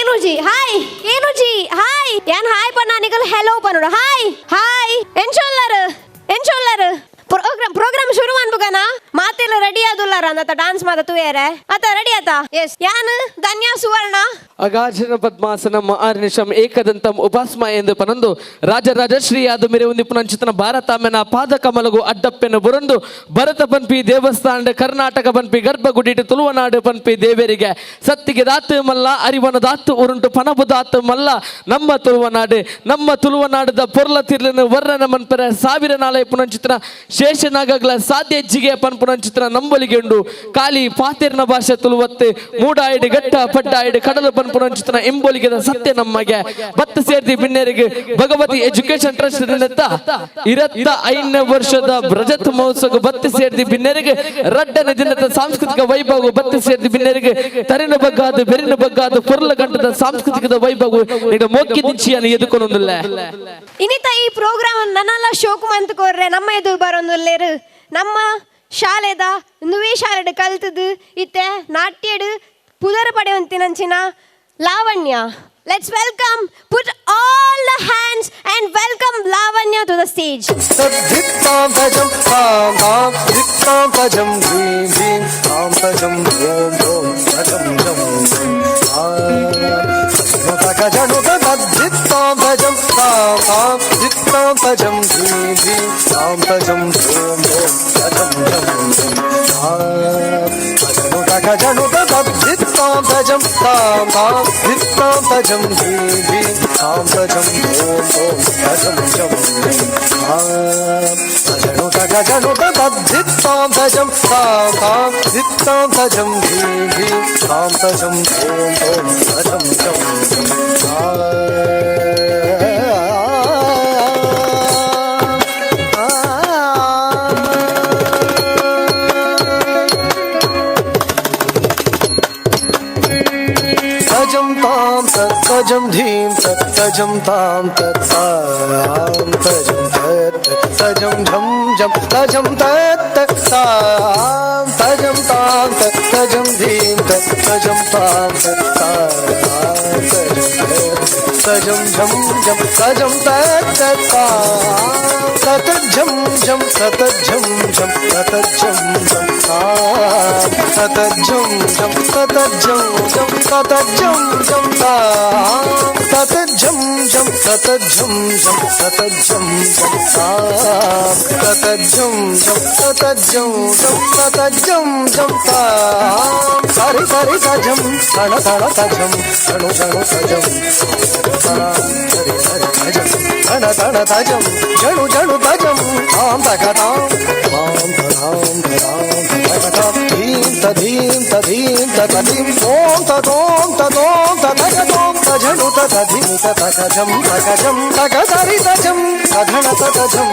ಏನುಜಿ hi ಏನುಜಿ hi ಯಾನ್ hi ಪನ್ನ ನಿಗಲ್ ಹೆಲೋ ಪನ್ನೋಡು ಹಾಯ್ ಹಾಯ್ ಎನ್ಶೋಲ್ಲರ್ ಪ್ರೋಗ್ರಾಮ್ ಶುರು ಮಾಡ್ಬೇಕನಾ ಮಾತೆಲ್ಲ ರೆಡಿ ಆದುಲ್ಲಾರ ಅಂತ ಡಾನ್ಸ್ ಮಾತ ತುಯರೆ ಆತ ರೆಡಿ ಆತ ಎಸ್ ಯಾನ್ ಧನ್ಯ ಸುವರ್ಣ ಅಗಾಜನ ಪದ್ಮಾಸನಂ ಆರ್ನಿಶಂ ಏಕದಂತಂ ಉಪಾಸ್ಮ ಎಂದು ಪನಂದು ರಾಜರಾಜಶ್ರೀ ಆದ ಮೇರೆ ಉಂದಿಪುನಂಚಿತನ ಭಾರತಾಮೆನ ಪಾದ ಕಮಲಗು ಅಡ್ಡಪ್ಪೆನ ಬುರಂದು ಭರತ ಪನ್ಪಿ ದೇವಸ್ಥಾನ ಕರ್ನಾಟಕ ಪನ್ಪಿ ಗರ್ಭಗುಡಿಟ್ಟು ತುಳುವನಾಡು ಪನ್ಪಿ ದೇವರಿಗೆ ಸತ್ತಿಗೆ ದಾತು ಮಲ್ಲ ಅರಿವನ ದಾತು ಉರುಂಟು ಪನಬು ದಾತು ಮಲ್ಲ ನಮ್ಮ ತುಳುವನಾಡದ ಪೊರ್ಲ ತಿರ್ಲಿನ ವರ್ರನ ಮನ್ಪರ ಸಾವಿರ ನಾಳೆ ಪುನಂಚಿತನ ಶೇಷನಾಗಲ ಸಾಧ್ಯ ಜಿಗೆ ಪನ್ಪುನಂಚಿತನ ನಂಬಲಿಗೆ ಉಂಡು ಕಾಲಿ ಪಾತೆರ್ನ ಭಾಷೆ ತುಳುವತ್ತೆ ಮೂಡಾಯಿಡು ಗಟ್ಟ ಪಡ್ಡಾಯಿಡು ಕಡಲು ಪನ್ಪುನಂಚಿತನ ಎಂಬೊಲಿಗೆ ಸತ್ಯ ನಮಗೆ ಬತ್ತ ಸೇರ್ತಿ ಬಿನ್ನೇರಿಗೆ ಭಗವತಿ ಎಜುಕೇಶನ್ ಟ್ರಸ್ಟ್ ಇರತ್ತ 5ನೇ ವರ್ಷದ ರಜತ ಮಹೋತ್ಸವ ಬತ್ತ ಸೇರ್ತಿ ಬಿನ್ನೇರಿಗೆ ರಡ್ಡನ ದಿನದ ಸಾಂಸ್ಕೃತಿಕ ವೈಭವ ಬತ್ತ ಸೇರ್ತಿ ಬಿನ್ನೇರಿಗೆ ತರಿನ ಬಗ್ಗಾದು ಬೆರಿನ ಬಗ್ಗಾದು ಪೊರ್ಲ ಗಂಟದ ಸಾಂಸ್ಕೃತಿಕ ವೈಭವ ಈಗ ಮೋಕ್ಕಿ ದಿಚ್ಚಿಯನ್ನು ಎದುಕೊಂಡೊಂದಿಲ್ಲ ಇನ್ನಿತ ಈ ಪ್ರೋಗ್ರಾಮ್ ನನ್ನಲ್ಲ ಶೋಕು ಅಂತ ಕೋರ್ರೆ ನಮ್ಮ ಎದು ಬರೋಂದುಲ್ಲೇರು ನಮ್ಮ ಶಾಲೆದ ನುವೆ ಶಾಲೆಡ್ ಕಲ್ತದು ಇತ್ತೆ ನಾಟ್ಯಡು ಪುದರ ಪಡೆಯುವಂತಿನಂಚಿನ Lavanya. Let's welcome, put all the hands and welcome Lavanya to the stage. Tadhittam tajam tam tam dhittam tajam dhim dhim tam tajam dhom dhom tajam jam Takajanu tadhittam tajam tam tam dhittam tajam dhim dhim tam tajam dhom dhom tajam jam Takajanu tadhittam tajam tam tam dhittam tajam dhim dhim tam tajam dhom dhom tajam jam Tajanu tadhittam tajam tam tam dhittam tajam dhim dhim tam tajam dhom dhom tajam jam Tajam dhim tajam tam tajam tajam tajam jam jam tajam tam tajam tam tajam dhim tajam tam tajam jam jam tajam tatajam jam tatajam jam tatajam jam tatajam jam tatajam jam tatajam jam tatajam jam tatajam jam tatajam jam tatajam jam tatajam jam tatajam jam sari sari tajam tana tana tajam tanu tanu tajam sari sari tajam tana tana tajam janu janu tajam tam takatam tam tadam tadam dhim tadim tadim tatadim tom tadom tadom tadakatom tajanu tatadim tatakajam takajam takasari tajam tadhana tatajam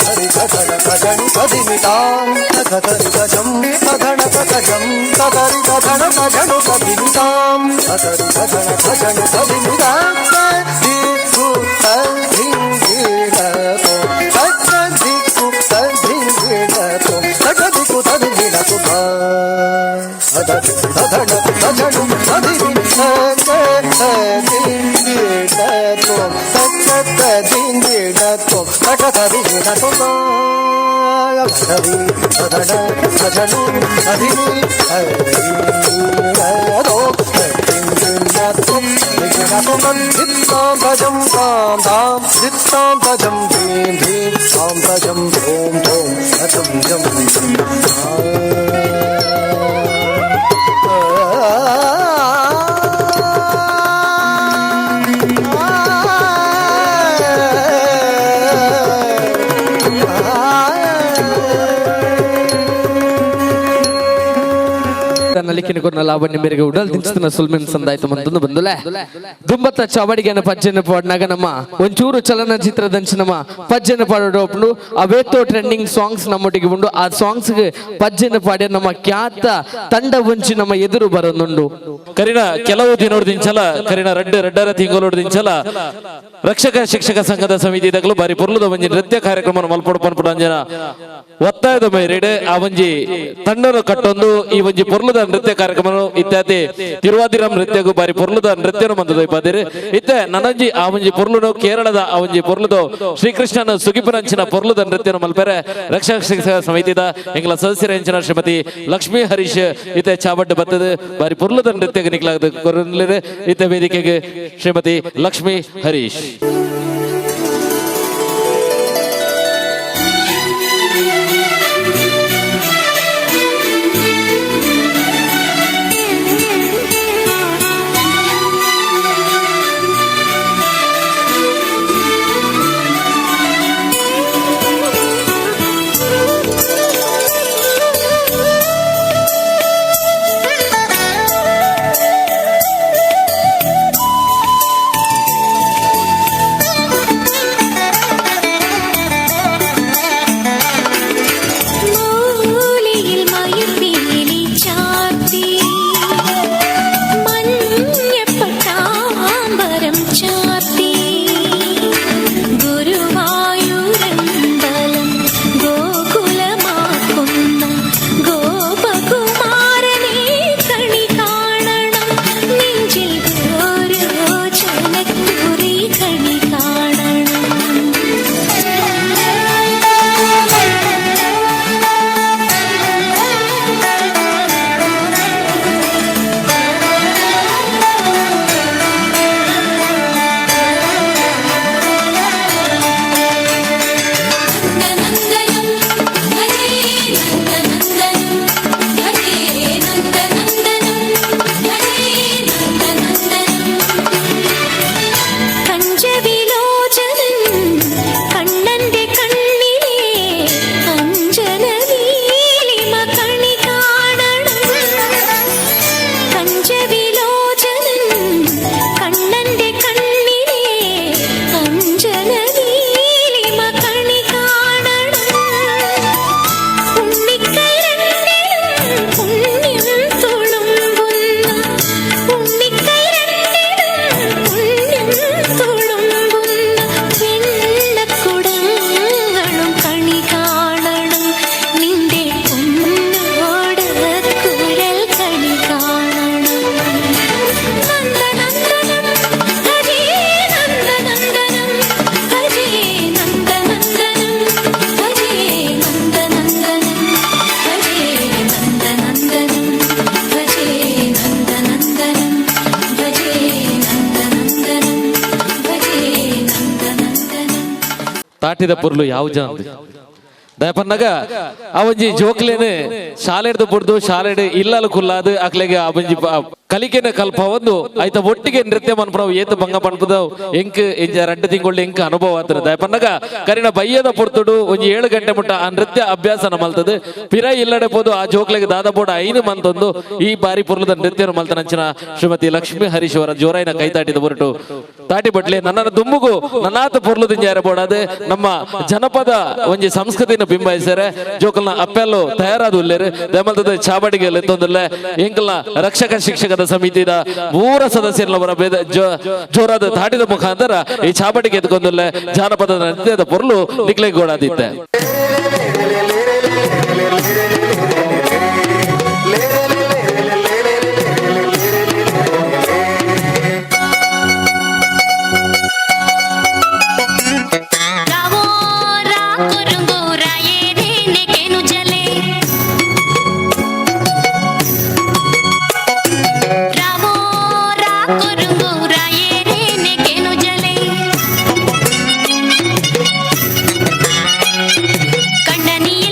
sari tajana tajanu tadimitam takatari tajam tadhana tatajam tadari tajana tajanu tadimitam tadari tajana tajanu tadimitam tadiku tadim girato tadiku tadim girato tadiku tadim girato tadhana tajanu tadimitam Tajam tam tam dhittam tajam dhim dhim tam tajam dhom dhom tajam jam ನಲಿಕಿನ Lavanya ಮೇರೆಗೆ ಉಡಲ್ ದಿಂಚಿನ ಸುಲ್ಮೆನ್ ಸಂದಾಯ್ತು ಮಂತಂದು ಬಂದುಲೆ ದುಂಬತ್ತ ಚವಡಿಗೆನ ಪಜ್ಜನ ಪಾಡ್ನಾಗ ನಮ್ಮ ಒಂಚೂರು ಚಲನಚಿತ್ರ ದಂಚ ನಮ್ಮ ಪಜ್ಜನ ಪಾಡೋಡು ಅವೇತೋ trending songs ನಮ್ಮೊಟ್ಟಿಗೆ ಉಂಡು ಆ songs ಗೆ ಪಜ್ಜನ ಪಾಡ್ಯ ನಮ್ಮ ಖ್ಯಾತ ತಂಡ ಒಂಚಿ ನಮ್ಮ ಎದುರು ಬರೋದುಂಡು ಕರಿನ ಕೆಲವು ದಿನೋಡು ದಿಂಚಲ ಕರಿನ ರಡ್ಡರ ತಿಂಗಳೋಡು ದಿಂಚಲ ರಕ್ಷಕ ಶಿಕ್ಷಕ ಸಂಘದ ಸಮಿತಿದಾಗಲು ಬಾರಿ ಪೊರ್ಲುದ ಒಂಜಿ ನೃತ್ಯ ಕಾರ್ಯಕ್ರಮ ಮಲ್ಪೊಡು ಪನ್ಪುಡು ಅಂಜನ ಒತ್ತಾಯದ ಮೇರೆಡೆ ಆ ಒಂಜಿ ತಂಡನು ಕಟ್ಟೊಂದು ಈ ಒಂಜಿ ಪೊರ್ಲುದ ನೃತ್ಯ ಕಾರ್ಯಕ್ರಮ ಇತ್ಯಾದಿ ತಿರುವಾದಿರಂ ನೃತ್ಯಗೂ ಬಾರಿ ಪೊರ್ಲುದ ನೃತ್ಯನು ಮಂದದ ಬಾದಿರಿ ಇತ್ತೆ ನನಂಜಿ ಆ ಒಂಜಿ ಪೊರ್ಲುನು ಕೇರಳದ ಆ ಒಂಜಿ ಪೊರ್ಲುದು ಶ್ರೀಕೃಷ್ಣನ ಸುಗಿಪುರಂಚಿನ ಪೊರ್ಲುದ ನೃತ್ಯನು ಮಲ್ಪೆರೆ ರಕ್ಷಕ ಶಿಕ್ಷಕ ಸಮಿತಿದ ಎಂಗ್ಲ ಸದಸ್ಯರಂಚಿನ ಶ್ರೀಮತಿ ಲಕ್ಷ್ಮೀ ಹರೀಶ್ ಇತ್ತೆ ಚಾಬಡ್ಡ ಬತ್ತದ ಬಾರಿ ಪೊರ್ಲುದ ನೃತ್ಯಕ್ಕೆ ನಿಕ್ಲಾಗ ಇತ್ತೆ ವೇದಿಕೆಗೆ ಶ್ರೀಮತಿ ಲಕ್ಷ್ಮೀ ಹರೀಶ್. ತಾಟಿದ ಪೊರ್ಲು ಯಾವ ಜನ ದಯಪನ್ನಗ ಅವೊಂಜಿ ಜೋಕ್ಲೇನೆ ಶಾಲೆಡ್ದು ಬುಡ್ದು ಶಾಲೆಡ್ ಇಲ್ಲಲು ಕುಲ್ಲಾದು ಅಕ್ಲೆಗೆ ಅವೊಂಜಿ ಕಲಿಕೆನ ಕಲ್ಪ ಒಂದು ಐತ ಒಟ್ಟಿಗೆ ನೃತ್ಯ ಮನ್ಪುರವು ಏತು ಭಂಗ ಪನ್ಪುದವು ಎಂಕ್ ಎಂಜ 2 ತಿಂಗಳು ಎಂಕ್ ಅನುಭವ ಆತದ ದಯಪನ್ನಗ ಕರಿನ ಬಯ್ಯದ ಪೊರ್ತುಡು ಒಂಜಿ 7 ಗಂಟೆ ಮುಟ್ಟ ಆ ನೃತ್ಯ ಅಭ್ಯಾಸನ ಮಲ್ತದೆ ಪಿರ ಇಲ್ಲಡೆ ಪೋದು ಆ ಜೋಕ್ಲೆಗೆ ದಾದ ಬೋಡ 5 ಮಂತೊಂದು ಈ ಬಾರಿ ಪುರ್ಲದ ನೃತ್ಯನು ಮಲ್ತನಂಚಿನ ಶ್ರೀಮತಿ ಲಕ್ಷ್ಮೀ ಹರೀಶ್ ಅವರ ಜೋರಾಯಿನ ಕೈತಾಟಿದ ಹೊರಟು ತಾಟಿ ಬಟ್ಲೆ ನನ್ನ ದುಮ್ಮುಗು ನನ್ನಾತ ಪುರ್ಲದಿಂದ ಯಾರ ಬೋಡಾದೆ ನಮ್ಮ ಜನಪದ ಒಂಜಿ ಸಂಸ್ಕೃತಿನ ಬಿಂಬಾಯಿಸರೆ ಜೋಕಲ್ನ ಅಪ್ಪೆಲ್ಲು ತಯಾರಾದ ಉಲ್ಲೇರು ದಮಲ್ತದ ಚಾಬಡಿಗೆ ಎತ್ತೊಂದಿಲ್ಲ ಎಂಕಲ್ನ ರಕ್ಷಕ ಶಿಕ್ಷಕದ ಸಮಿತಿದ 3 ಸದಸ್ಯರವರ ಜೋರಾದ ತಾಟಿದ ಮುಖಾಂತರ ಈ ಚಾಬಡಿಗೆ ಎತ್ಕೊಂದಿಲ್ಲ ಜಾನಪದ ನೃತ್ಯದ ಪೊರ್ಲು ನಿಕ್ಲೆಗೋಡಾದಿತ್ತೆ. ಕಣ್ಣನಿಯ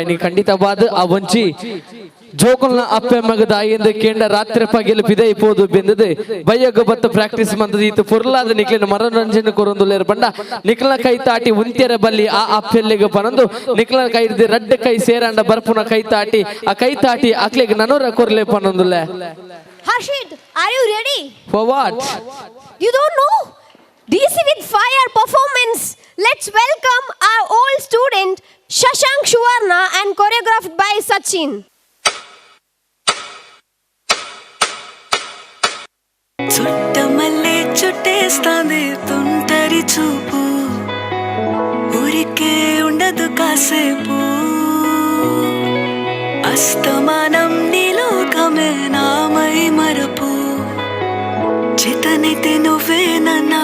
ಬರೋಂಡಾಯ್ನಿ ಖಂಡಿತವಾದ ಆ ಒಂಚಿ ಜೋಕುಲ್ನ ಅಪ್ಪೆ ಮಗದ ಎಂದು ಕೇಂದ್ರ ರಾತ್ರಿ ಪಗೆಲು ಪಿದೆ ಇಪ್ಪೋದು ಬೆಂದದೆ ಬಯ್ಯಗ ಬತ್ತು ಪ್ರಾಕ್ಟೀಸ್ ಮಂದದ ಇತ್ತು ಪುರ್ಲಾದ ನಿಕ್ಲಿನ ಮನೋರಂಜನೆ ಕೊರೊಂದುಲೇರು ಬಂಡ ನಿಕ್ಲನ ಕೈ ತಾಟಿ ಉಂತ್ಯರ ಬಲ್ಲಿ ಆ ಅಪ್ಪೆಲ್ಲಿಗೆ ಪನಂದು ನಿಕ್ಲನ ಕೈ ಹಿಡಿದು ರಡ್ಡ ಕೈ ಸೇರಂಡ ಬರ್ಪುನ ಕೈ ತಾಟಿ ಆ ಕೈ ತಾಟಿ ಅಕ್ಲಿಗೆ ನನೂರ ಕೊರ್ಲೆ ಪನೊಂದುಲೆ. Harshit, are you ready? For what? You don't know? DC with Fire performance. Let's welcome our old student Shashank Shuvarna and choreographed by Sachin. Chuttamalle చుట్టేస్తాంది తుంటరి చూపు ఊరికే ఉండదు కాసేపు అస్తమానం నీలోకమే నామై మరపు చేతనైతే నువ్వే నన్నా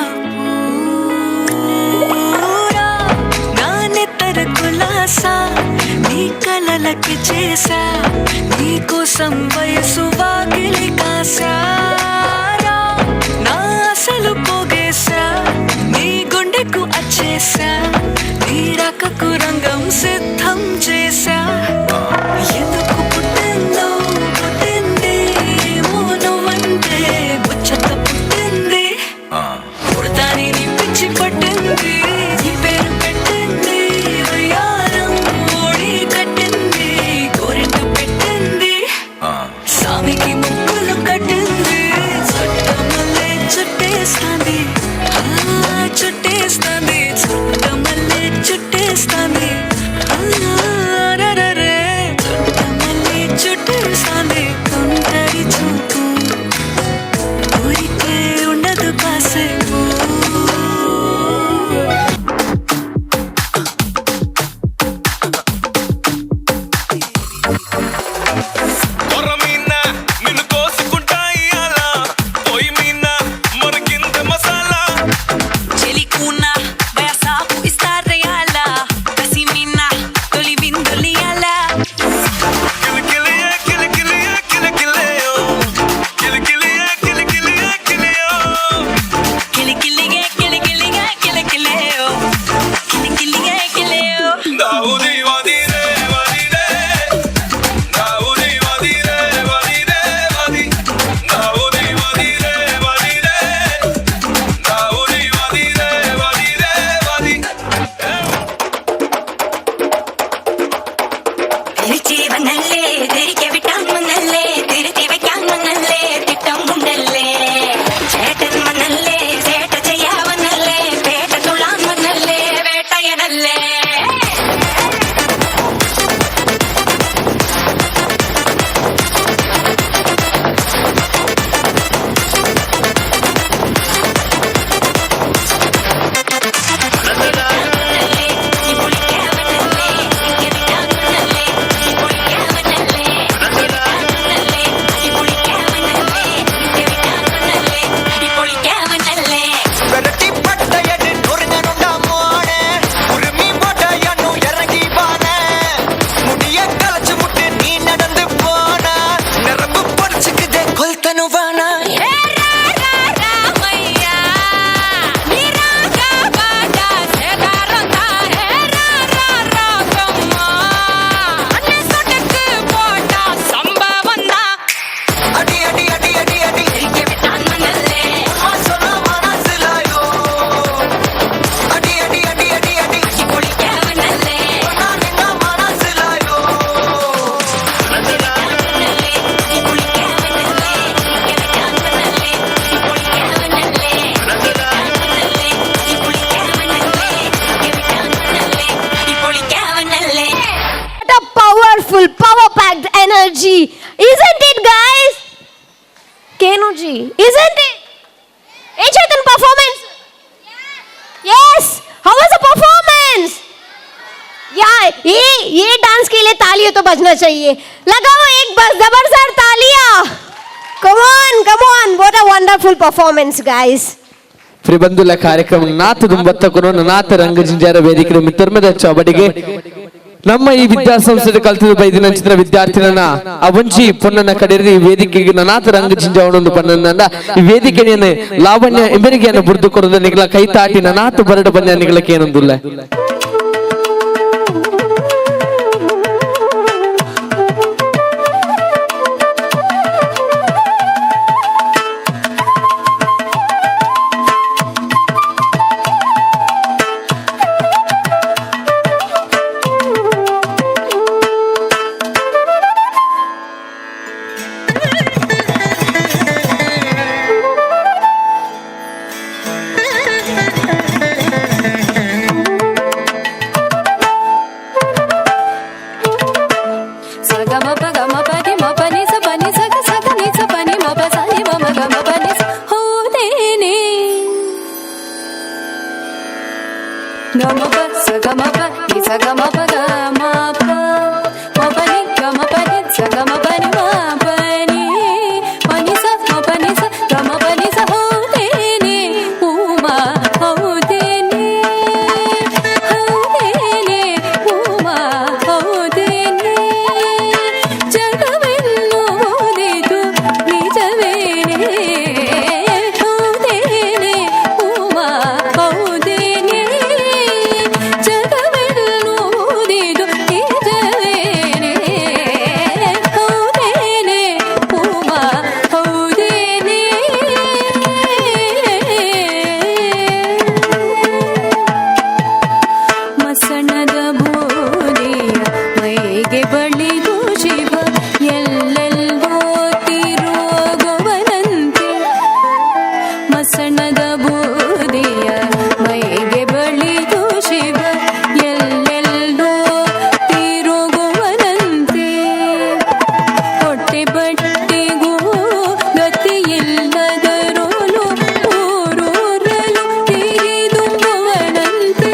నా నెత్తర కులాసా నీ కలలకి చేసా నీ కోసం వయసు వాకిలి కాసా అసలు పోగేశా నీ గుండెకు అచ్చేసా నీ రకకు రంగం సిద్ధం చేశా ఎందుకు పుట్టిందో పుట్టింది నువ్వంటే ముచ్చట పుట్టింది పుడతాని నీ పిచ్చి పట్టింది నీ పేరు పెట్టింది వయ్యారం ఓడి కట్టింది కోరింట పెట్టింది సామికి ముక్కులు కట్టింది చుట్టేస్తాంది చుట్టేస్తాంది చుట్టమల్లే చుట్టేస్తాంది చుట్టమల్లే చుట్టేస్తాంది తుంటరి చూపు ఊరికే ఉండదు కాసేపు Power-packed energy, isn't it, guys? Kenuji, isn't it? Hey, Chetan, performance. Yes. How was the performance? Yeah, ये डांस के लिए तालियां तो बजना चाहिए. लगाओ एक बस जबरदस्त तालियां. Come on. What a wonderful performance, guys. ತ್ರಿಬಂಧುಲ ಕಾರ್ಯಕ್ರಮ ನಾಥ ದುಂಬತ್ತಕರು ನಾಥ ರಂಗಜಿಂಜಾರ ವೇದಿಕೆ ಮಿತ್ರಮದ ಚೌಬಡಿಗೆ ನಮ್ಮ ಈ ವಿದ್ಯಾಸಂಸ್ಥೆ ಕಲ್ತದ ಬೈದಿನ ಚಿತ್ರ ವಿದ್ಯಾರ್ಥಿನ ಅವಂಚಿ ಪೊನ್ನನ ಕಡೆರಿ ವೇದಿಕೆಗೆ ನಾಥ ರಂಗಜಿಂಜಾವಣೊಂದು ಪನ್ನಂದ ಈ ವೇದಿಕೆಯನ್ನು ಲಾವಣ್ಯ ಎಮರಿಗೆಯನ್ನು ಬುರ್ದು ಕೊರದ ನಿಗಲ ಕೈ ತಾಟಿ ನಾಥ ಬರಡು ಬಂದ ನಿಗಲಕ್ಕೆ ಏನೊಂದುಲ್ಲ ಸಗಮ ಪಗ ಮಾಪ ಮಪನಿ ಗಮ ಪನಿ ಸಗಮ ಪನಿ ಮಾಪನಿ ಪನಿ ಸ ಮಪನಿ ಸ ಗಮ ಪನಿ ಸ ಹೌದೇನೆ ಉಮಾ ಹೌದೇನೆ ಹೌದೇನೆ ಉಮಾ ಹೌದೇನೆ ಜಗವೆನ್ನು ಓದಿತು ನಿಜವೇನೆ ಹೌದೇನೆ ಉಮಾ ಹೌದೇನೆ ಜಗವೆನ್ನು ಓದಿತು ನಿಜವೇನೆ ಹೌದೇನೆ ಉಮಾ ಹೌದೇನೆ ಮಸಣದ ಬೋಧಿಯ ಮೈಗೆ ಬಳಿದು ಶಿವ ಎಲ್ಲೆಲ್ವೋ ತಿರುಗುವನಂತೆ ಮಸಣದ ಬೋಧಿಯ ಮೈಗೆ ಬಳಿದು ಶಿವ ಎಲ್ಲೆಲ್ಲೋ ತಿರುಗುವನಂತೆ ಹೊಟ್ಟೆ ಬಟ್ಟೆಗೂ ಗತಿಯಿಲ್ಲದರೋಲು ಊರೂರಲು ತಿರಿದುಂಬುವನಂತೆ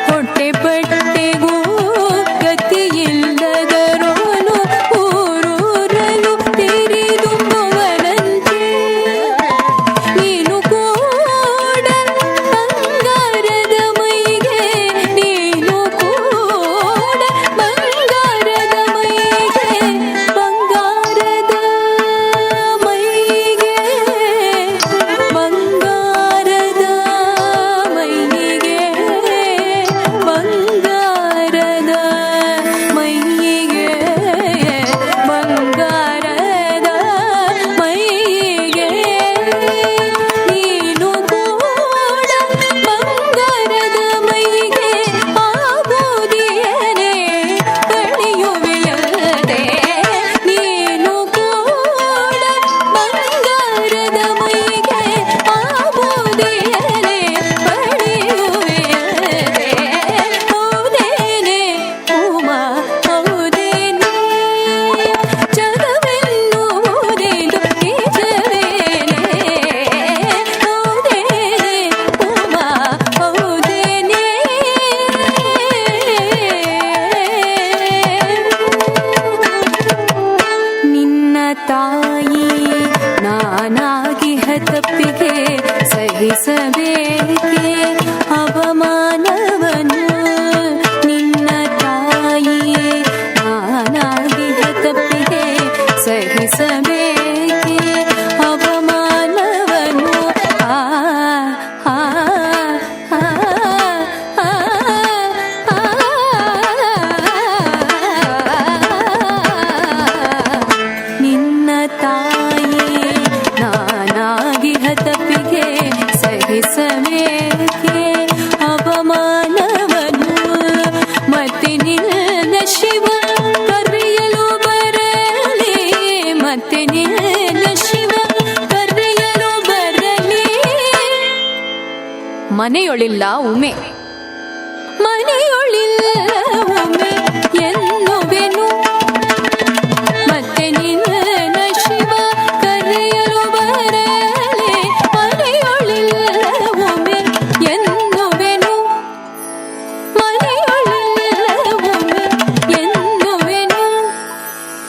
ಹೊಟ್ಟೆ ಬಟ್ಟೆಗೂ ಗತಿಯಿಲ್ಲದರೋನು ಊರೂರಲು ತಿರಿದುಂಬುವನಂತೆ ನೀನು ಕೂಡ ಬಂಗಾರದ ಮೈಗೆ ನೀನು ಕೂಡ ಬಂಗಾರದ ಮೈಗೆ ಬಂಗಾರದ ಮೈಗೆ ಬಂಗಾರದ ಮೈಗೆ ಬಂಗಾರದ ಮೈಗೆ ಬಂಗಾರದ ಮೈಗೆ ನೀನು ಕೂಡ ಬಂಗಾರದ ಮೈಗೆ ಆಗೋದಿಯೇನೆ ಬಳಿಯುವೆಯಲ್ಲದೆ ನೀನು ಕೂಡ ಬಂಗಾರದ ಮೈಗೆ ಆಗೋದಿಯೇನೆ ಬಳಿಯುವೆಯಲ್ಲದೆ ಹೌದೇನೆ ಉಮಾ ಹೌದೇನೆ ಜಗವೆನ್ನು ಓದಿತು ನಿಜವೇನೆ ಹೌದೇನೆ ಉಮಾ ಹೌದೇನೆ ನಿನ್ನ ತಾಯಿ ನಾನಾಗಿಹ ತಪ್ಪಿಗೆ ಸಹಿಸಬೇಕೆ ಅವಮಾನವನ್ನು ನಿನ್ನ ತಾಯಿಯೇ ನಾನಾಗಿಹ ತಪ್ಪಿಗೆ ಸಹಿಸಬೇಕೆ ಅವಮಾನವನ್ನು ಆ ಆ ಆ ಆ ನಿನ್ನ ತಾಯಿ ನಾನಾಗಿಹ ತಪ್ಪಿಗೆ ಸಹಿಸಬೇಕೆ ಅವಮಾನವನ್ನು ಮತ್ತೆ ನಿನ್ನ ಶಿವ ಕರೆಯಲು ಬರಲಿ ಮತ್ತೆ ನಿನ್ನ ಶಿವ ಕರೆಯಲು ಬರಲಿ ಮನೆಯೊಳಿಲ್ಲ ಉಮೆ ಮನೆಯೊಳಿಲ್ಲ ಉಮೆ ಎನ್ನುವೆನು ಮತ್ತೆ ನಿನ್ನ ಶಿವ ಕರೆಯಲು ಬರಲಿ ಮನೆಯೊಳಿಲ್ಲ ಉಮೆ ಎನ್ನುವೆನು ಮನೆಯೊಳಿಲ್ಲ ಉಮೆ ಎನ್ನುವೆನು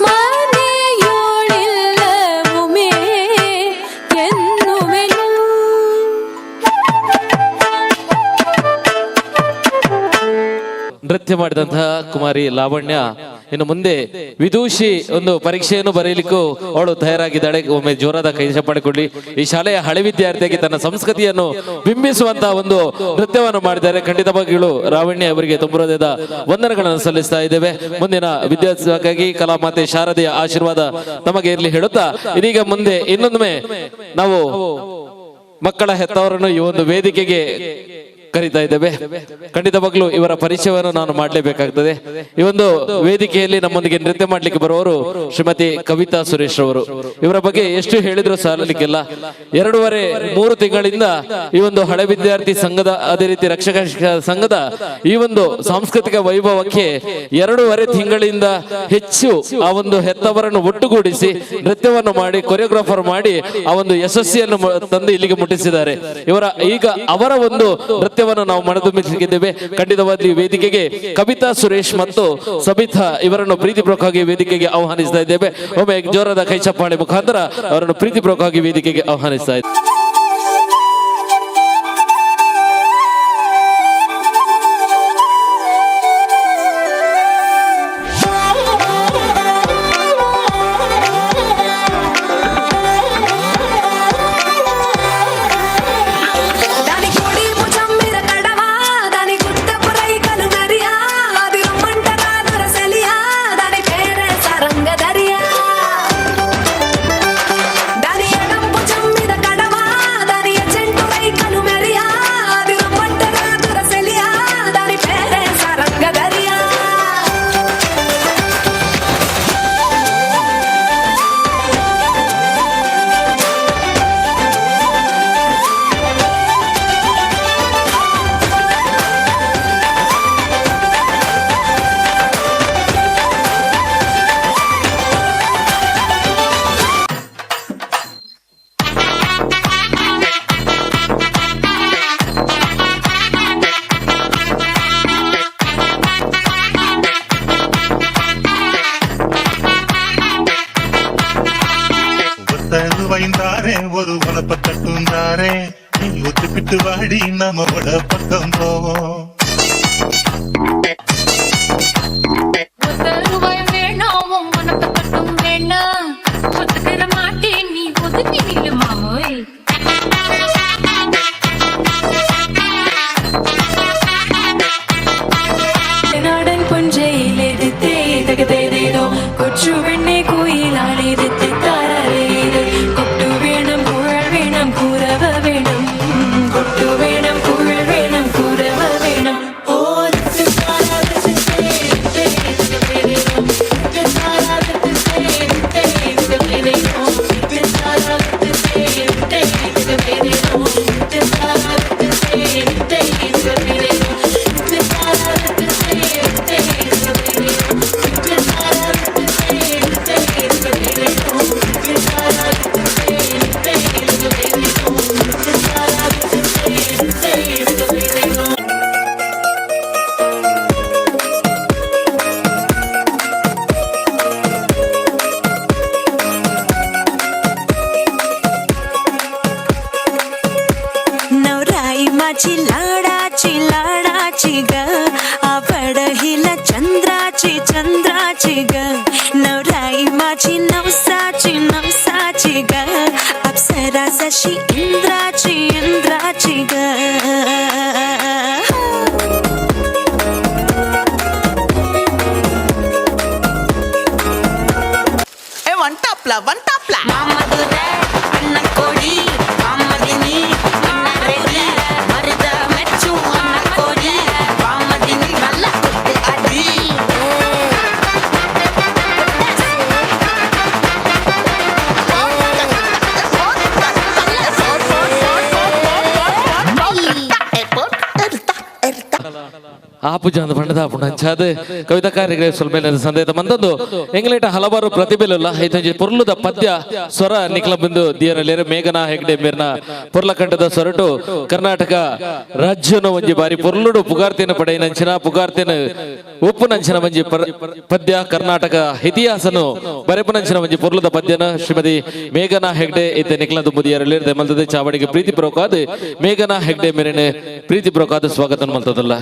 ಮನೆಯೊಳಿಲ್ಲ ಉಮೆ ಎನ್ನುವೆನು ನೃತ್ಯ ಮಾಡಿದಂತಹ ಕುಮಾರಿ ಲಾವಣ್ಯ ಇನ್ನು ಮುಂದೆ ವಿದೂಷಿ ಒಂದು ಪರೀಕ್ಷೆಯನ್ನು ಬರೆಯಲಿಕ್ಕೂ ಅವಳು ತಯಾರಾಗಿದ್ದಾಳೆ. ಒಮ್ಮೆ ಜೋರಾದ ಕೈ ಚಪ್ಪಾಳೆ ಕೊಡ್ಲಿ. ಈ ಶಾಲೆಯ ಹಳೆ ವಿದ್ಯಾರ್ಥಿಯಾಗಿ ತನ್ನ ಸಂಸ್ಕೃತಿಯನ್ನು ಬಿಂಬಿಸುವಂತಹ ಒಂದು ನೃತ್ಯವನ್ನು ಮಾಡಿದ್ದಾರೆ. ಖಂಡಿತವಾಗಿಯೂ ಲಾವಣ್ಯ ಅವರಿಗೆ ತುಂಬ ಹೃದಯದ ವಂದನೆಗಳನ್ನು ಸಲ್ಲಿಸ್ತಾ ಇದ್ದೇವೆ. ಮುಂದಿನ ವಿದ್ಯಾರ್ಥಿಗಾಗಿ ಕಲಾಮಾತೆ ಶಾರದೆಯ ಆಶೀರ್ವಾದ ನಮಗೆ ಇರಲಿ ಹೇಳುತ್ತಾ ಇದೀಗ ಮುಂದೆ ಇನ್ನೊಮ್ಮೆ ನಾವು ಮಕ್ಕಳ ಹೆತ್ತವರನ್ನು ಈ ಒಂದು ವೇದಿಕೆಗೆ ಕರೀತಾ ಇದ್ದೇವೆ. ಖಂಡಿತವಾಗ್ಲೂ ಇವರ ಪರಿಚಯವನ್ನು ನಾನು ಮಾಡಲೇಬೇಕಾಗ್ತದೆ. ಈ ಒಂದು ವೇದಿಕೆಯಲ್ಲಿ ನಮ್ಮೊಂದಿಗೆ ನೃತ್ಯ ಮಾಡ್ಲಿಕ್ಕೆ ಬರುವವರು ಶ್ರೀಮತಿ ಕವಿತಾ ಸುರೇಶ್ ಅವರು. ಇವರ ಬಗ್ಗೆ ಎಷ್ಟು ಹೇಳಿದ್ರು ಸಾಲಲಿಕ್ಕಿಲ್ಲ. 2.5-3 ತಿಂಗಳಿಂದ ಈ ಒಂದು ಹಳೆ ವಿದ್ಯಾರ್ಥಿ ಸಂಘದ ಅದೇ ರೀತಿ ರಕ್ಷಕ ಸಂಘದ ಈ ಒಂದು ಸಾಂಸ್ಕೃತಿಕ ವೈಭವಕ್ಕೆ 2.5 ತಿಂಗಳಿಂದ ಹೆಚ್ಚು ಆ ಒಂದು ಹೆತ್ತವರನ್ನು ಒಟ್ಟುಗೂಡಿಸಿ ನೃತ್ಯವನ್ನು ಮಾಡಿ ಕೊರಿಯೋಗ್ರಾಫರ್ ಮಾಡಿ ಆ ಒಂದು ಯಶಸ್ಸಿಯನ್ನು ತಂದು ಇಲ್ಲಿಗೆ ಮುಟ್ಟಿಸಿದ್ದಾರೆ. ಈಗ ಅವರ ಒಂದು ನೃತ್ಯ ಪದ್ಯವನ್ನು ನಾವು ಮನದುಂಬಿಸಲಿದ್ದೇವೆ. ಖಂಡಿತವಾಗಿ ವೇದಿಕೆಗೆ ಕವಿತಾ ಸುರೇಶ್ ಮತ್ತು ಸಬಿತಾ ಇವರನ್ನು ಪ್ರೀತಿಪೂರ್ವಕವಾಗಿ ವೇದಿಕೆಗೆ ಆಹ್ವಾನಿಸ್ತಾ ಇದ್ದೇವೆ. ಒಮ್ಮೆ ಜೋರಾದ ಕೈ ಚಪ್ಪಾಳೆ ಮುಖಾಂತರ ಅವರನ್ನು ಪ್ರೀತಿಪೂರ್ವಕವಾಗಿ ವೇದಿಕೆಗೆ ಆಹ್ವಾನಿಸ್ತಾ ಇದ್ದೇವೆ. வைந்தாரே ஒரு உனப்ப கட்டுந்தாரே நீ ஒத்துப்பிட்டு வாடி நம்ம உட பக்கம் போவோம். வேணாவும் உனக்கு பட்டும் வேணாம் ஒத்துக்கிற மாட்டேன் நீ ஒதுக்கி நில்லு மாமோய். நாடன் கொஞ்சையில் எதிர்த்தே தகதேதோ கொச்சு வெண்ணை கோயிலால் எதிர்த்து தாரேது கொட்டு வேணும் புகழ் வேணும் கூறவ வேணும் கொட்டு வேணும் புகழ் வேணும் கூறவ வேணும். माझी लाडाची ग आवड हिला चंद्राची ग नवराई माझी नवसाची ग अप्सरा जशी इंद्राची ग. One tapla. Mama Dure, Anna Kodi, Mama Dini, Anna Reddy, Marida Mechu, Anna Kodi, Mama Dini, Nalla Kutti Adi. ಆಪುಜಾಂದ ಪಂಡದ ಪುಣಂಚಾದ Kavita ಕಾರ್ಯಕ್ರಮ ಸ್ವಲ್ಪ ಸಂದೇತ ಮಂದೊಂದು ಎಂಗ್ಲೇಟ ಹಲವಾರು ಪ್ರತಿಭೆಲುಲ್ಲ ಐತಂಜಿ ಪೊರ್ಲುದ ಪದ್ಯ ಸ್ವರ ನಿಕ್ಲ ಬಂದು ದಿಯರಲೇರೆ ಮೇಘನಾ ಹೆಗ್ಡೆ ಮೇರ್ನ ಪೊರ್ಲಕಂಠದ ಸೊರಟು ಕರ್ನಾಟಕ ರಾಜ್ಯನ ಒಂಜಿ ಬಾರಿ ಪೊರ್ಲುಡು ಪುಗಾರ್ತಿನ ಪಡೆಯನಂಚಿನ ಪುಗಾರ್ತಿನ ಒಪ್ಪುನಂಚಿನ ಒಂಜಿ ಪದ್ಯ ಕರ್ನಾಟಕ ಇತಿಹಾಸನು ಬರೆಪನಂಚಿನ ಒಂಜಿ ಪೊರ್ಲುದ ಪದ್ಯನ ಶ್ರೀಮತಿ ಮೇಘನಾ ಹೆಗ್ಡೆ ಐತೆ ನಿಕ್ಲಂದು ಮುದಿಯರಲೇರೆ ಮಲ್ತದೆ ಚಾವಡಿಗೆ ಪ್ರೀತಿ ಪೂರ್ವಕವಾದ ಮೇಘನಾ ಹೆಗ್ಡೆ ಮೇರೆನೆ ಪ್ರೀತಿ ಪೂರ್ವಕವಾದ ಸ್ವಾಗತ ಮಲ್ತದಲ್ಲ.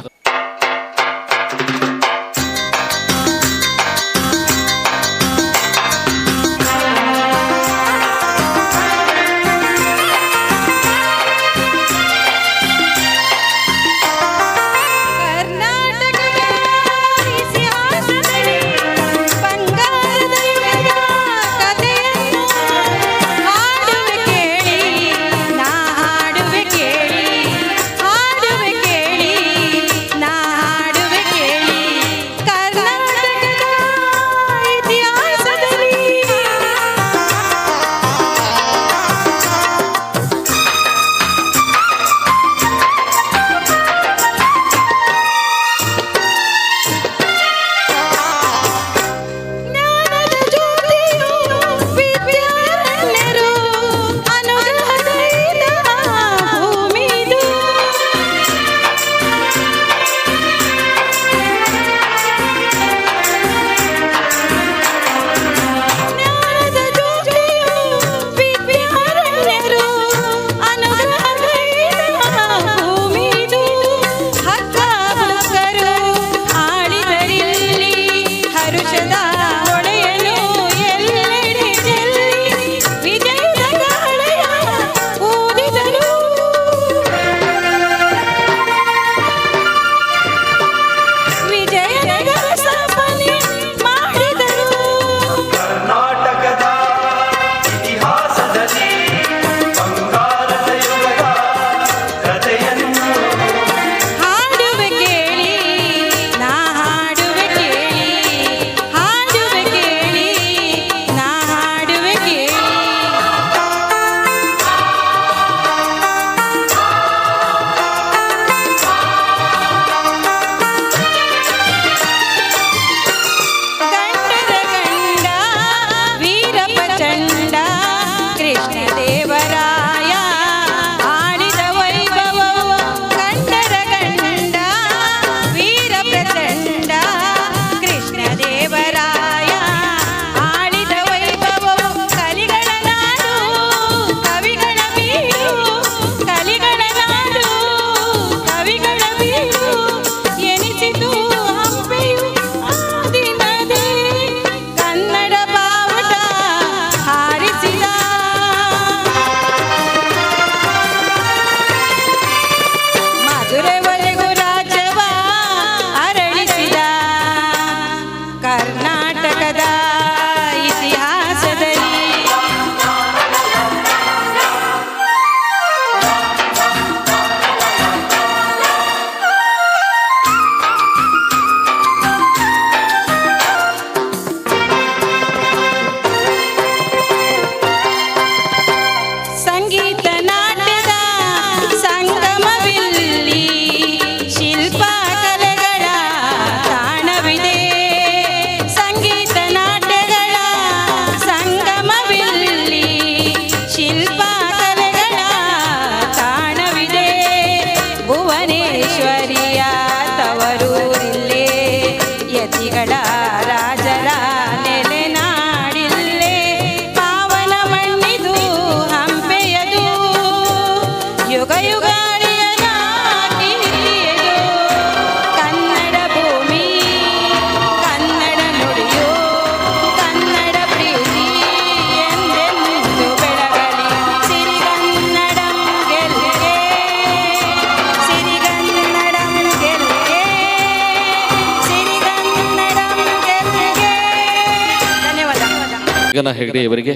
ಗಗನ ಹೆಗಡೆ ಇವರಿಗೆ.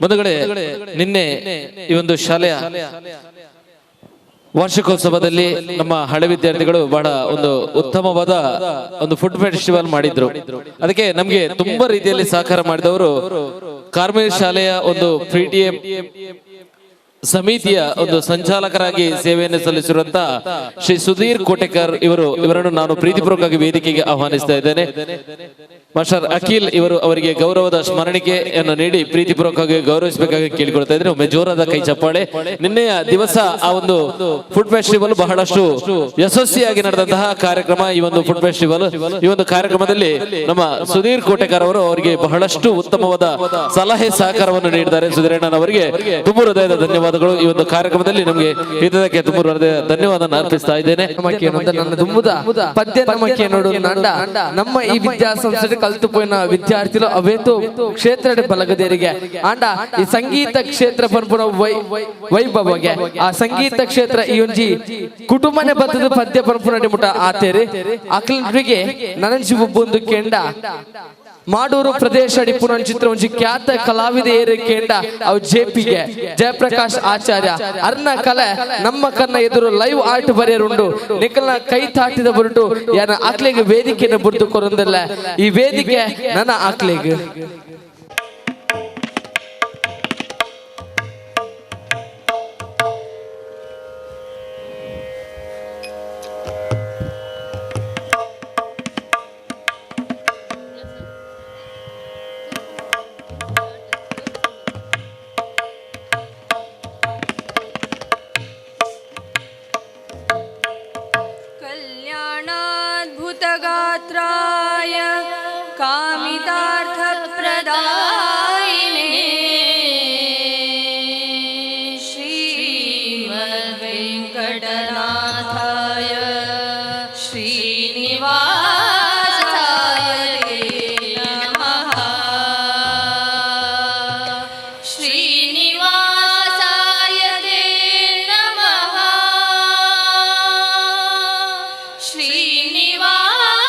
ಬಂಧುಗಳೇ, ನಿನ್ನೆ ಈ ಒಂದು ಶಾಲೆಯ ವಾರ್ಷಿಕೋತ್ಸವದಲ್ಲಿ ನಮ್ಮ ಹಳೆ ವಿದ್ಯಾರ್ಥಿಗಳು ಬಹಳ ಒಂದು ಉತ್ತಮವಾದ ಒಂದು ಫುಡ್ ಫೆಸ್ಟಿವಲ್ ಮಾಡಿದ್ರು. ಅದಕ್ಕೆ ನಮ್ಗೆ ತುಂಬಾ ರೀತಿಯಲ್ಲಿ ಸಹಕಾರ ಮಾಡಿದವರು ಕಾರ್ಮಿಕ ಶಾಲೆಯ ಒಂದು PTA ಸಮಿತಿಯ ಒಂದು ಸಂಚಾಲಕರಾಗಿ ಸೇವೆಯನ್ನು ಸಲ್ಲಿಸಿರುವಂತ ಶ್ರೀ ಸುಧೀರ್ ಕೋಟೆಕರ್ ಇವರನ್ನು ನಾನು ಪ್ರೀತಿಪೂರ್ವಕವಾಗಿ ವೇದಿಕೆಗೆ ಆಹ್ವಾನಿಸ್ತಾ ಇದ್ದೇನೆ. ಮಾಸ್ಟರ್ ಅಖಿಲ್ ಅವರಿಗೆ ಗೌರವದ ಸ್ಮರಣಿಕೆಯನ್ನು ನೀಡಿ ಪ್ರೀತಿಪೂರ್ವಕವಾಗಿ ಗೌರವಿಸಬೇಕಾಗಿ ಕೇಳಿಕೊಳ್ತಾ ಇದ್ದೇನೆ. ಒಮ್ಮೆ ಜೋರಾದ ಕೈ ಚಪ್ಪಾಳೆ. ನಿನ್ನೆಯ ದಿವಸ ಆ ಒಂದು ಫುಡ್ ಫೆಸ್ಟಿವಲ್ ಬಹಳಷ್ಟು ಯಶಸ್ವಿಯಾಗಿ ನಡೆದಂತಹ ಕಾರ್ಯಕ್ರಮ. ಈ ಒಂದು ಫುಡ್ ಫೆಸ್ಟಿವಲ್, ಈ ಒಂದು ಕಾರ್ಯಕ್ರಮದಲ್ಲಿ ನಮ್ಮ ಸುಧೀರ್ ಕೋಟೆಕರ್ ಅವರಿಗೆ ಬಹಳಷ್ಟು ಉತ್ತಮವಾದ ಸಲಹೆ ಸಹಕಾರವನ್ನು ನೀಡಿದ್ದಾರೆ. ಸುಧೀರಣ್ಣನವರಿಗೆ ತುಂಬ ಹೃದಯದ ಧನ್ಯವಾದ. ಈ ಒಂದು ಕಾರ್ಯಕ್ರಮದಲ್ಲಿ ನಮಗೆ ಇದಕ್ಕೆ ತುಂಬ ಧನ್ಯವಾದ ಅರ್ಪಿಸ್ತಾ ಇದ್ದೇನೆ. ನನ್ನ ದುಂಬುದ ಪದ್ಯ ನಮಕ್ಕೆ ನೋಡು ನಂಡ ನಮ್ಮ ಈ ವಿದ್ಯಾಸಂಸ್ಥೆ ಕಲ್ತುಪೋಯಿನ ವಿದ್ಯಾರ್ಥಿಗಳು ಅವೇತು ಕ್ಷೇತ್ರ ಬಲಗದೇರಿಗೆ ಆಂಡ ಈ ಸಂಗೀತ ಕ್ಷೇತ್ರ ಪನ್ಪುನ ವೈಭವಗೆ ಆ ಸಂಗೀತ ಕ್ಷೇತ್ರ ಈ ಒಂಜಿ ಕುಟುಂಬನೇ ಬತ್ತದ ಪದ್ಯ ಪನ್ಪುನ ಮುಟ ಆತೇರಿ ಅಕ್ಲರಿಗೆ ನನಂಜಿ ಬಂದು ಕೆಂಡ ಮಾಡೂರು ಪ್ರದೇಶ ಅಡಿಪುನ ಚಿತ್ರ ಒಂಜಿ ಖ್ಯಾತ ಕಲಾವಿದ ಏರಿ ಕೆಂಡ ಅವು ಜೆಪಿಗೆ ಜಯಪ್ರಕಾಶ್ ಆಚಾರ್ಯ ಅರ್ನ ಕಲೆ ನಮ್ಮ ಕನ್ನ ಎದುರು ಲೈವ್ ಆರ್ಟ್ ಬರೆಯರುಂಡು ನಿಖಲ್ನ ಕೈ ತಾಟಿದ ಬರುಟು ಯಾನ ಆಕ್ಲಿಗೆ ವೇದಿಕೆಯನ್ನು ಬುರ್ದು ಕೊರೊಂದಿಲ್ಲ. ಈ ವೇದಿಕೆ ನನ್ನ ಆಕ್ಲಿಗೆ कल्याणाद्भुतगात्राय कामितार्थप्रदायिने श्रीमद्वेङ्कटनाथाय श्रीनिवासाय नमः. श्रीनिवासाय नमः. श्रीनिवासाय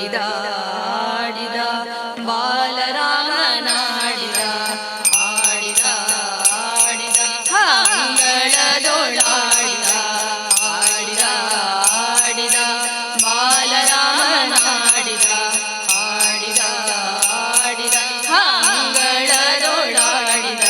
ಆಡಿದ ಆಡಿದ ಬಾಲರಾಮನಾಡಿದ ಆಡಿದ ಆಡಿದ ಅಂಗಳದೊಳಾಡಿದ ಆಡಿದ ಆಡಿದ ಬಾಲರಾಮನಾಡಿದ ಆಡಿದ ಆಡಿದ ಅಂಗಳದೊಳಾಡಿದ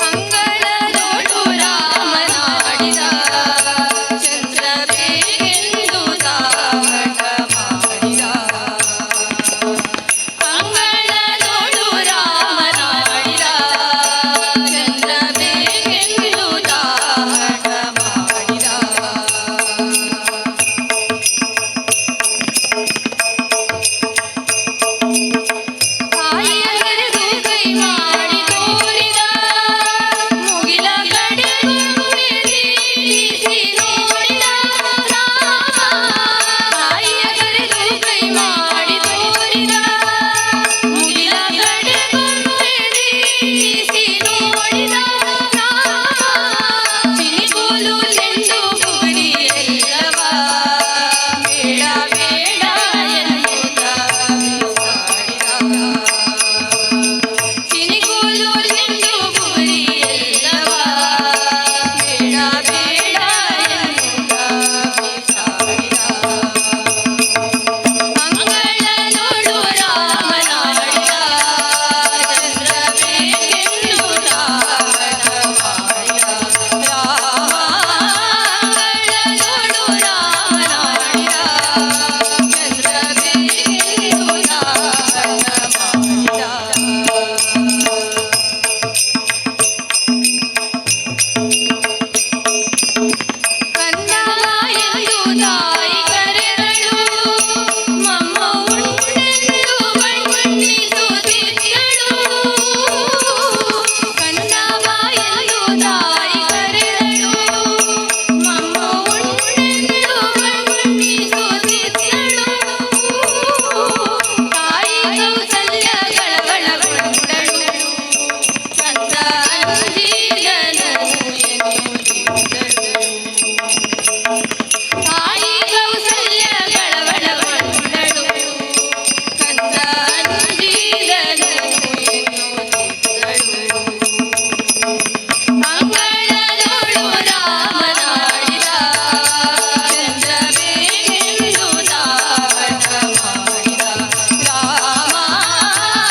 ಅಂಗಳದೊಳು ರಾಮನಾಡಿದ ಚಂದ್ರಬೇಗೆಂದು ದಾಟ ಮಾಡಿದ ಅಂಗಳದೊಳು ರಾಮನಾಡಿದ ಚಂದ್ರಬೇಗೆಂದು ದಾಟ ಮಾಡಿದ ತಾಯಿಯ ಕರೆದು ಕೈ ಮಾಡಿ ತೋರಿದ ಮುಗಿಲ ಕಡೆಗೂ ಎದಿರಿಸಿ ನೋಡಿದ ರಾಮ ತಾಯಿಯ ಕರೆದು ಕೈ ಮಾಡಿ ತೋರಿದ ಮುಗಿಲ ಕಡೆಗೂ ಎದಿರಿಸಿ ನೋಡಿದ ರಾಮ ಚಿನಿಗೋಲು ಚೆಂಡು ಬುಗುಡಿ ಎಲ್ಲವ ಬೇಡ ಬೇಡ ಎನ್ನುತ್ತ ಬಿಸಾಡಿದ ಚಿನಿಗೋಲು ಚೆಂಡು ಬುಗುಡಿ ಎಲ್ಲವ ಬೇಡ ಬೇಡ ಎನ್ನುತ್ತ ಬಿಸಾಡಿದ ಅಂಗಳದೊಳು ರಾಮನಾಡಿದ ಚಂದ್ರಬೇಗೆಂದು ದಾಟ ಮಾಡಿದ ರಾಮ ಅಂಗಳದೊಳು ರಾಮನಾಡಿದ ಚಂದ್ರಬೇಗೆಂದು ದಾಟ ಮಾಡಿದ ಕಂದಮ್ಮ ಎಂದು ತಾಯಿ ಕರೆದಳು ಮಮ್ಮ ಉಂಡೆಂದು ಬಣ್ಣಿಸುತ್ತಿದ್ದಳು ಕಂದಮ್ಮ ಎಂದು ತಾಯಿ ಕರೆದಳು ಮಮ್ಮ ಉಂಡೆಂದು ಬಣ್ಣಿಸುತ್ತಿದ್ದಳು ತಾಯಿ ಕೌಸಲ್ಯ ಗಳಗಳಗೊಂಡಳು ಚಂದ್ರ ಅಂಜಿದನು ಎನ್ನುತ್ತಿದ್ದಳು ತಾಯಿ ಕೌಸಲ್ಯ ಗಳಗಳಗೊಂಡಳು ಕಂದ ಅಂಜಿದನು ಎನ್ನುತ್ತಿದ್ದಳು ಅಂಗಳದೊಳು ರಾಮನಾಡಿದ ಚಂದ್ರಬೇಗೆಂದು ದಾಟ ಮಾಡಿದ ರಾಮ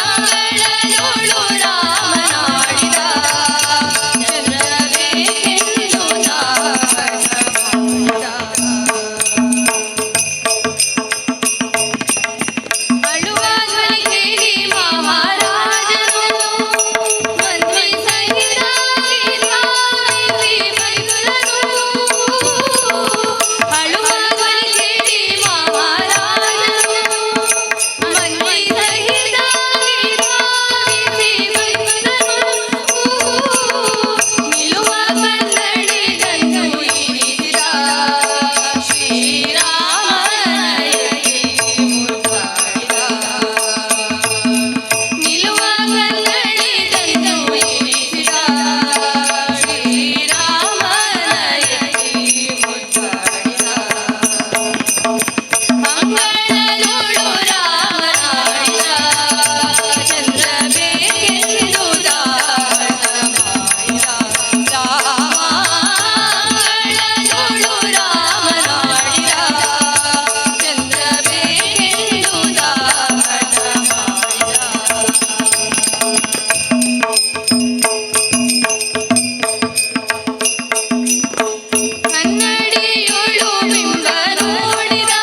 ಅಂಗಳದೊಳು ರಾಮನಾಡಿದ ಚಂದ್ರಬೇಗೆಂದು ದಾಟ ಮಾಡಿದ ಅಳುವ ಧ್ವನಿ ಕೇಳಿ ಮಹಾರಾಜನು ಮಂತ್ರಿ ಸಹಿತಾಗಿ ಧಾವಿಸಿ ಬಂದನು ಅಳುವ ಧ್ವನಿ ಕೇಳಿ ಮಹಾರಾಜನು ಮಂತ್ರಿ ಸಹಿತಾಗಿ ಧಾವಿಸಿ ಬಂದನು ನಿಲುವ ಕನ್ನಡಿಗನ್ನು ಇರಿಸಿದ ಶ್ರೀರಾಮನಯಕ್ಕೆ ಮುತ್ತಾಡಿದ ನಿಲುವ ಕನ್ನಡಿಗನ್ನು ಇರಿಸಿದ ಶ್ರೀರಾಮನಯಕ್ಕೆ ಮುತ್ತಾಡಿದ ಅಂಗಳದೊಳು ರಾಮನಾಡಿದ ಚಂದ್ರಬೇಗೆಂದು ದಾಟ ಮಾಡಿದ ರಾಮ ಅಂಗಳದೊಳು ರಾಮನಾಡಿದ ಚಂದ್ರಬೇಗೆಂದು ದಾಟ ಮಾಡಿದ ಕನ್ನಡಿಯೊಳು ಬಿಂಬ ನೋಡಿದ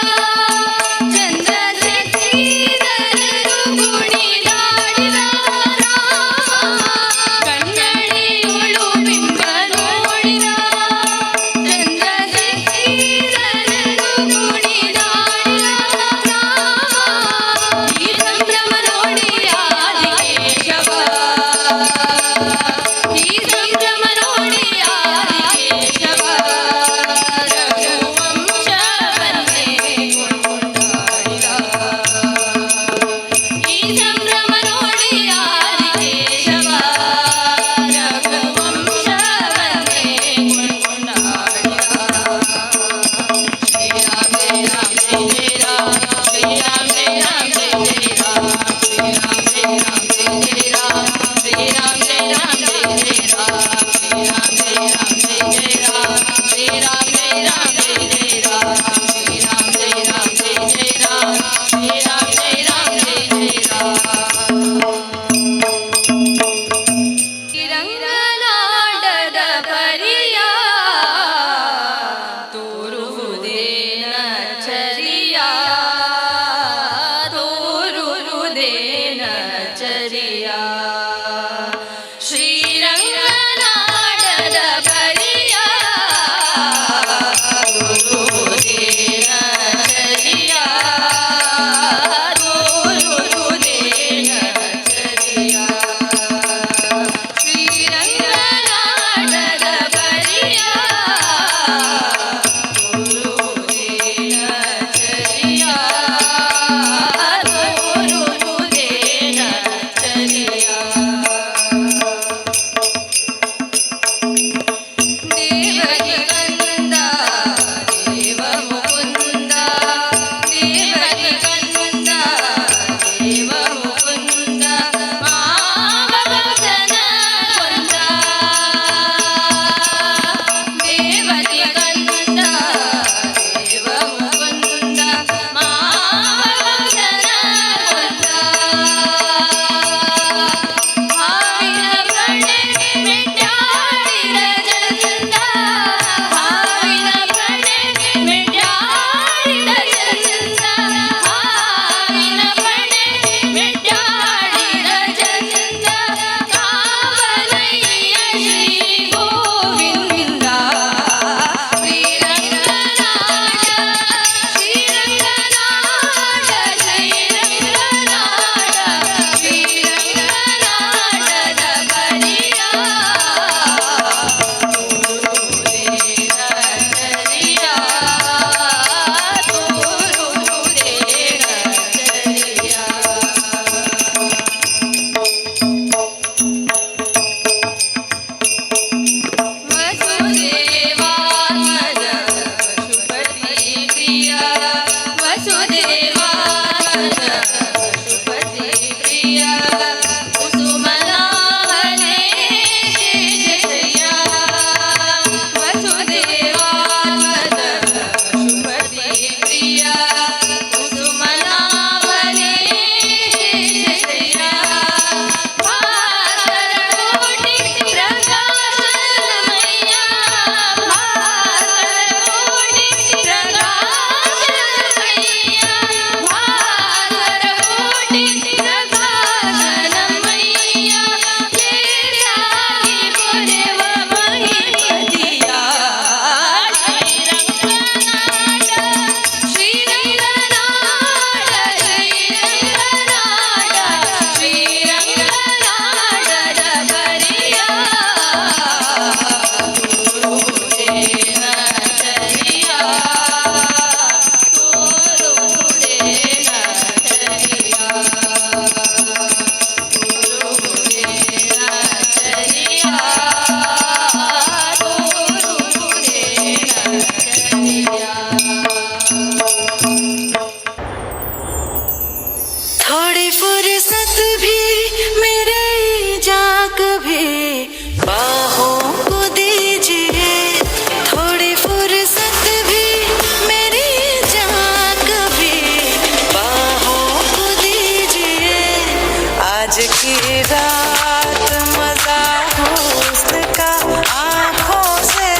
की रात मजा हुस्न का आंखों से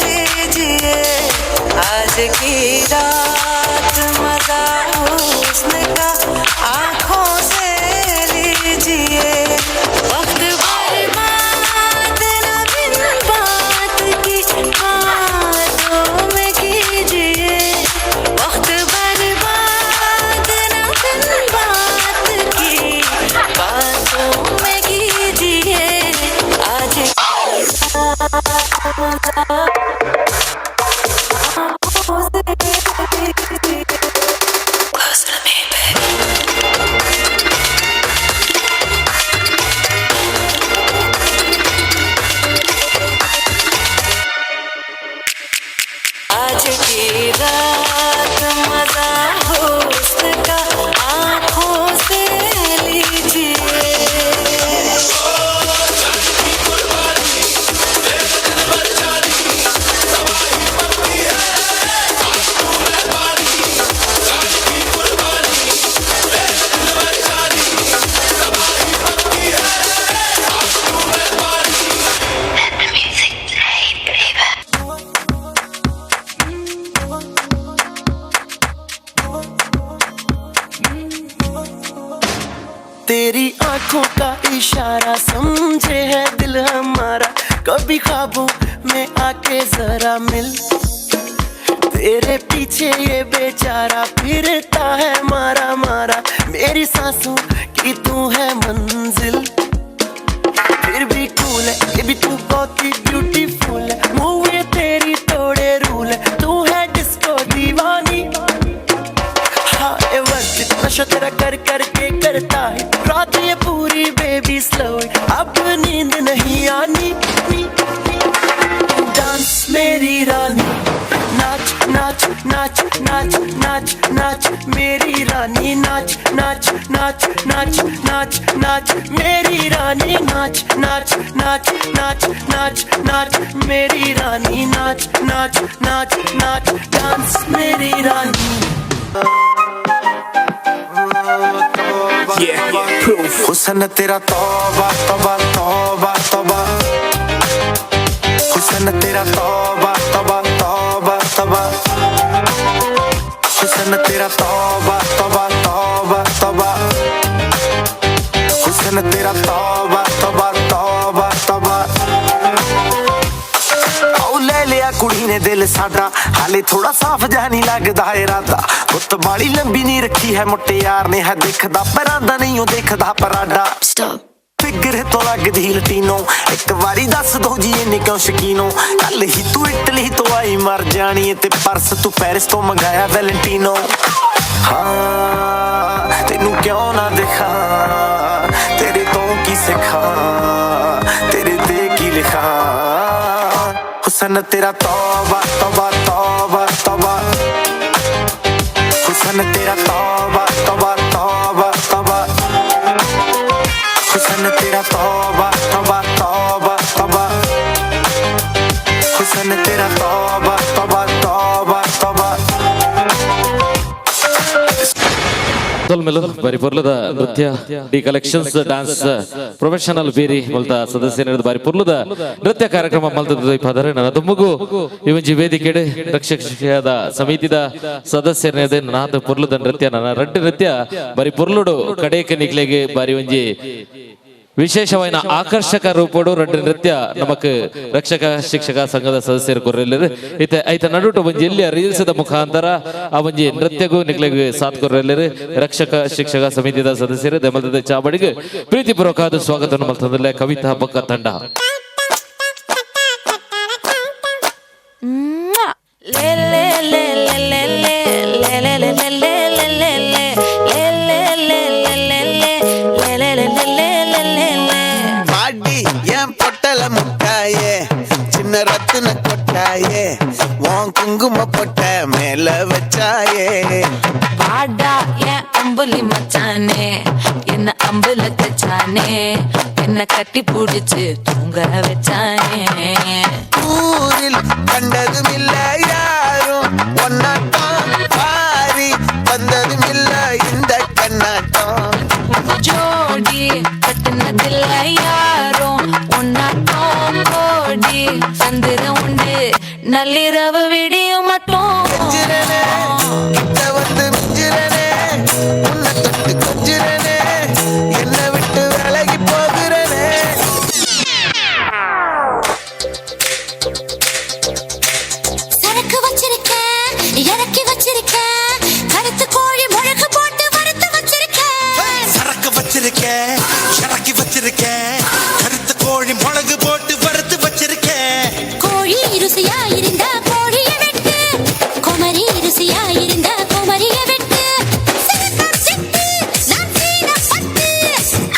लीजिए आज की रात मजा हुस्न का आंखों से लीजिए वक्त बर्बाद न बिन बात की बातों में कीजिए वक्त बर्बाद न बिन बात की बातों में कीजिए आज आज की रात मजा हुस्न का आंखों से लीजिए तेरी आंखों का इशारा समझे है दिल हमारा कभी ख्वाबों में आके जरा मिल तेरे पीछे ये बेचारा फिरता है मारा मारा मेरी सांसों की तू है मंजिल फिर भी कूल है ये भी तू बहुत ही ब्यूटीफुल है मूवी तेरी तोड़े रूल है तू है डिस्को दीवानी हाँ ये वर्क नशा तेरा कर करके करता है रात ये पूरी बेबी स्लो अब नींद नहीं आनी डांस मेरी रानी नाच नाच नाच नाच नाच नाच मेरी रानी नाच नाच नाच नाच नाच नाच मेरी रानी नाच नाच नाच नाच नाच नाच मेरी रानी नाच नाच नाच नाच डांस मेरी रानी हुस्न तेरा तौबा तौबा तौबा तौबा हुस्न तेरा तौबा तौबा तौबा तौबा हुस्न तेरा तौबा तौबा तौबा तौबा हुस्न तेरा तौबा तौबा तौबा तौबा आओ ले लिया कुड़ी ने दिल साडा हाले थोड़ा साफ जा नहीं लगदा इरादा उत्त बाली लंबी नहीं रखी है मुट्टे यार ने है दिखदा परांदा नहीं ओ देखदा पराडा फिगर तो लगदी लटीनो एक बारी दस दो जी इन्नी क्यों शकीनो कल ही तू इटली तो आई मर जानी ते परस तू पेरिस तो मंगाया वैलेंटिनो हाँ तेनू क्यों ना दिखा तेरे तो की सिखा तेरे ते की लिखा हुस्न तेरा तौबा तौबा तौबा तौबा हुस्न तेरा तौबा तौबा तौबा तौबा हुस्न तेरा तौबा तौबा तौबा तौबा हुस्न तेरा तौबा तौबा तौबा तौबा ಪರಿಪೂರ್ಣದ ನೃತ್ಯ ಡಿ ಕಲೆಕ್ಷನ್ಸ್ ಡಾನ್ಸ್ ಪ್ರೊಫೆಷನಲ್ ಬೇರಿ ಮೊಲ್ತ ಸದಸ್ಯರ ಪರಿಪೂರ್ಣದ ನೃತ್ಯ ಕಾರ್ಯಕ್ರಮ ಮಲ್ತದ ಪದರೆ ನನ್ನ ತುಮಗು ಇವಂಜಿ ವೇದಿಕೆಡೆ ರಕ್ಷಕ ಸಮಿತಿದ ಸದಸ್ಯರನೇದೆ ನಾದ ಪುರ್ಲದ ನೃತ್ಯ ನನ್ನ ರಡ್ಡು ನೃತ್ಯ ಪರಿಪೂರ್ಣಡು ಕಡೆಗೆ ನಿಕ್ಲೆಗೆ ಬಾರಿ ಒಂಜಿ ವಿಶೇಷವಾದ ಆಕರ್ಷಕ ರೂಪಡು ರಡ್ಡು ನೃತ್ಯ ನಮಕ್ ರಕ್ಷಕ ಶಿಕ್ಷಕ ಸಂಘದ ಸದಸ್ಯರು ಕೊರ್ರೆಲ್ಲರು ಐತ ನಡುಟು ಒಂಜಿ ಎಲ್ಲಿಯ ರೀಲ್ಸ್ ದ ಮುಖಾಂತರ ಆ ಒಂಜಿ ನೃತ್ಯಗೂ ನಿಕ್ಲೆಗೆ ಸಾಥ್ ಕೊರ್ರೆಲ್ಲರು ರಕ್ಷಕ ಶಿಕ್ಷಕ ಸಮಿತಿದ ಸದಸ್ಯರು ದೆಮಲದ ಚಾಬಡಿಗೆ ಪ್ರೀತಿಪೂರ್ವಕವಾದ ಸ್ವಾಗತವನ್ನು ಮಲ್ತಂದಲ್ಲ ಕವಿತಾ ಹಬ್ಬಕ್ಕ ತಂಡ ரத்தின கொட்டாயே உன் குங்கும பொட்ட மேல வச்சாயே வாடா என் அம்புலி மச்சானே என்ன அம்புல தச்சானே என்ன கட்டி புடிச்சு தூங்க வச்சானே ஊரில் கண்டதும் இல்ல யாரும் ஒன்னாட்டம் பாரி வந்ததும் இல்ல இந்த கண்ணாட்டம் ஜோடி நள்ளிரவு விடியும் மட்டும் கெஞ்சுறனே, கிட்ட வந்து மிஞ்சுறனே, உன்னை தொட்டு கொஞ்சுறனே, என்னை விட்டு விலகி போகிறனே. சரக்கு வச்சிருக்கேன், இறக்கி வச்சிருக்கேன், கருத்து கோழி முழக்கு போட்டு வறுத்து வச்சிருக்கேன். சரக்கு வச்சிருக்கேன், இறக்கி வச்சிருக்கேன், கருத்த கோழி மிளகு போட்டு வறுத்து வச்சிருக்கேன். கோழி ருசியா இருந்தா கோழிய வெட்டு, குமரி ருசியா இருந்தா குமரிய வெட்டு. சிறுத்தார் சிட்டு, நான் சீன பட்டு,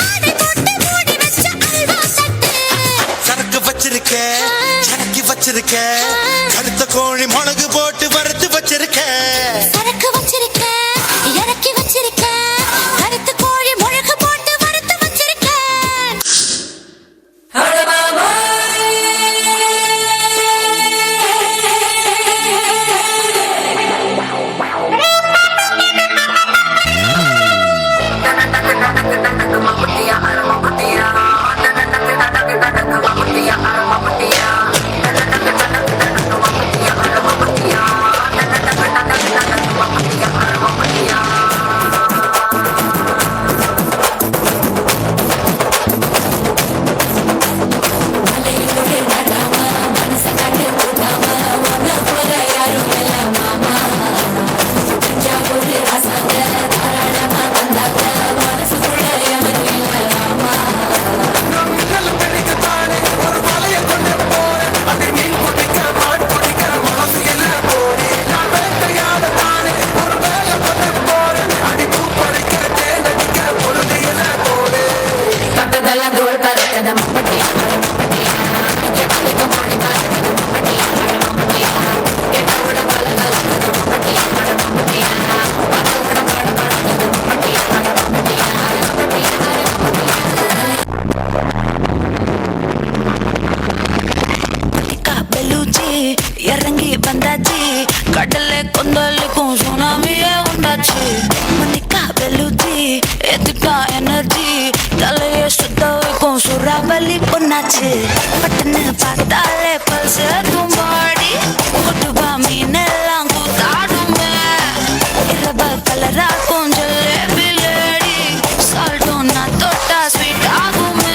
ஆடை போட்டு மூடி வச்ச அல்வா தட்டு. சரக்கு வச்சிருக்கேன், இறக்கி வச்சிருக்கேன், கருத்த கோழி மிளகு போட்டு வறுத்து வச்சிருக்கேன். சரக்கு வச்சிருக்கேன், இறக்கி வச்சிருக்கேன், கருத்து கோழி முழக்கு போட்டு வறுத்து வச்சிருக்கேன். இறங்கி வந்தாச்சு, கடல்ல கொந்தளிக்கும் சுனாமியே உண்டாச்சு. மணிக்கா வெளுச்சி ஏத்திட்டா எனர்ஜி, தலைய சுத்த வைக்கும் சூறாவளி பொண்ணாச்சு. பட்டன்னு பார்த்தாலே பல்ஸ் தும்பாடி, கொட்டுவா மீனெல்லாம் கூத்தாடுமே. இரவ கலராக்கும் ஜல்லேபி லேடி, சால்ட்டும் நான் தொட்டா ஸ்வீட் ஆகுமே.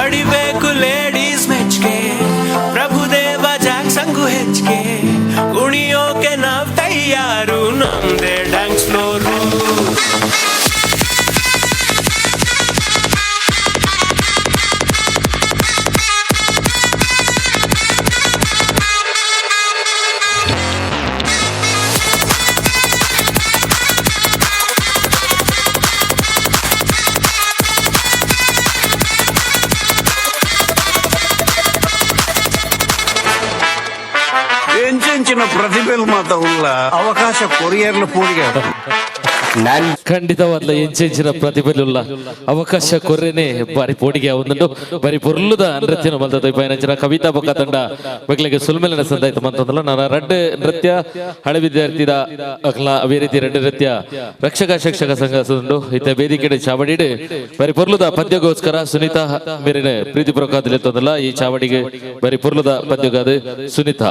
ಅಡಿಬೇಕು ಲೇಡೀಸ್ ಮೆಚ್ಗೆ, ಪ್ರಭುದೇವ ಜಾಕ್ ಸಂಗು ಹೆಚ್ಚಿಗೆ, ಕುಣಿಯೋಕೆ ನಾವ್ ತಯಾರು, ನಮ್ದೇ ಡ್ಯಾನ್ಸ್ ಫ್ಲೋರು. ಎಂಚಿನ ಪ್ರತಿಭೆಲ್ ಮಾತ್ರ ಉಳ್ಳ ಅವಕಾಶ ಕೊರಿಯರ್ಲು ಪೂಡಿಗೆ ಖಂಡಿತವಾದ ಎಂಚಿನ ಪ್ರತಿಭೆಯುಳ್ಳ ಅವಕಾಶ ಕೊರ್ರೆನೆ ಬಾರಿ ಪೋಡಿಗೆ ಒಂದುಂಡು ಬಾರಿ ಪೊರ್ಲುದ ನೃತ್ಯನ ಮಲ್ತದ ಪಯನಂಚಿನ ಕವಿತಾ ಬೊಕ್ಕ ತಂಡ ಮಕ್ಕಳಿಗೆ ಸುಲ್ಮೆಲನ ಸಂದಾಯ್ತು ಮಂತಂದಲ್ಲ ನಾನು ರಡ್ಡ್ ನೃತ್ಯ ಹಳೆ ವಿದ್ಯಾರ್ಥಿದ ಅಕ್ಲ ಅವೇ ರೀತಿ ರಡ್ಡ್ ನೃತ್ಯ ರಕ್ಷಕ ಶಿಕ್ಷಕ ಸಂಘ ಸುಂಡು ಇತ್ತ ವೇದಿಕೆ ಚಾವಡಿಡ್ ಬಾರಿ ಪೊರ್ಲುದ ಪದ್ಯಗೋಸ್ಕರ ಸುನೀತಾ ಮೇರಿನ ಪ್ರೀತಿ ಪುರಕಾದಲ್ಲಿ ತಂದಲ್ಲ ಈ ಚಾವಡಿಗೆ ಬಾರಿ ಪೊರ್ಲುದ ಪದ್ಯಗಾದ ಸುನೀತಾ.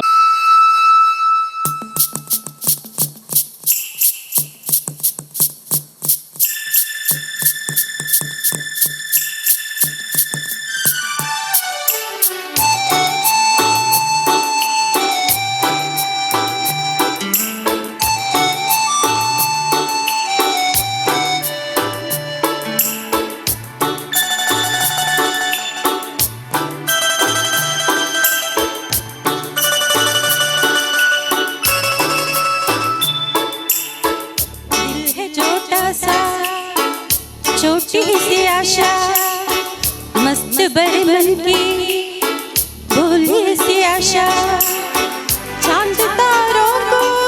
छोटी सी आशा मस्त बड़े मन की भोली सी आशा चांद तारों को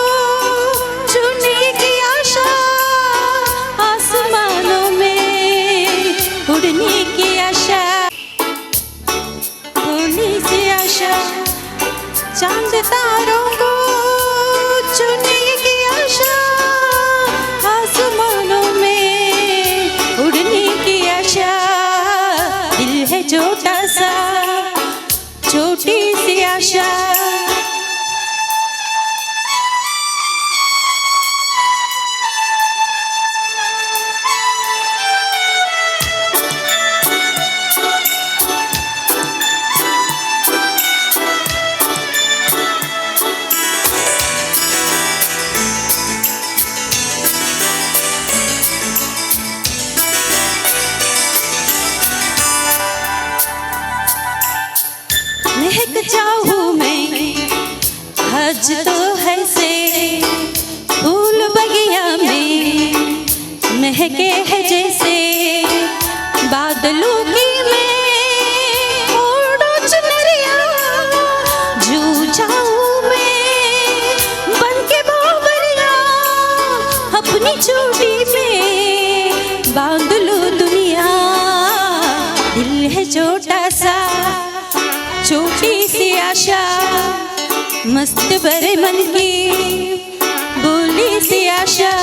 महके है जैसे बादलों की मैं ओढ़ो चुनरिया जू जाऊं मैं बन के बावरिया अपनी चोटी में बांध लो दुनिया दिल है छोटा सा छोटी सी आशा मस्त भरे मन की बोली सी आशा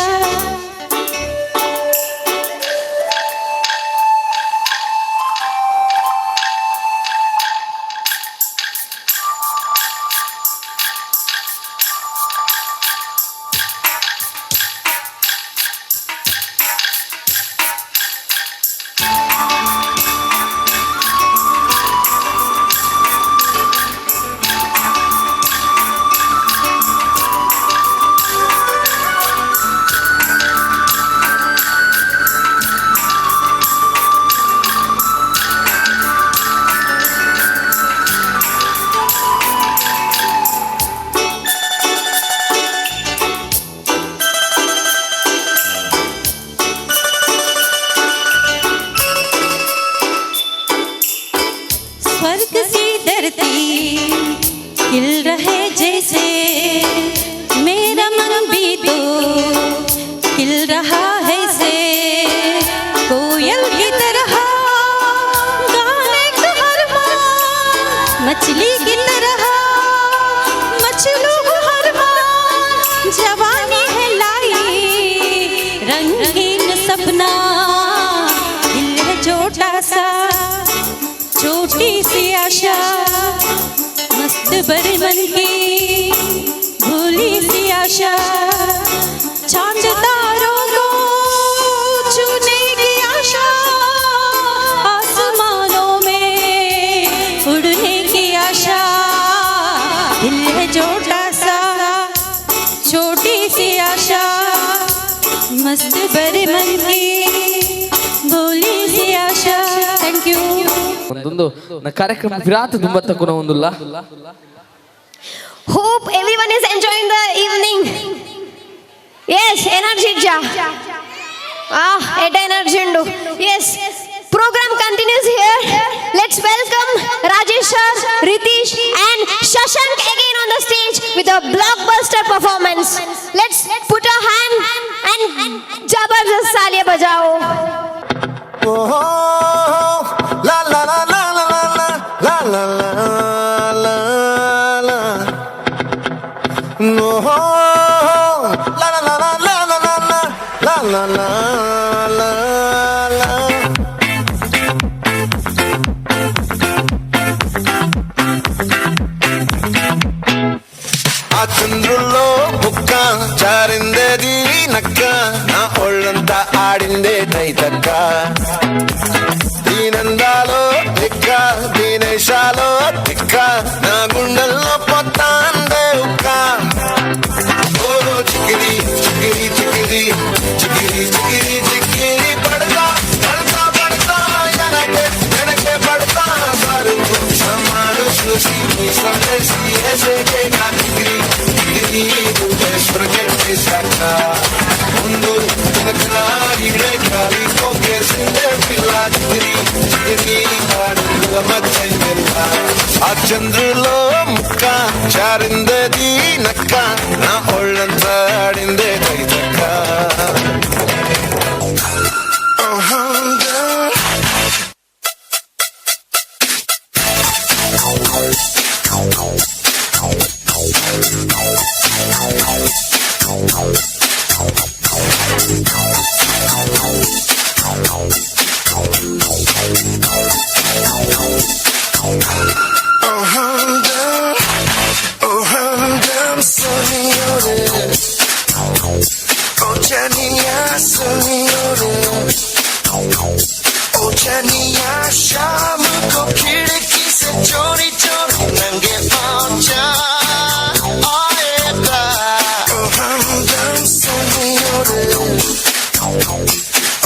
स्वर्ग सी धरती खिल रहे जैसे मेरा मन भी तो खिल रहा है से कोयल की तरह गाने का अरमान मछली की तरह मछलू को अरमान जवानी है लाई रंगीन सपना दिल है छोटा सा छोटी सी आशा मस्त भरे मन की भोली सी आशा चांद तारों को छूने की आशा आसमानों में उड़ने की आशा दिल है छोटा सा छोटी सी आशा मस्त भरे मन की भोली सी आशा थैंक यू ಒಂದೊಂದು ಕಾರ್ಯಕ್ರಮ ವಿರಾತ ದುಂಬತ್ತ ಕುನ ಒಂದುಲ್ಲ Hope everyone is enjoying the evening. Yes, energy ja. Energy undu. Yes. Program continues here. Let's welcome Rajesh sir, Ritish and Shashank again on the stage with a blockbuster performance. Let's put a hand and jabardast taaliyan bajao. Oh, la la la la la la la la la la. No, la la la la la la la la la la la. ఆ చంద్రుల్లో బుక్క చారిందేది నక్క నా ఒళ్ళంతా ఆడిందే తైతక్క దీనందాలో దిక్క దీనేశాలో తిక్క నా గుండెల్లో పొత్తాందే ఉక్క ఓ చికిరి చికిరి చికిరి చికిరి చికిరి చికిరి పడతా పడతా పడతా వెనకే పడతా సారు సమాను చూసి సందేశి ఏసేకే నా చికిరి చికిరి స్వర్గಕ್ಕೆ ಸಾಕ ముందు వెనక ఇడే గాలి కోకేసిందే పిల్ల చికిరి చికిరి ఆడుల మధ్య ఆ చంద్రులో ముక్క చారిందది నక్క నా ఒళ్ళంతా ఆడిందే కైతక్క शाम को खिड़की से चोरी चोरी नंगे पाँव जा आएगा हमदम सुनियो रे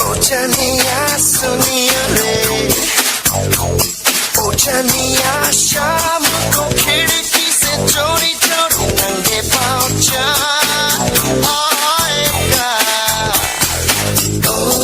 ओ जनिया सुनियो रे ओ जनिया शाम को खिड़की से चोरी चोरी नंगे पाँव जा आएगा ओ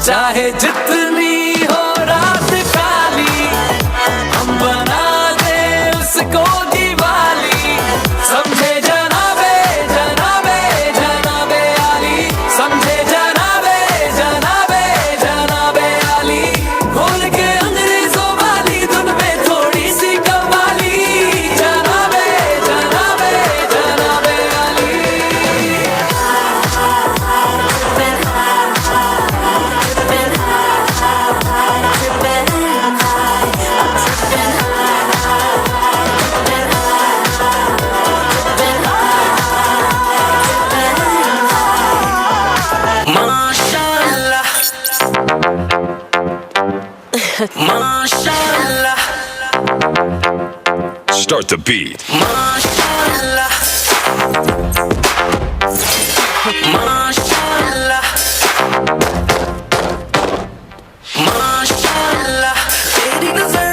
चाहे जितनी हो रात काली हम बना दे उसको दिवाली समझे जनाबे जनाबे जनाबे आली समझे जनाबे जनाबे जनाबे आली भूल के अंग्रेजों वाली धुन में थोड़ी सी कव्वाली जनाबे जनाबे जनाबे आली माशाल्लाह माशाल्लाह Start the beat. माशाल्लाह माशाल्लाह माशाल्लाह तेरी नजर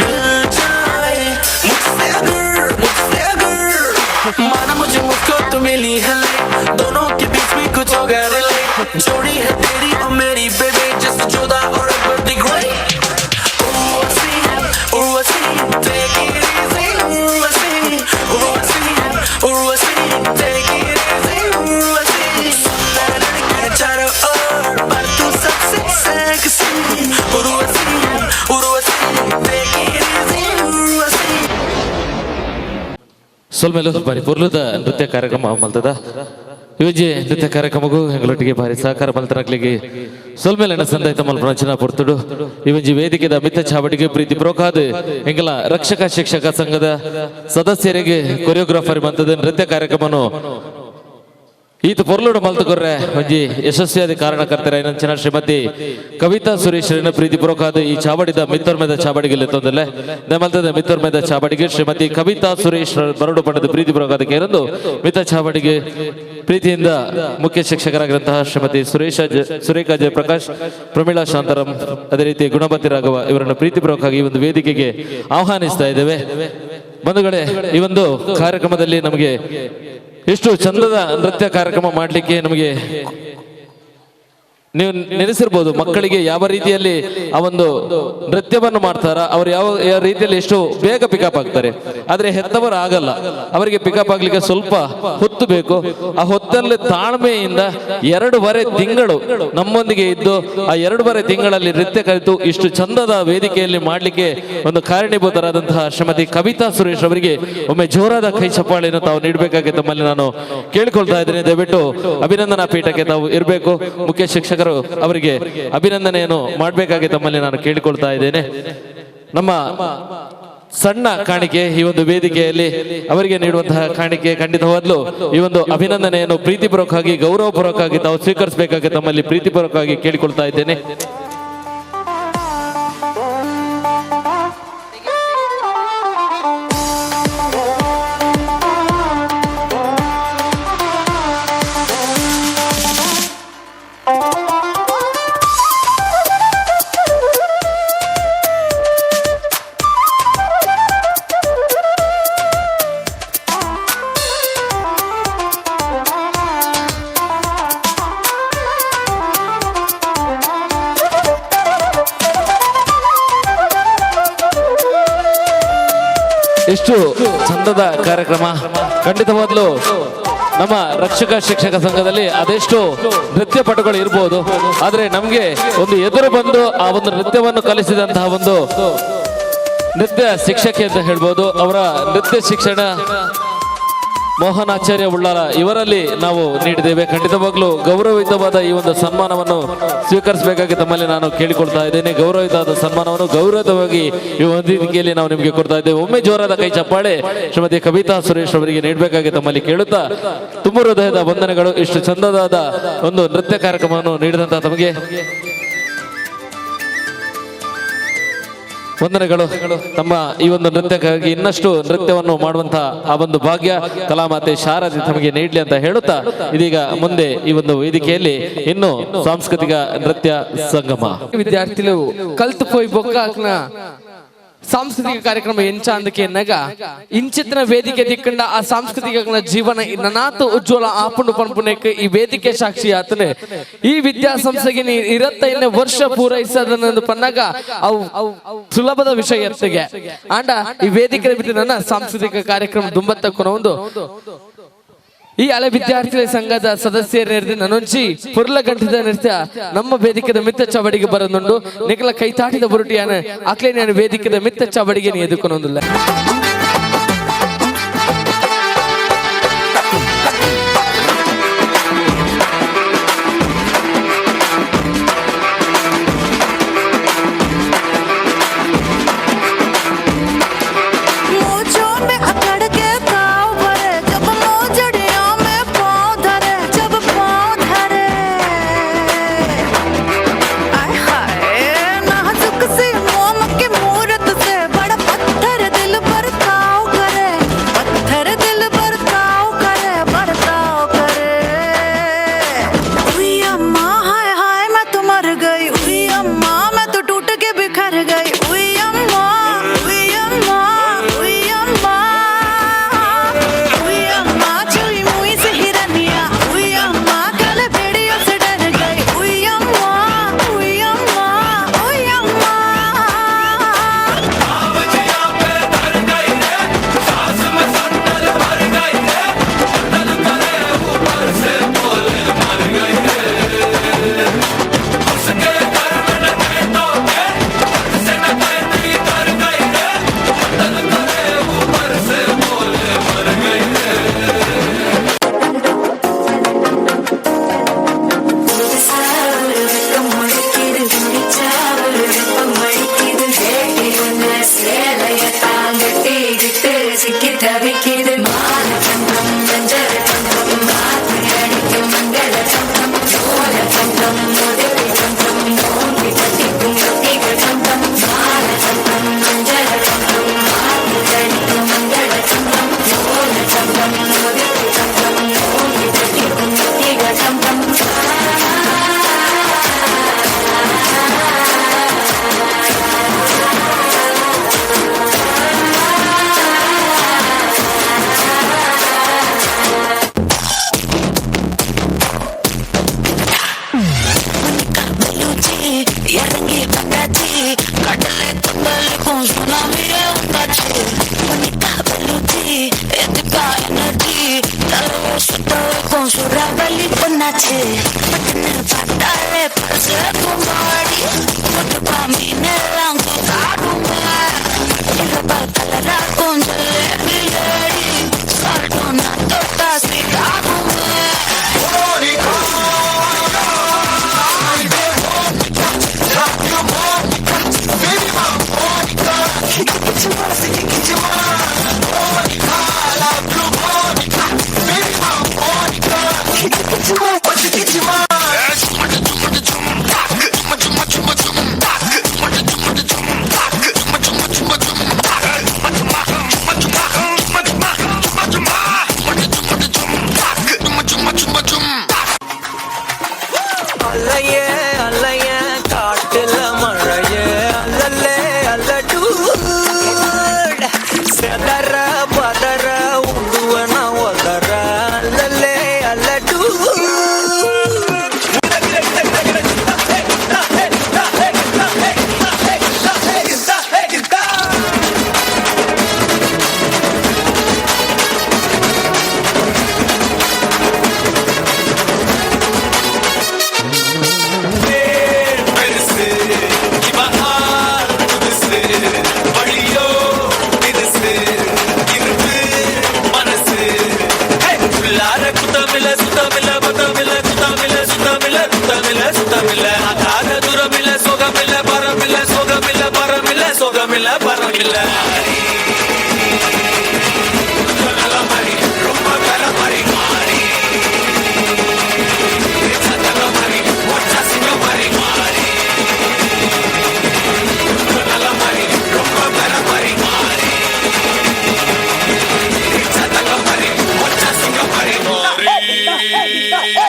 मिल जाए मुझसे अगर माना मुझे मुझको तो मिली है दोनों के बीच में कुछ हो गया रिलेट जोड़ी है तेरी और मेरी बेबी जस्ट जुदा और the great Urwasi, take it easy, Urwasi, take it easy, Urwasi. सुंदर लड़के चारों ओर, पर तू सबसे sexy. Urwasi, take it easy, Urwasi. ಸೊಲ್ಮೇಲು ಬಾರಿ ಪುರ್ಲುದ ನೃತ್ಯ ಕಾರ್ಯಕ್ರಮ ಮಲ್ತದ ಇವಜ್ಜಿ ನೃತ್ಯ ಕಾರ್ಯಕ್ರಮಗೂ ಎಂಗಳೊಟ್ಟಿಗೆ ಭಾರಿ ಸಹಕಾರ ಮಲ್ತರಾಗ್ಲಿಗೆ ಸೊಲ್ಮೇಲಿನ ಸಂದಾಯಿತ ಮಲ್ಪನಂಚಿನ ಪೊರ್ತುಡು ಇವಜ್ಜಿ ವೇದಿಕೆದ ಮಿತ್ತ ಚಾವಡಿಗೆ ಪ್ರೀತಿ ಪ್ರೋಕಾದ ಎಂಗಳ ರಕ್ಷಕ ಶಿಕ್ಷಕ ಸಂಘದ ಸದಸ್ಯರಿಗೆ ಕೊರಿಯೋಗ್ರಾಫರ್ ಮಂತದ ನೃತ್ಯ ಕಾರ್ಯಕ್ರಮನು ಈತ ಪೊರ್ಲುಡು ಮಲ್ತುಕೊರ್ರೆ ಒಂಜಿ ಯಶಸ್ವಿಯಾದ ಕಾರಣಕರ್ತರ ಏನಂಚಿನ ಶ್ರೀಮತಿ ಕವಿತಾ ಸುರೇಶ್ವರನ ಪ್ರೀತಿ ಪೂರ್ವಕವಾದ ಈ ಚಾವಡಿದ ಮಿತ್ತೋರ್ಮೆದ ಚಾವಡಿಗೆ ಲೆತ್ತೊಂದಲ್ಲೇ ನಮ್ಮಲ್ತದ ಮಿತ್ತೋರ್ಮೆದ ಚಾವಡಿಗೆ ಶ್ರೀಮತಿ ಕವಿತಾ ಸುರೇಶ್ ಬರಡು ಪಡೆದ ಪ್ರೀತಿ ಪೂರ್ವಕವಾದ ಕೇರೊಂದು ಮಿತ್ತ ಚಾವಡಿಗೆ ಪ್ರೀತಿಯಿಂದ ಮುಖ್ಯ ಶಿಕ್ಷಕರಾಗಿರುವಂತಹ ಶ್ರೀಮತಿ ಸುರೇಖಾ ಜಯಪ್ರಕಾಶ್ ಪ್ರಮೀಳಾ ಶಾಂತಾರಾಮ್ ಅದೇ ರೀತಿ ಗುಣಪತಿ ರಾಘವ ಇವರನ್ನು ಪ್ರೀತಿ ಪೂರ್ವಕವಾಗಿ ಈ ಒಂದು ವೇದಿಕೆಗೆ ಆಹ್ವಾನಿಸ್ತಾ ಇದ್ದೇವೆ ಬಂಧುಗಳೇ. ಈ ಒಂದು ಕಾರ್ಯಕ್ರಮದಲ್ಲಿ ನಮಗೆ ಎಷ್ಟು ಚಂದದ ನೃತ್ಯ ಕಾರ್ಯಕ್ರಮ ಮಾಡಲಿಕ್ಕೆ ನಮಗೆ ನೀವು ನೆನೆಸಿರ್ಬೋದು. ಮಕ್ಕಳಿಗೆ ಯಾವ ರೀತಿಯಲ್ಲಿ ಆ ಒಂದು ನೃತ್ಯವನ್ನು ಮಾಡ್ತಾರ, ಅವ್ರು ಯಾವ ರೀತಿಯಲ್ಲಿ ಎಷ್ಟು ಬೇಗ ಪಿಕಪ್ ಆಗ್ತಾರೆ. ಆದ್ರೆ ಹೆತ್ತವರು ಆಗಲ್ಲ, ಅವರಿಗೆ ಪಿಕಪ್ ಆಗ್ಲಿಕ್ಕೆ ಸ್ವಲ್ಪ ಹೊತ್ತು ಬೇಕು. ಆ ಹೊತ್ತಲ್ಲಿ ತಾಳ್ಮೆಯಿಂದ 2.5 ತಿಂಗಳು ನಮ್ಮೊಂದಿಗೆ ಇದ್ದು ಆ 2.5 ತಿಂಗಳಲ್ಲಿ ನೃತ್ಯ ಕಲಿತು ಇಷ್ಟು ಚಂದದ ವೇದಿಕೆಯಲ್ಲಿ ಮಾಡ್ಲಿಕ್ಕೆ ಒಂದು ಕಾರಣೀಭೂತರಾದಂತಹ ಶ್ರೀಮತಿ ಕವಿತಾ ಸುರೇಶ್ ಅವರಿಗೆ ಒಮ್ಮೆ ಜೋರಾದ ಕೈ ಚಪ್ಪಾಳೆಯನ್ನು ತಾವು ನೀಡಬೇಕಾಗಿ ತಮ್ಮಲ್ಲಿ ನಾನು ಕೇಳಿಕೊಳ್ತಾ ಇದ್ದೇನೆ. ದಯವಿಟ್ಟು ಅಭಿನಂದನಾ ಪೀಠಕ್ಕೆ ತಾವು ಇರಬೇಕು. ಮುಖ್ಯ ಶಿಕ್ಷಕರು ಅವರಿಗೆ ಅಭಿನಂದನೆಯನ್ನು ಮಾಡಬೇಕಾಗಿ ತಮ್ಮಲ್ಲಿ ನಾನು ಕೇಳಿಕೊಳ್ತಾ ಇದ್ದೇನೆ. ನಮ್ಮ ಸಣ್ಣ ಕಾಣಿಕೆ ಈ ಒಂದು ವೇದಿಕೆಯಲ್ಲಿ ಅವರಿಗೆ ನೀಡುವಂತಹ ಕಾಣಿಕೆ ಖಂಡಿತವಾಗ್ಲೂ ಈ ಒಂದು ಅಭಿನಂದನೆಯನ್ನು ಪ್ರೀತಿಪೂರ್ವಕವಾಗಿ ಗೌರವಪೂರ್ವಕವಾಗಿ ತಾವು ಸ್ವೀಕರಿಸಬೇಕಾಗಿ ತಮ್ಮಲ್ಲಿ ಪ್ರೀತಿಪೂರ್ವಕವಾಗಿ ಕೇಳಿಕೊಳ್ತಾ ಇದ್ದೇನೆ. ಎಷ್ಟು ಚಂದದ ಕಾರ್ಯಕ್ರಮ. ಖಂಡಿತವಾಗ್ಲೂ ನಮ್ಮ ರಕ್ಷಕ ಶಿಕ್ಷಕ ಸಂಘದಲ್ಲಿ ಅದೆಷ್ಟು ನೃತ್ಯ ಪಟುಗಳು ಇರ್ಬೋದು, ಆದ್ರೆ ನಮ್ಗೆ ಒಂದು ಎದುರು ಬಂದು ಆ ಒಂದು ನೃತ್ಯವನ್ನು ಕಲಿಸಿದಂತಹ ಒಂದು ನೃತ್ಯ ಶಿಕ್ಷಕಿ ಅಂತ ಹೇಳ್ಬೋದು. ಅವರ ನೃತ್ಯ ಶಿಕ್ಷಣ ಮೋಹನಾಚಾರ್ಯ ಉಳ್ಳಾಲ ಇವರಲ್ಲಿ ನಾವು ನೀಡಿದ್ದೇವೆ. ಖಂಡಿತವಾಗ್ಲೂ ಗೌರವಯುತವಾದ ಈ ಒಂದು ಸನ್ಮಾನವನ್ನು ಸ್ವೀಕರಿಸಬೇಕಾಗಿ ತಮ್ಮಲ್ಲಿ ನಾನು ಕೇಳಿಕೊಳ್ತಾ ಇದ್ದೇನೆ. ಗೌರವಯುತವಾದ ಸನ್ಮಾನವನ್ನು ಗೌರವಯುತವಾಗಿ ಈ ವೇದಿಕೆಯಲ್ಲಿ ನಾವು ನಿಮಗೆ ಕೊಡ್ತಾ ಇದ್ದೇವೆ. ಒಮ್ಮೆ ಜೋರಾದ ಕೈ ಚಪ್ಪಾಳೆ ಶ್ರೀಮತಿ ಕವಿತಾ ಸುರೇಶ್ ಅವರಿಗೆ ನೀಡಬೇಕಾಗಿ ತಮ್ಮಲ್ಲಿ ಕೇಳುತ್ತಾ ತುಂಬ ಹೃದಯದ ವಂದನೆಗಳು. ಇಷ್ಟು ಚಂದದಾದ ಒಂದು ನೃತ್ಯ ಕಾರ್ಯಕ್ರಮವನ್ನು ನೀಡಿದಂತಹ ತಮಗೆ ವಂದನೆಗಳು. ತಮ್ಮ ಈ ಒಂದು ನೃತ್ಯಕ್ಕಾಗಿ ಇನ್ನಷ್ಟು ನೃತ್ಯವನ್ನು ಮಾಡುವಂತಹ ಆ ಒಂದು ಭಾಗ್ಯ ಕಲಾಮಾತೆ ಶಾರದೆ ತಮಗೆ ನೀಡಲಿ ಅಂತ ಹೇಳುತ್ತಾ ಇದೀಗ ಮುಂದೆ ಈ ಒಂದು ವೇದಿಕೆಯಲ್ಲಿ ಇನ್ನು ಸಾಂಸ್ಕೃತಿಕ ನೃತ್ಯ ಸಂಗಮ ವಿದ್ಯಾರ್ಥಿಗಳು ಕಲ್ತು ಪೋಯ್ ಬೊಕ್ಕ ಸಾಂಸ್ಕೃತಿಕ ಕಾರ್ಯಕ್ರಮ ಎಂಚ ಅಂದಕ್ಕೆ ಎನ್ನಗ ಇಂಚಿತ್ತಿನ ವೇದಿಕೆ ದಿಕ್ಕಂಡ ಆ ಸಾಂಸ್ಕೃತಿಕ ಜೀವನ ನನಾತು ಉಜ್ವಲ ಆಪುಂಡು ಪನ್ಪುನೆಕ್ ಈ ವೇದಿಕೆ ಸಾಕ್ಷಿ ಆತನೆ ಈ ವಿದ್ಯಾಸಂಸ್ಥೆಗೆ 25 ವರ್ಷ ಪೂರೈಸದನ್ನೊಂದು ಪನ್ನಗ ಅವು ಸುಲಭದ ವಿಷಯ ಎತ್ತಿಗೆ ಆಂಡ ಈ ವೇದಿಕೆ ಬಿಟ್ಟು ನನ್ನ ಸಾಂಸ್ಕೃತಿಕ ಕಾರ್ಯಕ್ರಮ ದುಂಬತ್ತಕ್ಕೂ ಒಂದು ಈ ಹಳೆ ವಿದ್ಯಾರ್ಥಿಗಳ ಸಂಘದ ಸದಸ್ಯರ ನನ್ನೊಂಚಿ ಪುರ್ಲ ಗಂಟದ ನೃತ್ಯ ನಮ್ಮ ವೇದಿಕೆದ ಮಿತ್ತ ಚವಡಿಗೆ ಬರೋದುಂಡು ನಿಖಲ ಕೈತಾಟಿದ ಬುರುಟಿಯಾನ ಅಕ್ಲೆ ನಾನು ವೇದಿಕೆದ ಮಿತ್ತ ಚವಡಿಗೆ ನೀ ಎದುಕೊನೊಂದಿಲ್ಲ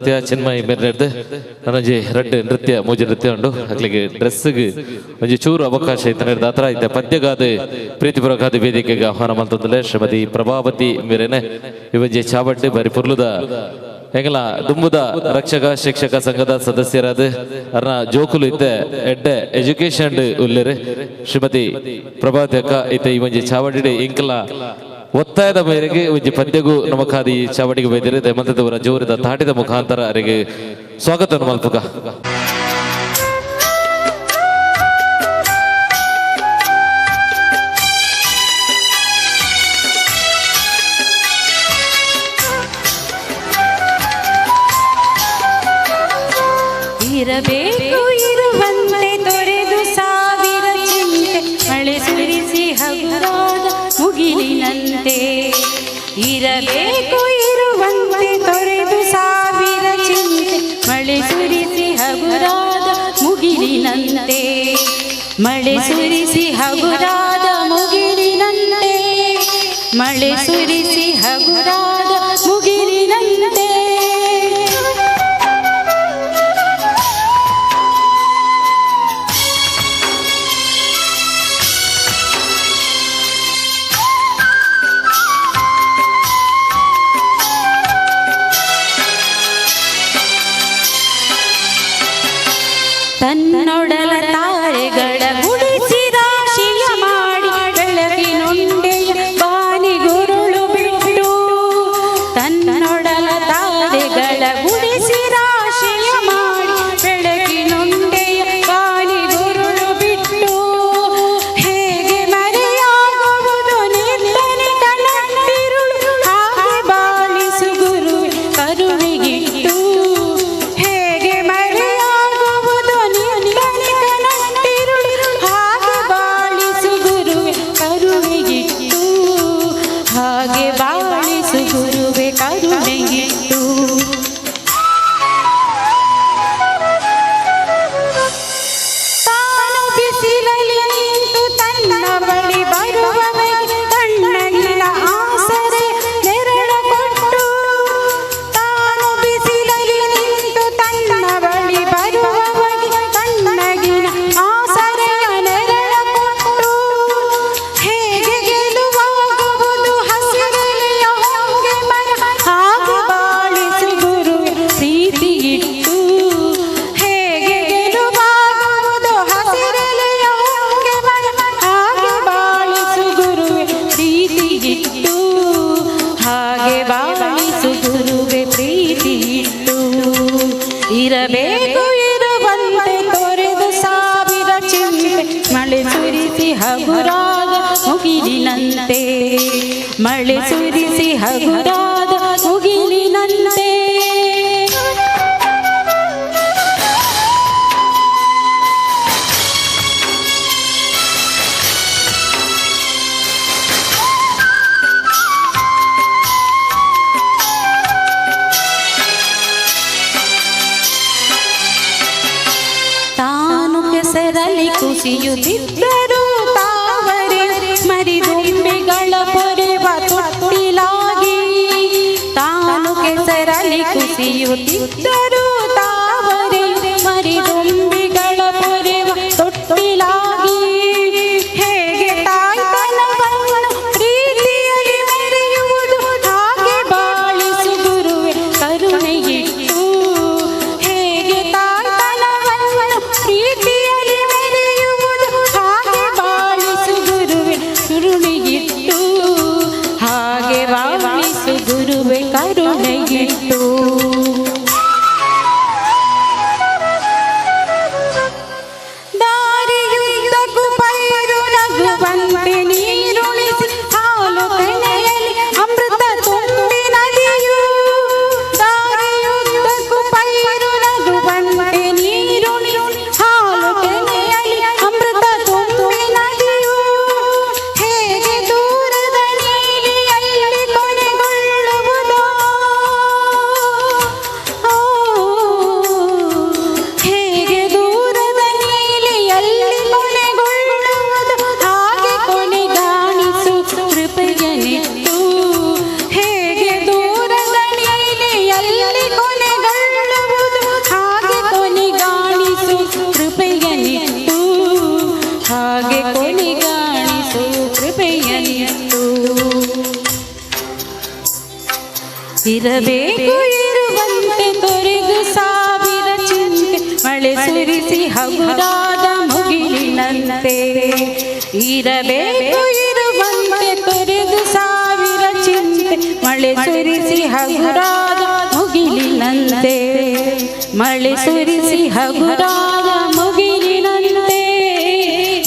ನೃತ್ಯ ಚಿನ್ಮಯಿ ಮೇರೆ ನಡೆದು ನನಗೆ ರೆಡ್ ನೃತ್ಯ ಮೂಜಿ ನೃತ್ಯ ಉಂಡು ಅಕ್ಲಿಗೆ ಡ್ರೆಸ್ಗೆ ಒಂಜಿ ಚೂರು ಅವಕಾಶ ಇತ್ತು ನಡೆದ ಹತ್ರ ಇದ್ದ ಪದ್ಯಗಾದ ಪ್ರೀತಿಪುರಗಾದ ವೇದಿಕೆಗೆ ಆಹ್ವಾನ ಮಂತಂದಲೇ ಶ್ರೀಮತಿ ಪ್ರಭಾವತಿ ಮೇರೆನೆ ಇವಜ್ಜಿ ಚಾವಡ್ಡಿ ಬರಿ ಪುರ್ಲುದ ಹೆಂಗಲ ದುಂಬುದ ರಕ್ಷಕ ಶಿಕ್ಷಕ ಸಂಘದ ಸದಸ್ಯರಾದ ಅರ್ನ ಜೋಕುಲು ಇತ್ತೆ ಎಡ್ಡೆ ಎಜುಕೇಶನ್ ಉಲ್ಲೇರೆ ಶ್ರೀಮತಿ ಪ್ರಭಾವತಿ ಅಕ್ಕ ಇತ್ತೆ ಈ ಒಂಜಿ ಚಾವಡಿ ಇಂಕಲ ಒತ್ತಾಯದ ಮೇರೆಗೆ ಒಂಜಿ ಪದ್ಯಗೂ ನಮಕಾದಿ ಚಾವಡಿಗೆ ಬೈದಿರೆ ದಮಂತದವರ ಜೋರಿದ ತಾಟಿದ ಮುಖಾಂತರ ಅವರಿಗೆ ಸ್ವಾಗತ ಮಲ್ಪುಗ ಇರಬೇಕು ಇರುವಂತೆ ತೊರೆದು ಸಾವಿರ ಚಿಂತೆ ಮಳೆ ಸುರಿಸಿ ಹಗುರಾದ ಮುಗಿಲಿನಂತೆ ಇರಬೇಕು ಇರುವಂತೆ ತೊರೆದು ಸಾವಿರ ಚಿಂತೆ ಮಳೆ ಸುರಿಸಿ ಹಗುರಾದ ಮುಗಿಲಿನಂತೆ ಮಳೆ ಸುರಿಸಿ ಹಗುರಾದ ಮುಗಿಲಿನಂತೆ ಮಳೆ ಸುರಿಸಿ ಹಗುರಾದ ಮುಗಿಲಿನಂತೆ ತನ್ನೊಡಲ ತಾರೆಗಳ ಗುಡಿಸಿ ರಾಶಿಯ ಮಾಡಿ ಬೆಳಗಿನುಂಡೆಯ ಬಾನಿಗುರುಳು ಬಿಟ್ಟು ತನ್ನೊಡಲ ತಾರೆಗಳ ಗುಡಿಸಿ ರಾಶಿಯ ಮಾಡಿ ಬೆಳಗಿನುಂಡೆಯ ಬಾನಿಗುರುಳು ಬಿಟ್ಟು ಹೇಗೆ ಮರೆಯಾಗುವುದು ನಿನ್ನನೆ ಕಣ್ಣಂತಿರುಳು ಹಾಗೆ ಬಾಳಿಸು ಗುರು ಕರುಣೆಗಿಟ್ಟು ಹೇಗೆ ಮರೆಯಾಗುವುದು ನಿನ್ನನೆ ಕಣ್ಣಂತಿರುಳು ಹಾಗೆ ಬಾಳಿಸು ಗುರುವೆ ಕರುಣೆಗಿಟ್ಟು ಹಾಗೆ ಬಾಳಿಸು ಗುರುವೆ ಕರುಣೆಗಿಟ್ಟು ತಾನು ಬಿಸಿಲಲ್ಲಿ ನಿಂತು ತನ್ನ ಬಳಿ ಬರುವವರಿಗೆ ತಣ್ಣಗಿನ ಆಸರೆ ನೆರಳ ಕೊಟ್ಟು ತಾನು ಬಿಸಿಲಲ್ಲಿ ನಿಂತು ತನ್ನ ಬಳಿ ಬರುವವರಿಗೆ ತಣ್ಣಗಿನ ಆಸರೆಯ ನೆರಳ ಕೊಟ್ಟು ಹೇಗೆ ಗೆಲುವಾಗುವುದು ಹಸಿರೆಲೆಯ ಹೊಂಗೆ ಮರ ಹಾಗೆ ಬಾಳಿಸು ಗುರುವೆ ಪ್ರೀತಿಗಿಟ್ಟು ಹೇಗೆ ಗೆಲುವಾಗುವುದು ಹಸಿರೆಲೆಯ ಹೊಂಗೆ ಮರ ಹಾಗೆ ಬಾಳಿಸು ಗುರುವೆ ಪ್ರೀತಿಗಿಟ್ಟು ಹಾಗೆ ಬಾಳಿಸು ಗುರುವೆ ಪ್ರೀತಿಗಿಟ್ಟು ಇರಬೇಕು ಇರುವಂತೆ ತೊರೆದು ಸಾವಿರ ಚಿಂತೆ ಮಳೆ ಸುರಿಸಿ ಹಗುರಾದ ಮುಗಿಲಿನಂತೆ ಮಳೆ ಸುರಿಸಿ ಹಗುರಾದ ಮುಗಿಲಿನಂತೆ ತಾನು ಕೆಸರಲ್ಲಿ ಕುಸಿಯುತ್ತಿದ್ದರು ತಾವರೆ ಮರಿದುಂಬಿಗಳ ಪೊರೆವ ತೊಟ್ಟಿಲಾಗಿ ತಾನು ಕೆಸರಲ್ಲಿ ಕುಸಿಯುತ್ತಿದ್ದರು ತಾವರೆ ಮರಿದುಂಬಿಗಳ ಪೊರೆವ ತೊಟ್ಟಿಲಾಗಿ ಹೇಗೆ ತಾಯ್ತನವನ್ನು ಪ್ರೀತಿಯಲ್ಲಿ ಮೆರೆಯುವುದು ಹಾಗೆ ಬಾಳಿಸು ಗುರುವೆ ಕರುಣೆಗಿಟ್ಟು ಹೇಗೆ ತಾಯ್ತನವನ್ನು ಪ್ರೀತಿಯಲ್ಲಿ ಮೆರೆಯುವುದು ಹಾಗೆ ಬಾಳಿಸು ಗುರುವೆ ಕರುಣೆಗಿಟ್ಟು ಹಾಗೆ ಬಾಳಿಸು ಗುರುವೆ ಕರುಣೆಗಿಟ್ಟು ಇರಬೇಕು ಇರುವಂತೆ ತೊರೆದು ಸಾವಿರ ಚಿಂತೆ ಮಳೆ ಸುರಿಸಿ ಹಗುರಾದ ಮುಗಿಲಿನಂತೆ ಇರಬೇಕು ಇರುವಂತೆ ತೊರೆದು ಸಾವಿರ ಚಿಂತೆ ಮಳೆ ಸುರಿಸಿ ಹಗುರಾದ ಮುಗಿಲಿನಂತೆ ಮಳೆ ಸುರಿಸಿ ಹಗುರಾದ ಮುಗಿಲಿನಂತೆ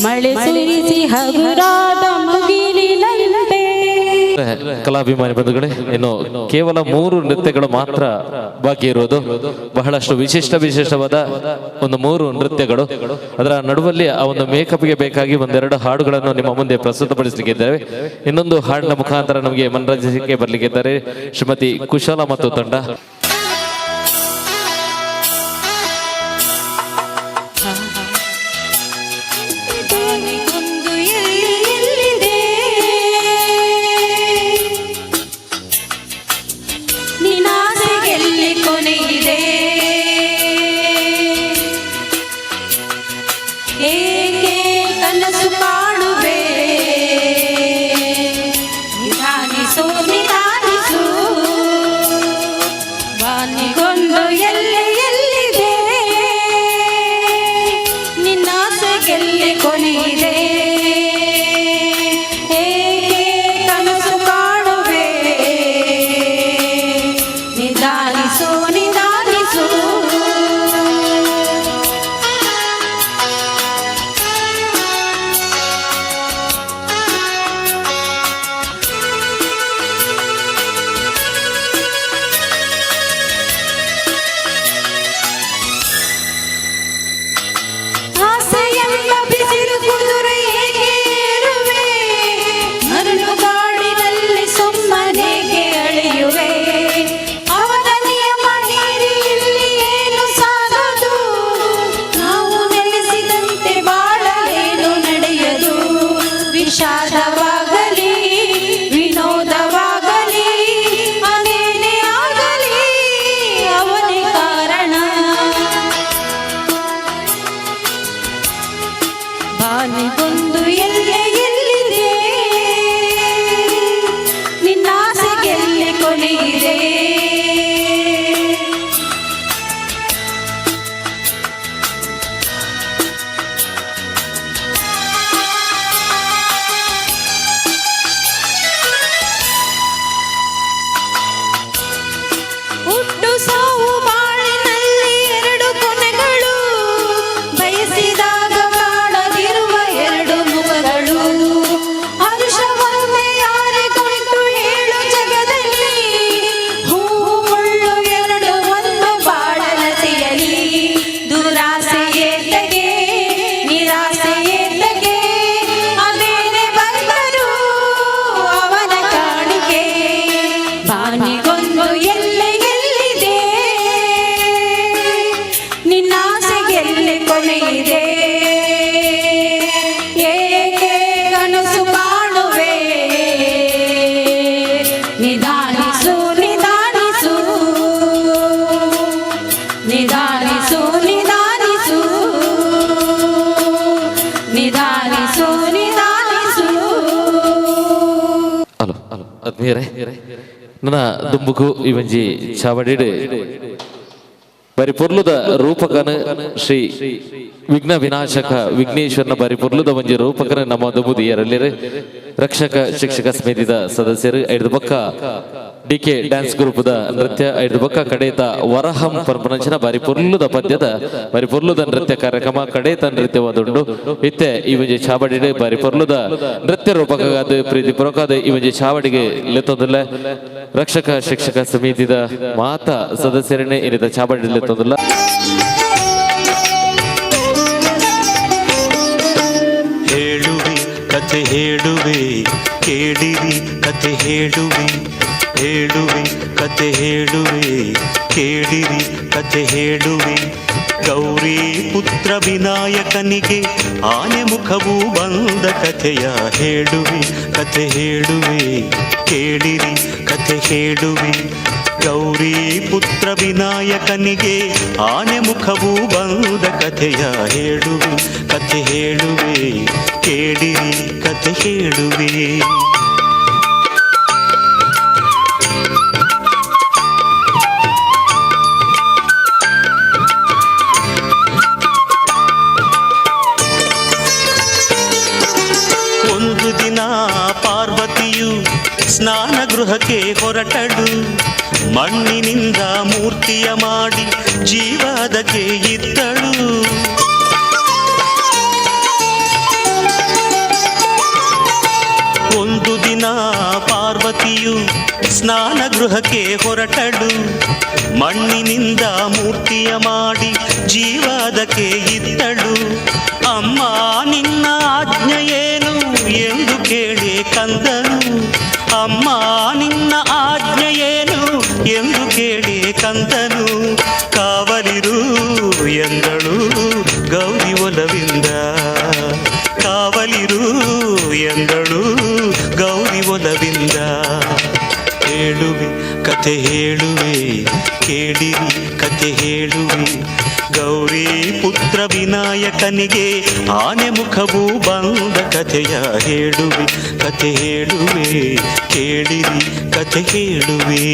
ಮಳೆ ಸುರಿಸಿ ಹಗುರಾದ ಮುಗಿಲಿನಂತೆ. ಕಲಾಭಿಮಾನಿ ಬಂಧುಗಳೇ, ಇನ್ನು ಕೇವಲ 3 ನೃತ್ಯಗಳು ಮಾತ್ರ ಬಾಕಿ ಇರುವುದು. ಬಹಳಷ್ಟು ವಿಶಿಷ್ಟವಾದ ಒಂದು 3 ನೃತ್ಯಗಳು. ಅದರ ನಡುವಲ್ಲಿ ಆ ಒಂದು ಮೇಕಪ್ಗೆ ಬೇಕಾಗಿ 1-2 ಹಾಡುಗಳನ್ನು ನಿಮ್ಮ ಮುಂದೆ ಪ್ರಸ್ತುತಪಡಿಸಲಿಕ್ಕಿದ್ದೇವೆ. ಇನ್ನೊಂದು ಹಾಡಿನ ಮುಖಾಂತರ ನಮಗೆ ಮನರಂಜಿಸಲಿಕ್ಕೆ ಬರಲಿಕ್ಕಿದ್ದಾರೆ ಶ್ರೀಮತಿ ಕುಶಾಲ ಮತ್ತು ತಂಡ. ಏಕೆ ಕನಸು ಕಾಣುವೆ ನಿಧಾನಿಸು ನಿಧಾನಿಸು ಬಾನಿಗೊಂದು ಎಲ್ಲಿದೆ ನಿನ್ನಾಸೆಗೆಲ್ಲಿ ಕೊನೆಯಿದೆ ಏಕೆ ಕನಸು ಕಾಣುವೆ ನಿಧಾನಿಸು ನಿಧಾನಿಸು ವಿಷಾದವಾಗಲಿ ವಿನೋದವಾಗಲಿ ಅದೇನೇ ಆಗಲಿ ಅವನೇ ಕಾರಣ ಬಾನಿಗೊಂದು ಎಲ್ಲಿದೆ ನಿನ್ನಾಸೆಗೆಲ್ಲಿ ಕೊನೆಯಿದೆ ಹುಟ್ಟು ಸಾವು ಬಾಳಿನಲ್ಲಿ 2 ಕೊನೆಗಳು ಬಯಸಿದಾಗ ಕಾಣದಿರುವ 2 ಮುಖಗಳು ಹರುಷವನ್ನೇ ಯಾರೇ ಕುಳಿತು ಹೇಳು ಜಗದಲ್ಲಿ ಹೂವು ಮುಳ್ಳು 2 ಒಂದು ಬಾಳಲತೆಯಲಿ ದುರಾಸೆ ಏತಗೆ ನಿರಾಸೆ ಏತಗೆ ಅದೇನೆ ಬಂದರು ಅವನ ಕಾಣಿಕೆ ಬಾನಿಗೊಂದು ಎಲ್ಲಿದೆ ನಿನ್ನಾಸೆಗೆಲ್ಲಿ ಕೊನೆಯಿದೆ ಏಕೆ ಕನಸು ಕಾಣುವೆ ನಿಧಾನಿಸು ನಿಧಾನಿಸು ನಿಧಾನಿಸು ನಿಧಾನಿಸು ನಿಧಾನಿಸು ನಿಧಾನಿಸು. ಹಲೋ ಆತ್ಮೀಯರೇ, ನನ್ನ ದುಂಬುಕು ಈ ಒಂಜಿ ಚಾವಡಿಡ್ ಪರಿಪುರ್ಲುದ ರೂಪಕನ ಶ್ರೀ ವಿಘ್ನ ವಿನಾಶಕ ವಿಘ್ನೇಶ್ವರನ ಪರಿಪುರ್ಲುದ ಒಂಜಿ ರೂಪಕನ ನಮ್ಮ ದುಂಬುದು ಎರಲ್ಲಿರು ರಕ್ಷಕ ಶಿಕ್ಷಕ ಸಮಿತಿದ ಸದಸ್ಯರು 5 ಪಕ್ಕ ಡಿಕೆ ಡ್ಯಾನ್ಸ್ ಗ್ರೂಪ್ ದ ನೃತ್ಯ 5 ಪಕ್ಕ ಕಡೇತ ವರಹಂ ಪರ್ಪನಂಚಿನ ಪರಿಪುರ್ಲುದ ಪದ್ಯದ ಪರಿಪುರ್ಲುದ ನೃತ್ಯ ಕಾರ್ಯಕ್ರಮ ಕಡೇತ ನೃತ್ಯವಾದುಂಡು ಇತ್ತೆ ಈ ಒಂಜಿ ಚಾವಡಿಡ್ ಪರಿಪುರ್ಲುದ ನೃತ್ಯ ರೂಪಕಗಾದ ಪ್ರೀತಿ ಪುರಕಾದ ಈ ಒಂಜಿ ಚಾವಡಿಗೆ ಲೆತ್ತೊಂದಿಲ್ಲ ರಕ್ಷಕ ಶಿಕ್ಷಕ ಸಮಿತಿದ ಮಾತ ಸದಸ್ಯರನ್ನೇ ಇರಿದ ಚಾವಡಿ ಲೆತ್ತೊಂದಿಲ್ಲ. ಹೇಳುವೆ ಕತೆ ಹೇಳುವೆ ಕೇಳಿರಿ ಕತೆ ಹೇಳುವೆ ಹೇಳುವೆ ಕತೆ ಹೇಳುವೆ ಕೇಳಿರಿ ಕತೆ ಹೇಳುವೆ ಗೌರಿ ಪುತ್ರ ವಿನಾಯಕನಿಗೆ ಆನೆ ಮುಖವು ಬಂದ ಕಥೆಯ ಹೇಳುವೆ ಕತೆ ಹೇಳುವೆ ಕೇಳಿರಿ ಕತೆ ಹೇಳುವೆ ಗೌರಿ ಪುತ್ರ ವಿನಾಯಕನಿಗೆ ಆನೆ ಮುಖವು ಬಂದ ಕಥೆಯ ಹೇಳುವೆ ಕತೆ ಹೇಳುವೆ ಕೇಳಿರಿ ಕತೆ ಹೇಳುವೆ. ಗೃಹಕ್ಕೆ ಹೊರಟಳು ಮಣ್ಣಿನಿಂದ ಮೂರ್ತಿಯ ಮಾಡಿ ಜೀವದಕ್ಕೆ ಇದ್ದಳು ಒಂದು ದಿನ ಪಾರ್ವತಿಯು ಸ್ನಾನ ಗೃಹಕ್ಕೆ ಹೊರಟಳು ಮಣ್ಣಿನಿಂದ ಮೂರ್ತಿಯ ಮಾಡಿ ಜೀವದಕ್ಕೆ ಇದ್ದಳು ಅಮ್ಮ ನಿನ್ನ ಆಜ್ಞೆ ಏನು ಎಂದು ಕೇಳಿ ಕಂದನು ಅಮ್ಮ ನಿನ್ನ ಆಜ್ಞೆ ಏನು ಎಂದು ಕೇಳಿ ಕಂದನು ಕಾವಲಿರು ಎಂದಳು ಗೌರಿ ಒಲವಿಂದ ಕಾವಲಿರು ಎಂದಳು ಗೌರಿ ಒಲವಿಂದ ಹೇಳುವೆ ಕಥೆ ಹೇಳುವೆ ಕೇಳಿರಿ ಕಥೆ ಹೇಳುವೆ ಗೌರಿ ಪುತ್ರ ವಿನಾಯಕನಿಗೆ ಆನೆ ಮುಖವು ಬಂದ ಕಥೆಯ ಹೇಳುವೆ ಕಥೆ ಹೇಳುವೆ ಕೇಳಿರಿ ಕಥೆ ಹೇಳುವೆ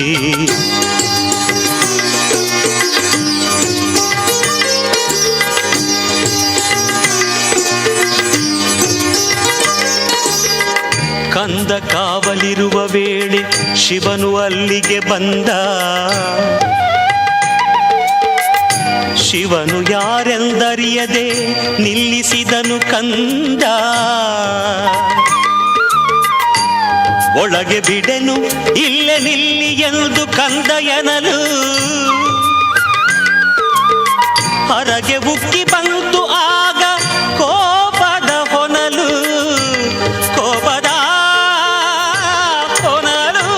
ಕಂದ ಕಾವಲಿರುವ ವೇಳೆ ಶಿವನು ಅಲ್ಲಿಗೆ ಬಂದ ಶಿವನು ಯಾರೆಂದರಿಯದೆ ನಿಲ್ಲಿಸಿದನು ಕಂದ ಒಳಗೆ ಬಿಡೆನು ಇಲ್ಲೇ ನಿಲ್ಲಿ ಎಂದು ಕಂದ ಎನ್ನಲು ಹೊರಗೆ ಉಕ್ಕಿ ಬಂತು ಆಗ ಕೋಪದ ಹೊನಲು ಕೋಪದ ಹೊನಲು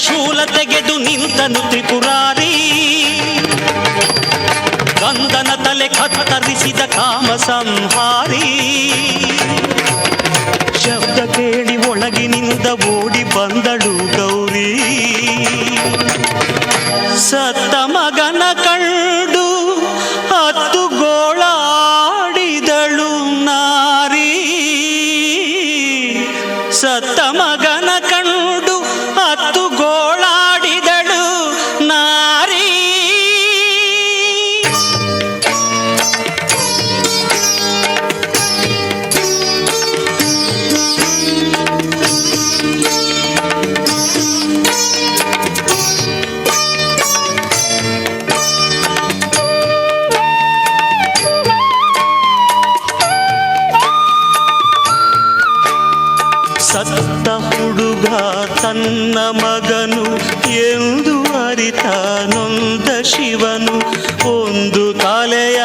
ಶೂಲ ತೆಗೆದು ನಿಂತನು ತ್ರಿಪುರಾರಿ ಕಂದನ ತಲೆ ಕತ್ತರಿಸಿದ ಕಾಮ ಸಂಹಾರಿ ಶಬ್ದ ಕೇಳಿ ಒಳಗಿನಿಂದ ಓಡಿ ಬಂದಳು ಗೌರಿ ಸತ್ತ ಮಗನ ಕಂಡು ಹತ್ತು ಗೋಳಾಡಿದಳು ನಾರಿ ಸತ್ತ ಮಗನ ಕಂಡು ಹತ್ತು ಗೋಳಾಡಿದಳು ನಾರಿ ಸತ್ತ ಹುಡುಗ ತನ್ನ ಮಗನು ಎಂದು ಅರಿತ ನೊಂದ ಶಿವನು ಒಂದು ತಲೆಯ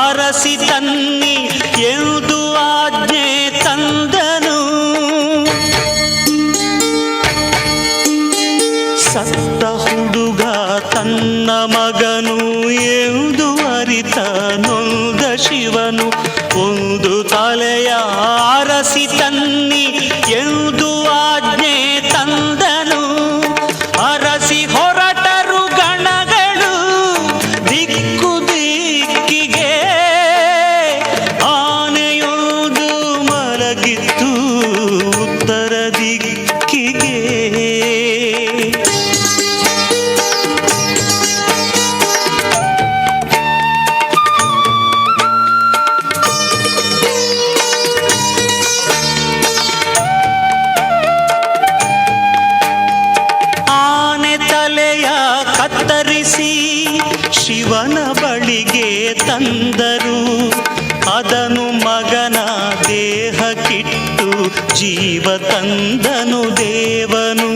ಅರಸಿ ತನ್ನಿ ಎಂದು ಆಜ್ಞೆ ತಂದನು ಸತ್ತ ಹುಡುಗ ತನ್ನ ಮಗನು ಎಂದು ಅರಿತ ನೊಂದ ಶಿವನು ಒಂದು ತಲೆಯ ಅರಸಿ ತನ್ನಿ ಎಂದು ಆಜ್ಞೆ ತಂದನು ಅರಸಿ ಹೊರಟರು ಗಣಗಳು ದಿಕ್ಕು ದಿಕ್ಕಿಗೆ ಆನೆಯೊಂದು ಮಲಗಿತ್ತು ಉತ್ತರ ದಿಕ್ಕಿಗೆ ಶಿವನ ಬಳಿಗೆ ತಂದರು ಅದನು ಮಗನ ದೇಹ ಕಿಟ್ಟು ಜೀವ ತಂದನು ದೇವನು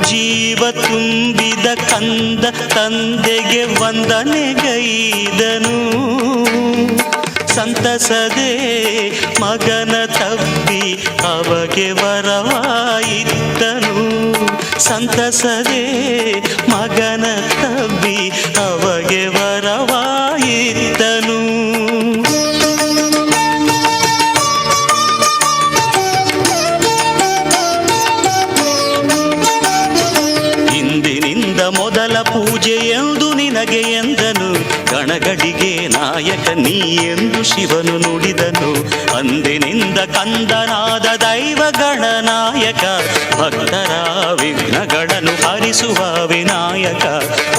ಜೀವ ತುಂಬಿದ ಕಂದ ತಂದೆಗೆ ವಂದನೆಗೈದನು ಸಂತಸದೆ ಮಗನ ತಬ್ಬಿ ಅವಗೆ ವರವಾಯಿದ್ದನು ಸಂತಸದೆ ಮಗನ ತಬ್ಬಿ ಅವಗೆ ವರವಾಯಿದ್ದನು ಸಕಲ ಪೂಜೆ ಎಂದು ನಿನಗೆ ಎಂದನು ಗಣಗಡಿಗೆ ನಾಯಕ ನೀ ಎಂದು ಶಿವನು ನುಡಿದನು ಅಂದಿನಿಂದ ಕಂದನಾದ ದೈವ ಗಣನಾಯಕ ಭಕ್ತರ ವಿಘ್ನಗಳನ್ನು ಹರಿಸುವ ವಿನಾಯಕ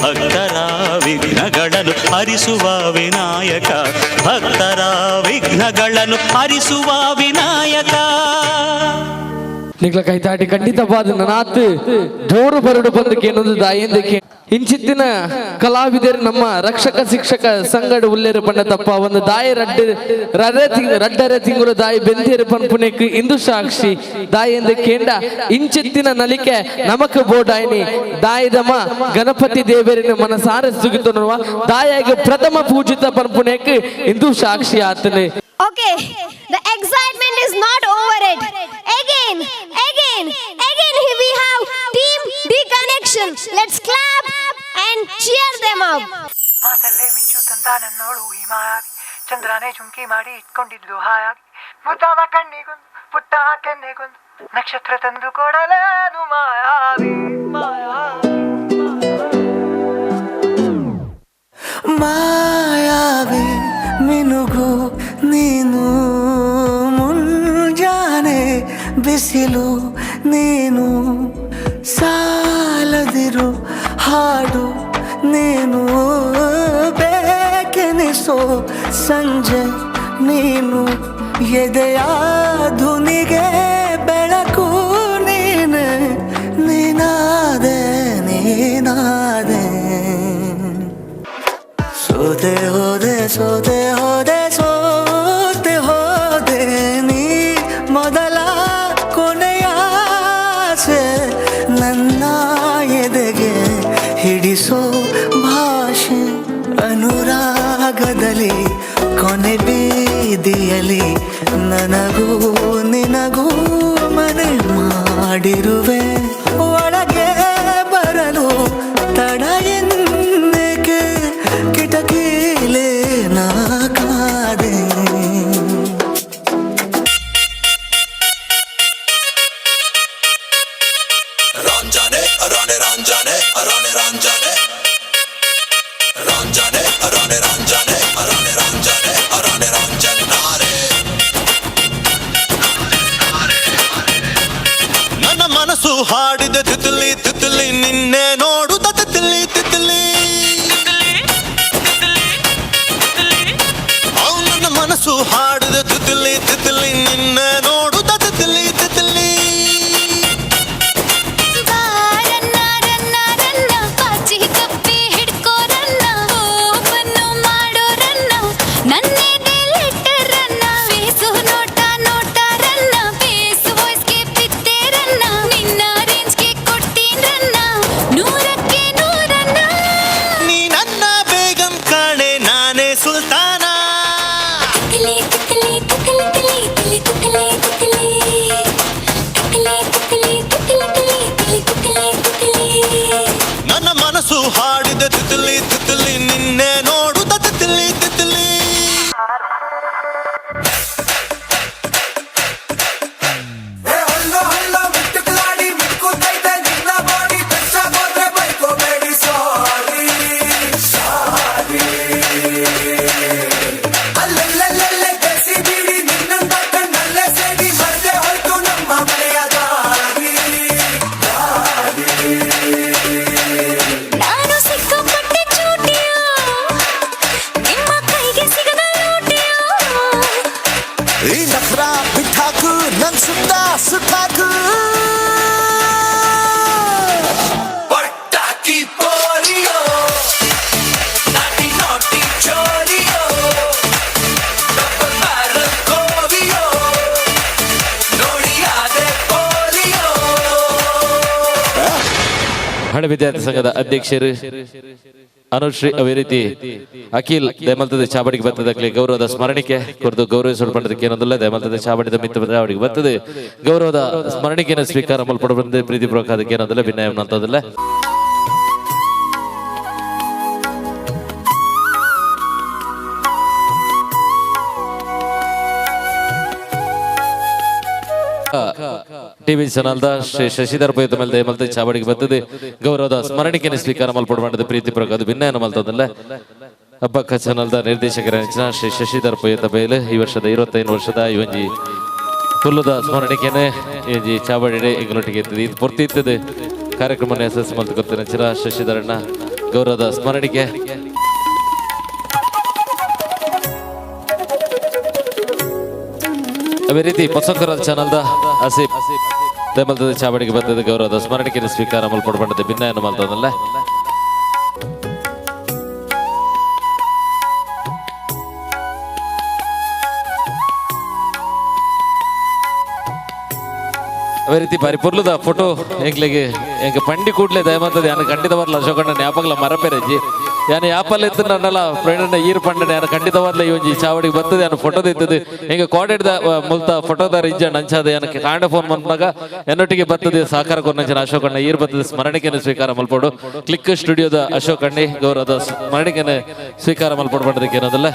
ಭಕ್ತರ ವಿಘ್ನಗಳನ್ನು ಹರಿಸುವ ವಿನಾಯಕ ಭಕ್ತರ ವಿಘ್ನಗಳನ್ನು ಹರಿಸುವ ವಿನಾಯಕ ನಿಗ್ಲ ಕೈತಾಟಿ ಖಂಡಿತವಾದ ನನಾತ್ ಜೋರು ಬರಡು ಬಂದಕ್ಕೆ ಏನೊಂದು ದಾಯಂದಕ್ಕೆ ಇಂಚಿತ್ತಿನ ಕಲಾವಿದರು ನಮ್ಮ ರಕ್ಷಕ ಶಿಕ್ಷಕ ಸಂಗಡ ಉಲ್ಲೇರು ಪಂಡತಪ್ಪ ಒಂದು ದಾಯ ರಡ್ಡರೆ ತಿಂಗಳು ದಾಯಿ ಬೆಂತೇರು ಪನ್ಪುನೆಕ್ ಇಂದು ಸಾಕ್ಷಿ ದಾಯಂದ ಕೇಂಡ ಇಂಚಿತ್ತಿನ ನಲಿಕೆ ನಮಕ್ ಬೋಡಾಯಿನಿ ದಾಯದಮ ಗಣಪತಿ ದೇವರಿನ ಮನಸಾರ ಸುಗಿತನುವ ದಾಯಾಗ ಪ್ರಥಮ ಪೂಜಿತ ಪನ್ಪುನೆಕ್ ಇಂದು ಸಾಕ್ಷಿ ಆತನೆ. Okay, the excitement is not over it. Again, here we have Team D Connection. Let's clap and cheer them up. ಮಾತಲ್ಲೇ ಮಿಂಚು ತಂದ ನನ್ನೋಳು ಈ ಮಾಯಾವಿ ಚಂದ್ರನೇ ಚುಂಕಿ ಮಾಡಿ ಇಟ್ಕೊಂಡಿದ್ಲು ಹಾಯಾಗಿ ಮುದ್ದಾದ ಕಣ್ಣಿಗೊಂದು ಪುಟ್ಟ ಕೆನ್ನೆಗೊಂದು ನಕ್ಷತ್ರ ತಂದು ಕೊಡಲೇನು ಮಾಯಾವಿ ಮಾಯಾವಿ ಮಿನುಗು ನೀನು ಮುಂಜಾನೆ ಬಿಸಿಲು ನೀನು ಸಾಲದಿರು ಹಾಡು ನೀನು ಬೇಕೆನಿಸೋ ಸಂಜೆ ನೀನು ಎದೆಯ ಧುನಿಗೆ ಬೆಳಕು ನೀನು ನೀನಾದೆ ಸೋತೆ ಹೋದೆ ಸೋತೆ ಹೋದೆ ಸೋತೆ ಹೋದೆ ನೀ ಮೊದಲ ಕೊನೆಯ ಆಸೆ ನನ್ನ ಎದೆಗೆ ಹಿಡಿಸೋ ಭಾಷೆ ಅನುರಾಗದಲ್ಲಿ ಕೊನೆ ಬೀದಿಯಲ್ಲಿ ನನಗೂ ನಿನಗೂ ಮನೆ ಮಾಡಿರುವೆ ಒಳಗೆ ಬರಲು ತಡ ಎನ್ನಕ್ಕೆ ಕಿಟಕಿಲೇ ನಾ ಕಾದೆ ರಂಜಾನೆ ಅರಾನೆ ರಂಜಾನೆ ಅರಾನೆ ರಂಜಾನೆ ರಂಜಾನೆ ಅರಾನೆ ರಂಜಾನೆ ಅರಾನೆ ರಂಜಾನೆ ಅರಾನೆ ರಂಜಾನೆ ನನ್ನ ಮನಸ್ಸು ಹಾಡಿದ ತಿತಲಿ ತಿತಲಿ ನಿನ್ನೆ ನೋಡುತ್ತ ತಿತಲಿ ತಿತಲಿ ನನ್ನ ಮನಸ್ಸು ಹಾಡಿದ ತಿತಲಿ ತಿತಲಿ ನಿನ್ನೆ ನೋಡುತ್ತ ತಿತಲಿ ತಿತಲಿ ನನ್ನ ಮನಸ್ಸು ಹಾಡಿದ ತಿತಲಿ ತಿತಲಿ ನಿನ್ನೆ ನೋಡುತ್ತ ತಿತಲಿ ತಿತಲಿ ಪಟಾಕಿ ಪೋಲಿಯೋ ನಾಟಿ ನಾಟಿ ಚೋರಿಯೋ ಡಬಲ್ ಬ್ಯಾರಲ್ ಕೋವಿಯೋ ನೋಡಿಯಾದೆ ಪೋಲಿಯೋ. ಹಳೆ ವಿದ್ಯಾರ್ಥಿ ಸಂಘದ ಅಧ್ಯಕ್ಷರು ಅನುಶ್ರೀ ಅದೇ ರೀತಿ ಅಖಿಲ್ ದಯಮಲ್ತದ ಚಾವಡಿಗೆ ಬರ್ತದಕ್ಕೆ ಗೌರವದ ಸ್ಮರಣಿಕೆ ಕುರಿತು ಗೌರವಿಸಲ್ಪಡೋದಕ್ಕೆ ಏನೊಂದಿಲ್ಲ ದಯಮಲ್ತದ ಚಾವಡಿದ ಮಿತ್ರ ಚಾವಡಿಗೆ ಬರ್ತದೆ ಗೌರವದ ಸ್ಮರಣಿಕೆಯನ್ನು ಸ್ವೀಕಾರ ಮಲ್ಪಡ ಪ್ರೀತಿಪೂರ್ವಕ ಅದಕ್ಕೆ ಏನೊಂದಿಲ್ಲ ಭಿನ್ನಯ ಅಂತದಿಲ್ಲ. ಟಿವಿ ಚಾನಲ್ದ ಶ್ರೀ ಶಶಿಧರ್ ಪೈತ ಮೇಲೆ ಮಲ್ತ ಚಾವಡಿಗೆ ಬರ್ತದೆ ಗೌರವದ ಸ್ಮರಣಿಕೆಯನ್ನು ಸ್ವೀಕಾರ ಮಲ್ಪಡ ಮಾಡಿದ ಪ್ರೀತಿ ಪ್ರಕಾದ ಭಿನ್ನ ಮಲ್ತದಲ್ಲ ಹಬ್ಬಕ್ಕ ಚಾನಲ್ದ ನಿರ್ದೇಶಕರ ಶ್ರೀ ಶಶಿಧರ್ ಪೈತ ಬೇಲೆ ಈ ವರ್ಷದ 25 ವರ್ಷದ ಇವೊಂಜಿ ತುಲ್ಲದ ಸ್ಮರಣಿಕೆನೆ ಈ ಚಾವಡಿ ಎಂಗಳೊಟ್ಟಿಗೆ ಇರ್ತದೆ ಇದು ಪೂರ್ತಿ ಇರ್ತದೆ ಕಾರ್ಯಕ್ರಮ ಯಶಸ್ಸು ಮಲ್ತು ಗೊತ್ತಿನ ಶಶಿಧರಣ್ಣ ಗೌರವದ ಸ್ಮರಣಿಕೆ ಅದೇ ರೀತಿ ಪೊಸಂಕರ ಚಾನಲ್ದ ಆಸಿಫ್ ದೇಮಲ್ತದ ಚಾವಡಿಗೆ ಬರ್ತದೆ ಗೌರವದ ಸ್ಮರಣಿಕೆಯನ್ನು ಸ್ವೀಕಾರ ಮಲ್ಪಡ್ಬಂಡದೆ ಭಿನ್ನ ಏನು ಮಲ್ತದಲ್ಲ ಅದೇ ರೀತಿ ಪರಿಪೂರ್ಣದ ಫೋಟೋ ಎಂಗ್ಲಿಗೆ ಎಂಗೆ ಪಂಡಿ ಕೂಡ್ಲೆ ದಯಮಂತದ ಯಾನ ಖಂಡಿತವಾದ್ಲ ಅಶೋಕಣ್ಣ ನ್ಯಾಪಗ್ಲ ಮರಪೇರಜ್ಜಿ ಯಾನ ಯಾಪಲ್ಲ ಎತ್ತು ನನ್ನಲ್ಲ ಫ್ರೆಂಡ್ ಈರ್ ಪಂಡನೆ ಯಾನ ಖಂಡಿತವಾದ್ಲ ಈ ಒಂಜಿ ಚಾವಡಿಗೆ ಬರ್ತದೆ ಯಾನ ಫೋಟೋದ ಇರ್ತದೆ ಹೆಂಗೆ ಕೋಡೆಡ್ದ ಮುಲ್ತ ಫೋಟೋದಾರ ಇಜ್ಜ ನಂಚಾದ ಯಾನಕ್ಕೆ ಕಾಂಡ ಫೋನ್ ಬಂದಾಗ ಎನ್ನೊಟ್ಟಿಗೆ ಬರ್ತದೆ ಸಹಕಾರ ಕೊನ್ನಂಚಿನ ಅಶೋಕಣ್ಣ ಈರ್ ಬರ್ತದೆ ಸ್ಮರಣಿಕೆಯನ್ನು ಸ್ವೀಕಾರ ಮಲ್ಪಡು ಕ್ಲಿಕ್ ಸ್ಟುಡಿಯೋದ ಅಶೋಕಣ್ಣಿ ಗೌರವದ ಸ್ಮರಣಿಕೆಯನ್ನು ಸ್ವೀಕಾರ ಮಲ್ಪಡ್ಬಾರ್ದಕ್ಕೆ ಏನದಲ್ಲ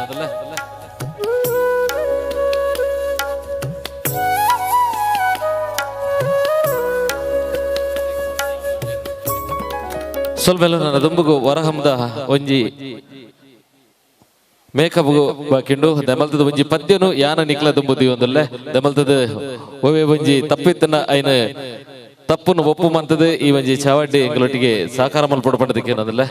ಸ್ವಲ್ಪ ನನ್ನ ದುಂಬುಗು ಹೊರಹಮ್ದ ಒಂಜಿ ಮೇಕಪ್ಗು ಬಾಕಿಂಡು ದಮಲ್ತದ ಒಂಜಿ ಪದ್ಯನು ಯಾನ ನಿಕ್ಲ ದುಂಬುದಿ ಒಂದಲ್ಲೇ ದಮಲ್ತದ ಒವೆ ಒಂಜಿ ತಪ್ಪಿತ್ತನ ಐನ ತಪ್ಪನ್ನು ಒಪ್ಪು ಮಂತದ ಈ ಒಂಜಿ ಚಾವಡ್ಡಿ ಎಂಗಳೊಟ್ಟಿಗೆ ಸಾಕಾರ ಮಲ್ಪಡ್ಬಂಡದಕ್ಕೆ ಏನದಲ್ಲ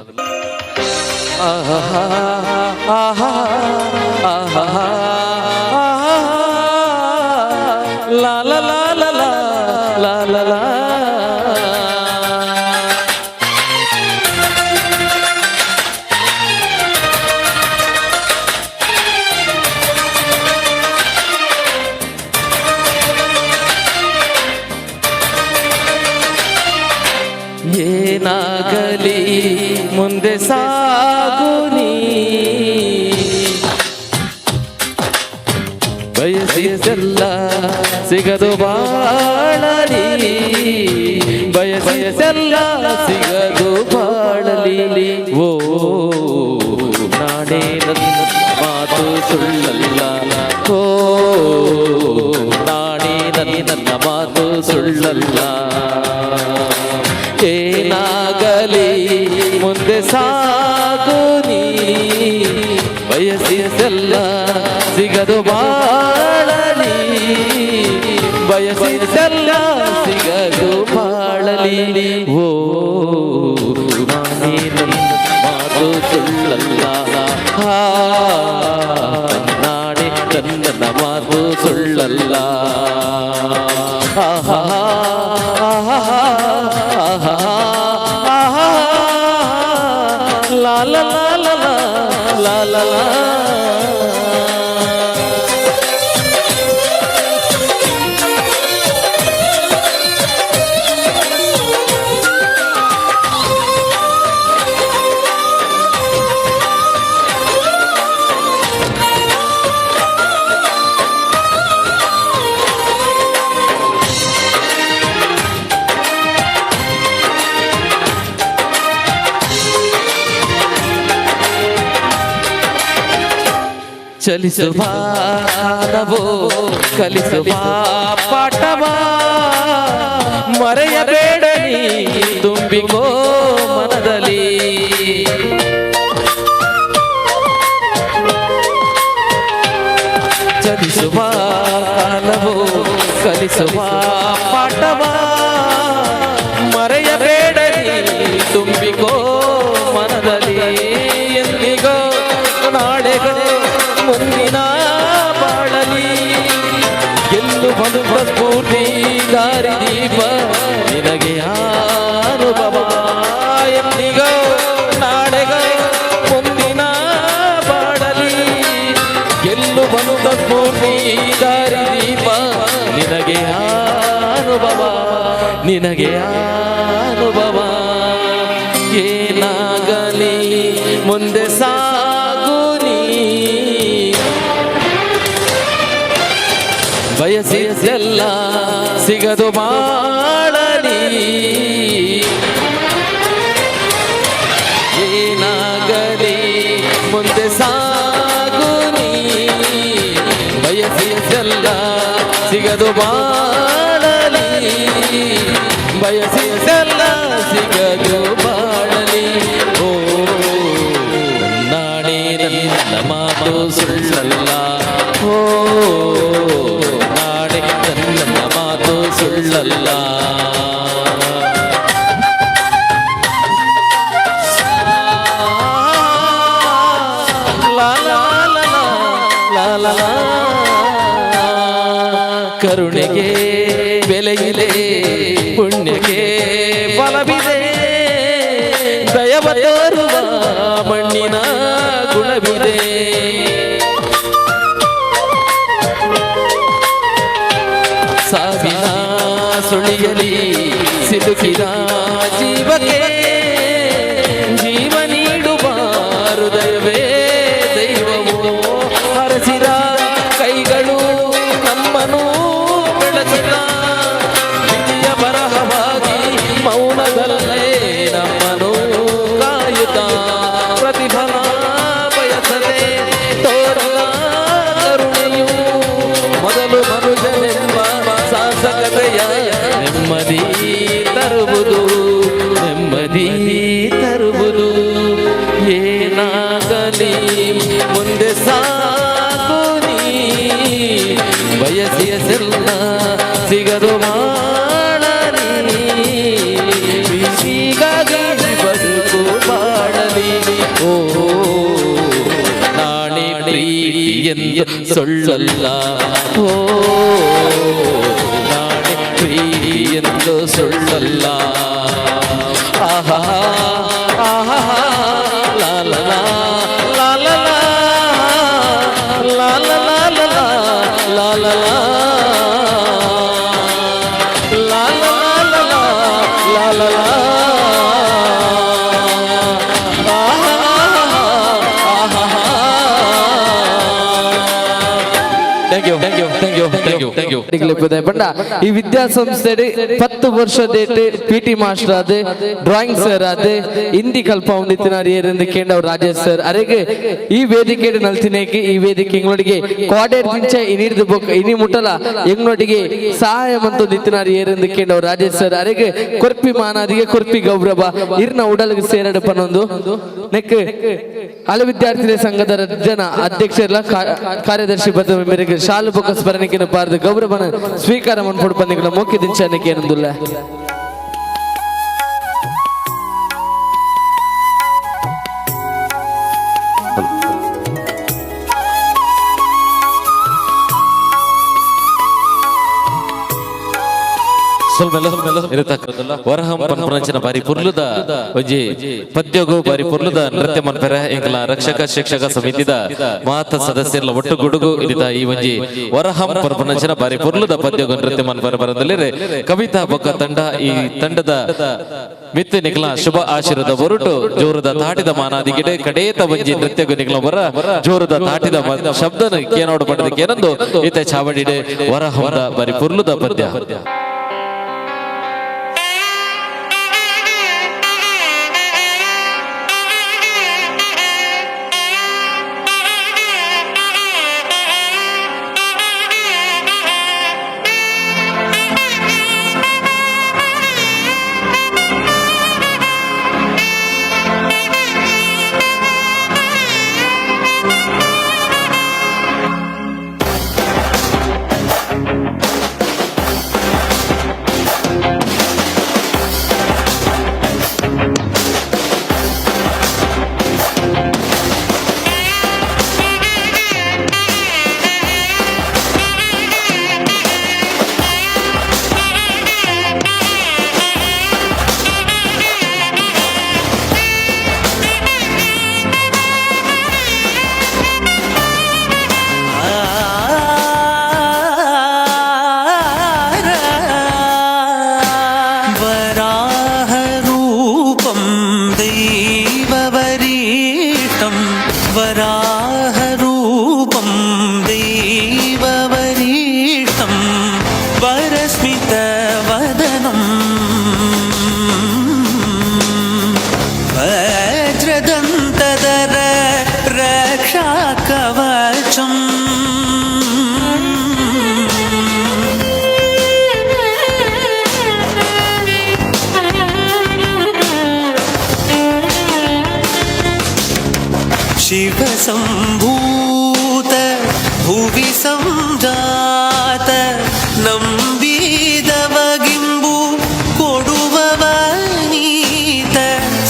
ಲಾ ಲಾ ಲಾ ಲಾ ಲಾ ಲಾ ಲಾ ಏನಾಗಲಿ ಮುಂದೆ ಸಾಗುನಿ ಬಯಸಿದೆಲ್ಲ ಸಿಗದು ಬಾಳಲಿ ಬಯಸಿದೆಲ್ಲ ಸಿಗದು ಬಾಳಲಿ ಓ ನಾನೇ ನನ್ನ ಮಾತು ಸುಳ್ಳಲ್ಲ ಓ ನಾನೇ ನನ್ನ ಮಾತು ಸುಳ್ಳಲ್ಲ ಏನಾಗಲಿ ಮುಂದೆ ಸಾಗುನಿ ಬಯಸಿದೆಲ್ಲ ಸಿಗದು ಬಾಳಲಿ ಬಯಸಿದೆಲ್ಲ ಸಿಗದು ಬಾಳಲಿ ಓ ನಾನೇ ನನ್ನ ಮಾತು ಸುಳ್ಳಲ್ಲ ನಾನೇ ನನ್ನ ಮಾತು ಸುಳ್ಳಲ್ಲ la la la la la la la la ಚಲಿಸುವ ನವೋ ಕಲಿಸುವ ಪಾಠವ ಮರೆಯಬೇಡ ನೀ ತುಂಬಿಕೋ ಮನದಲ್ಲಿ ಚಲಿಸುವ ನವೋ ಕಲಿಸುವ ಪಾಠವ ಮರೆಯಬೇಡ ನೀ ತುಂಬಿಕೋ ಮನದಲ್ಲಿ ಎಂದಿಗೋ ನಾಳೆಗಳು ಮುಂದಿನ ಬಾಳಲಿ ಗೆಲ್ಲು ಬದುಕ ಸ್ಫೂರ್ತಿ ದಾರಿ ದೀಪ ನಿನಗೆ ಅನುಭವ ಎಂದಿಗೋ ನಾಳೆಗ ಮುಂದಿನ ಬಾಳಲಿ ಗೆಲ್ಲು ಬದುಕ ಸ್ಫೂರ್ತಿ ದಾರಿ ದೀಪ ನಿನಗೆ ಅನುಭವ ನಿನಗೆ ಅನುಭವ ಏನಾಗಲಿ ಮುಂದೆ ಸಾಗುನಿ ಬಯಸಿದೆಲ್ಲ ಸಿಗದು ಬಾಳಲಿ ಏನಾಗಲಿ ಮುಂದೆ ಸಾಗುನಿ ಬಯಸಿದೆಲ್ಲ ಸಿಗದು ಬಾಳಲಿ ಬಯಸಿದ್ದೆಲ್ಲ ಸಿಗದು ಬಾಳಲಿ. ಓ ನಾಡಿ ನನ್ನ ಮಾತು ಸುಳ್ಳಲ್ಲ. ಓ ನಾಡಿ ನನ್ನ ಮಾತು ಸುಳ್ಳಲ್ಲ. ಕರುಣೆಗೆ ಬೆಲೆಯಿದೆ, ಪುಣ್ಯಕ್ಕೆ ಫಲವಿದೆ, ದಯವ ತೋರುವ ಮಣ್ಣಿನ ಗುಣವಿದೆ. ಸಾವಿನ ಸುಳಿಯಲಿ ಸಿಲುಕಿದ ಜೀವಕ್ಕೆ ಜೀವ ನೀಡುವ ಹೃದಯವೇ ದೈವವು. ಹರಸಿದ ಕೈಗಳು ನಮ್ಮನು ಬೆಳೆಸಿದ ವಿಧಿಯ ಬರಹವಾಗಿ ಮೌನದಲ್ಲೇ ನಮ್ಮನು ಕಾಯುತ್ತ ಪ್ರತಿಫಲ ಬಯಸದೆ ತೋರದ ಕರುಣೆಯು ಮೊದಲು ಮನುಜನೆಂಬ ಸಾರ್ಥಕತೆಯ ನೆಮ್ಮದಿ ತರುವುದು, ನೆಮ್ಮದಿ ತರುವುದು. ಏನಾಗಲಿ ಮುಂದೆ ಸಾಕು ನೀ ಬಯಸಿಯಸೆಲ್ಲ ಸಿಗದು ಮಾಡಲಿ. ಹೀಗಾಗಿ ಬದುಕು ಮಾಡಲಿ. ಓ ನಾಳೆ ಪ್ರೀತಿ ಎಂದು ಸುಳ್ಳಲ್ಲ. ಓ ನಾಳೆ ಪ್ರೀತಿ ಎಂದು ಸುಳ್ಳಲ್ಲ. ಆಹಾ ಆಹಾ ಲಾ ಲಾ ಲಾ ಲಾ ಲಾ ಲಾ ಲಾ ಲಾ ಲಾ ಲಾ ಪಂಡ ಈ ವಿದ್ಯಾಸಂಸ್ಥೆ 10 ವರ್ಷದೇಟ್ PT ಮಾಸ್ಟರ್ ಆದ, ಡ್ರಾಯಿಂಗ್ ಸರ್ ಆದ, ಹಿಂದಿ ಕಲ್ಪ ಹೊಂದಿತ್ತಿನಾರು ಏರೆಂದು ಕೇಂದ್ರ ರಾಜೇಶ್ ಸರ್ ಅರೆಗೆ ಈ ವೇದಿಕೆ ನಲ್ತಿನೇಕೆ ಈ ವೇದಿಕೆ ಎಂಗಳೊಟ್ಟಿಗೆ ಕೋಡೇರ್ ದಿಂಚ ಇನಿರ್ದು ಬೊಕ್ಕ ಇನಿ ಮುಟ್ಟಲ ಎಂಗಳೊಟ್ಟಿಗೆ ಸಹಾಯ ಮಂತು ನಿತ್ತಿನಾರು ಏರೆಂದು ಕೇಂದ್ರ ರಾಜೇಶ್ ಸರ್ ಅರೆಗೆ ಕೊರ್ಪಿ ಮಾನಾದಿಗೆ ಕೊರ್ಪಿ ಗೌರವ ಇರ್ನ ಉಡಲ್ಗೆ ಸೇರಡ ಪನ್ನೊಂದು ನೆಕ್ ಹಲ ವಿದ್ಯಾರ್ಥಿ ಸಂಘದ ಜನ ಅಧ್ಯಕ್ಷರ ಕಾರ್ಯದರ್ಶಿ ಬದ್ಧ ಮೇರೆಗೆ ಶಾಲು ಬೊಕ್ಕ ಸ್ಮರಣೆಗೆ ಪಾರ್ದ ಗೌರವನ ಸ್ವೀಕಾರ ಮಾಡ್ಕೊಂಡು ಬಂದಿಗಳ ಮುಖ್ಯ ದಿಂಚನಕ್ಕೆ ಏನಂದಿಲ್ಲ. ವರಹಂ ಪನ್ಪುನಂಚಿನ ಬಾರಿ ಪುರ್ಲುದ ಒಂಜಿ ಪದ್ಯಗು ಬಾರಿ ಪುರ್ಲುದ ನೃತ್ಯ ಮನ್ಪೆರ ಎಂಕಲ ರಕ್ಷಕ ಶಿಕ್ಷಕ ಸಮಿತಿದ ಮಾತ ಸದಸ್ಯರ ಒಟ್ಟುಗೂಡುಗು ಇರಿದ ಈ ಒಂಜಿ ವರಹಂ ಪನ್ಪುನಂಚಿನ ಬಾರಿ ಪುರ್ಲುದ ಪದ್ಯಗು ನೃತ್ಯ ಮನ್ಪೆರ ಬರದಲ್ಲಿರೆ ಕವಿತಾ ಬೊಕ್ಕ ತಂಡ ಈ ತಂಡದ ಮಿತ್ತು ನಿಖಲ ಶುಭ ಆಶೀರ್ವಾದ ಹೊರಟು ಜೋರದ ತಾಟಿದ ಮಾನಾದಿಗಿಡೆ ಕಡೇತ ಒಂಜಿ ನೃತ್ಯಗು ನಿಖಲ ಬರ ಜೋರದ ತಾಟಿದ ಶಬ್ದನ ಕೇನೋಡು ಪಡೆದಕ್ಕೆ ಏನಂದು ಈತ ಚಾವಡಿಡೆ ವರಹಂದ ಬಾರಿ ಪುರ್ಲುದ ಪದ್ಯ. वराहरूपं देववरीष्टं वरस्मितवदनं वज्रदन्तधर रक्षाकवचम् ಶಿವ ಸಂಭೂತ ಭುವಿ ಸಂಜಾತ ನಂಬಿದವಗಿಂಬು ಕೊಡುವವ ನೀತ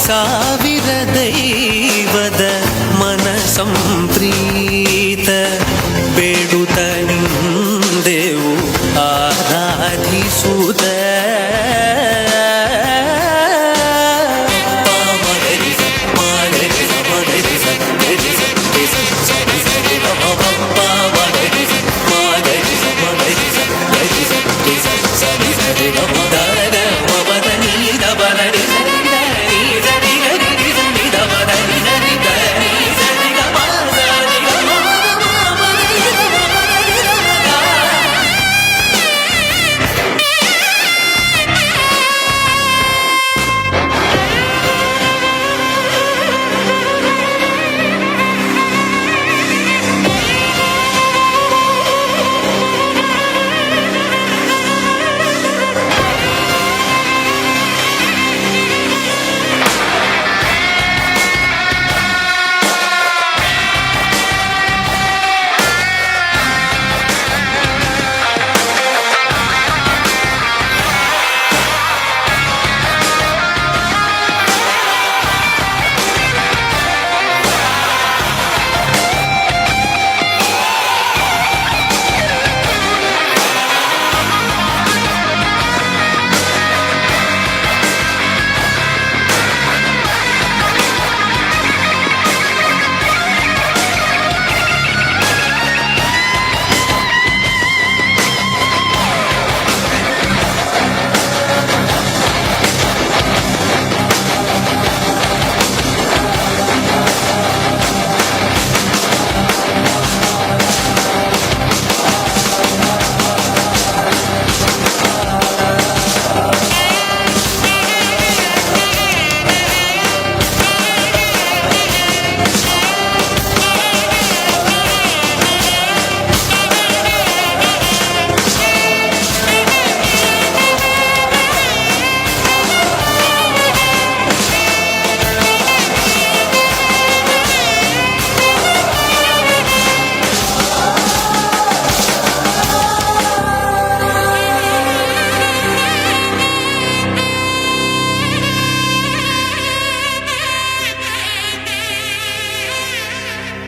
ಸಾವಿರ ದೈವದ ಮನ ಸಂಪ್ರೀತ ಬೇಡುತ್ತ ನಿಂದೆವು ಆರಾಧಿಸುತ್ತ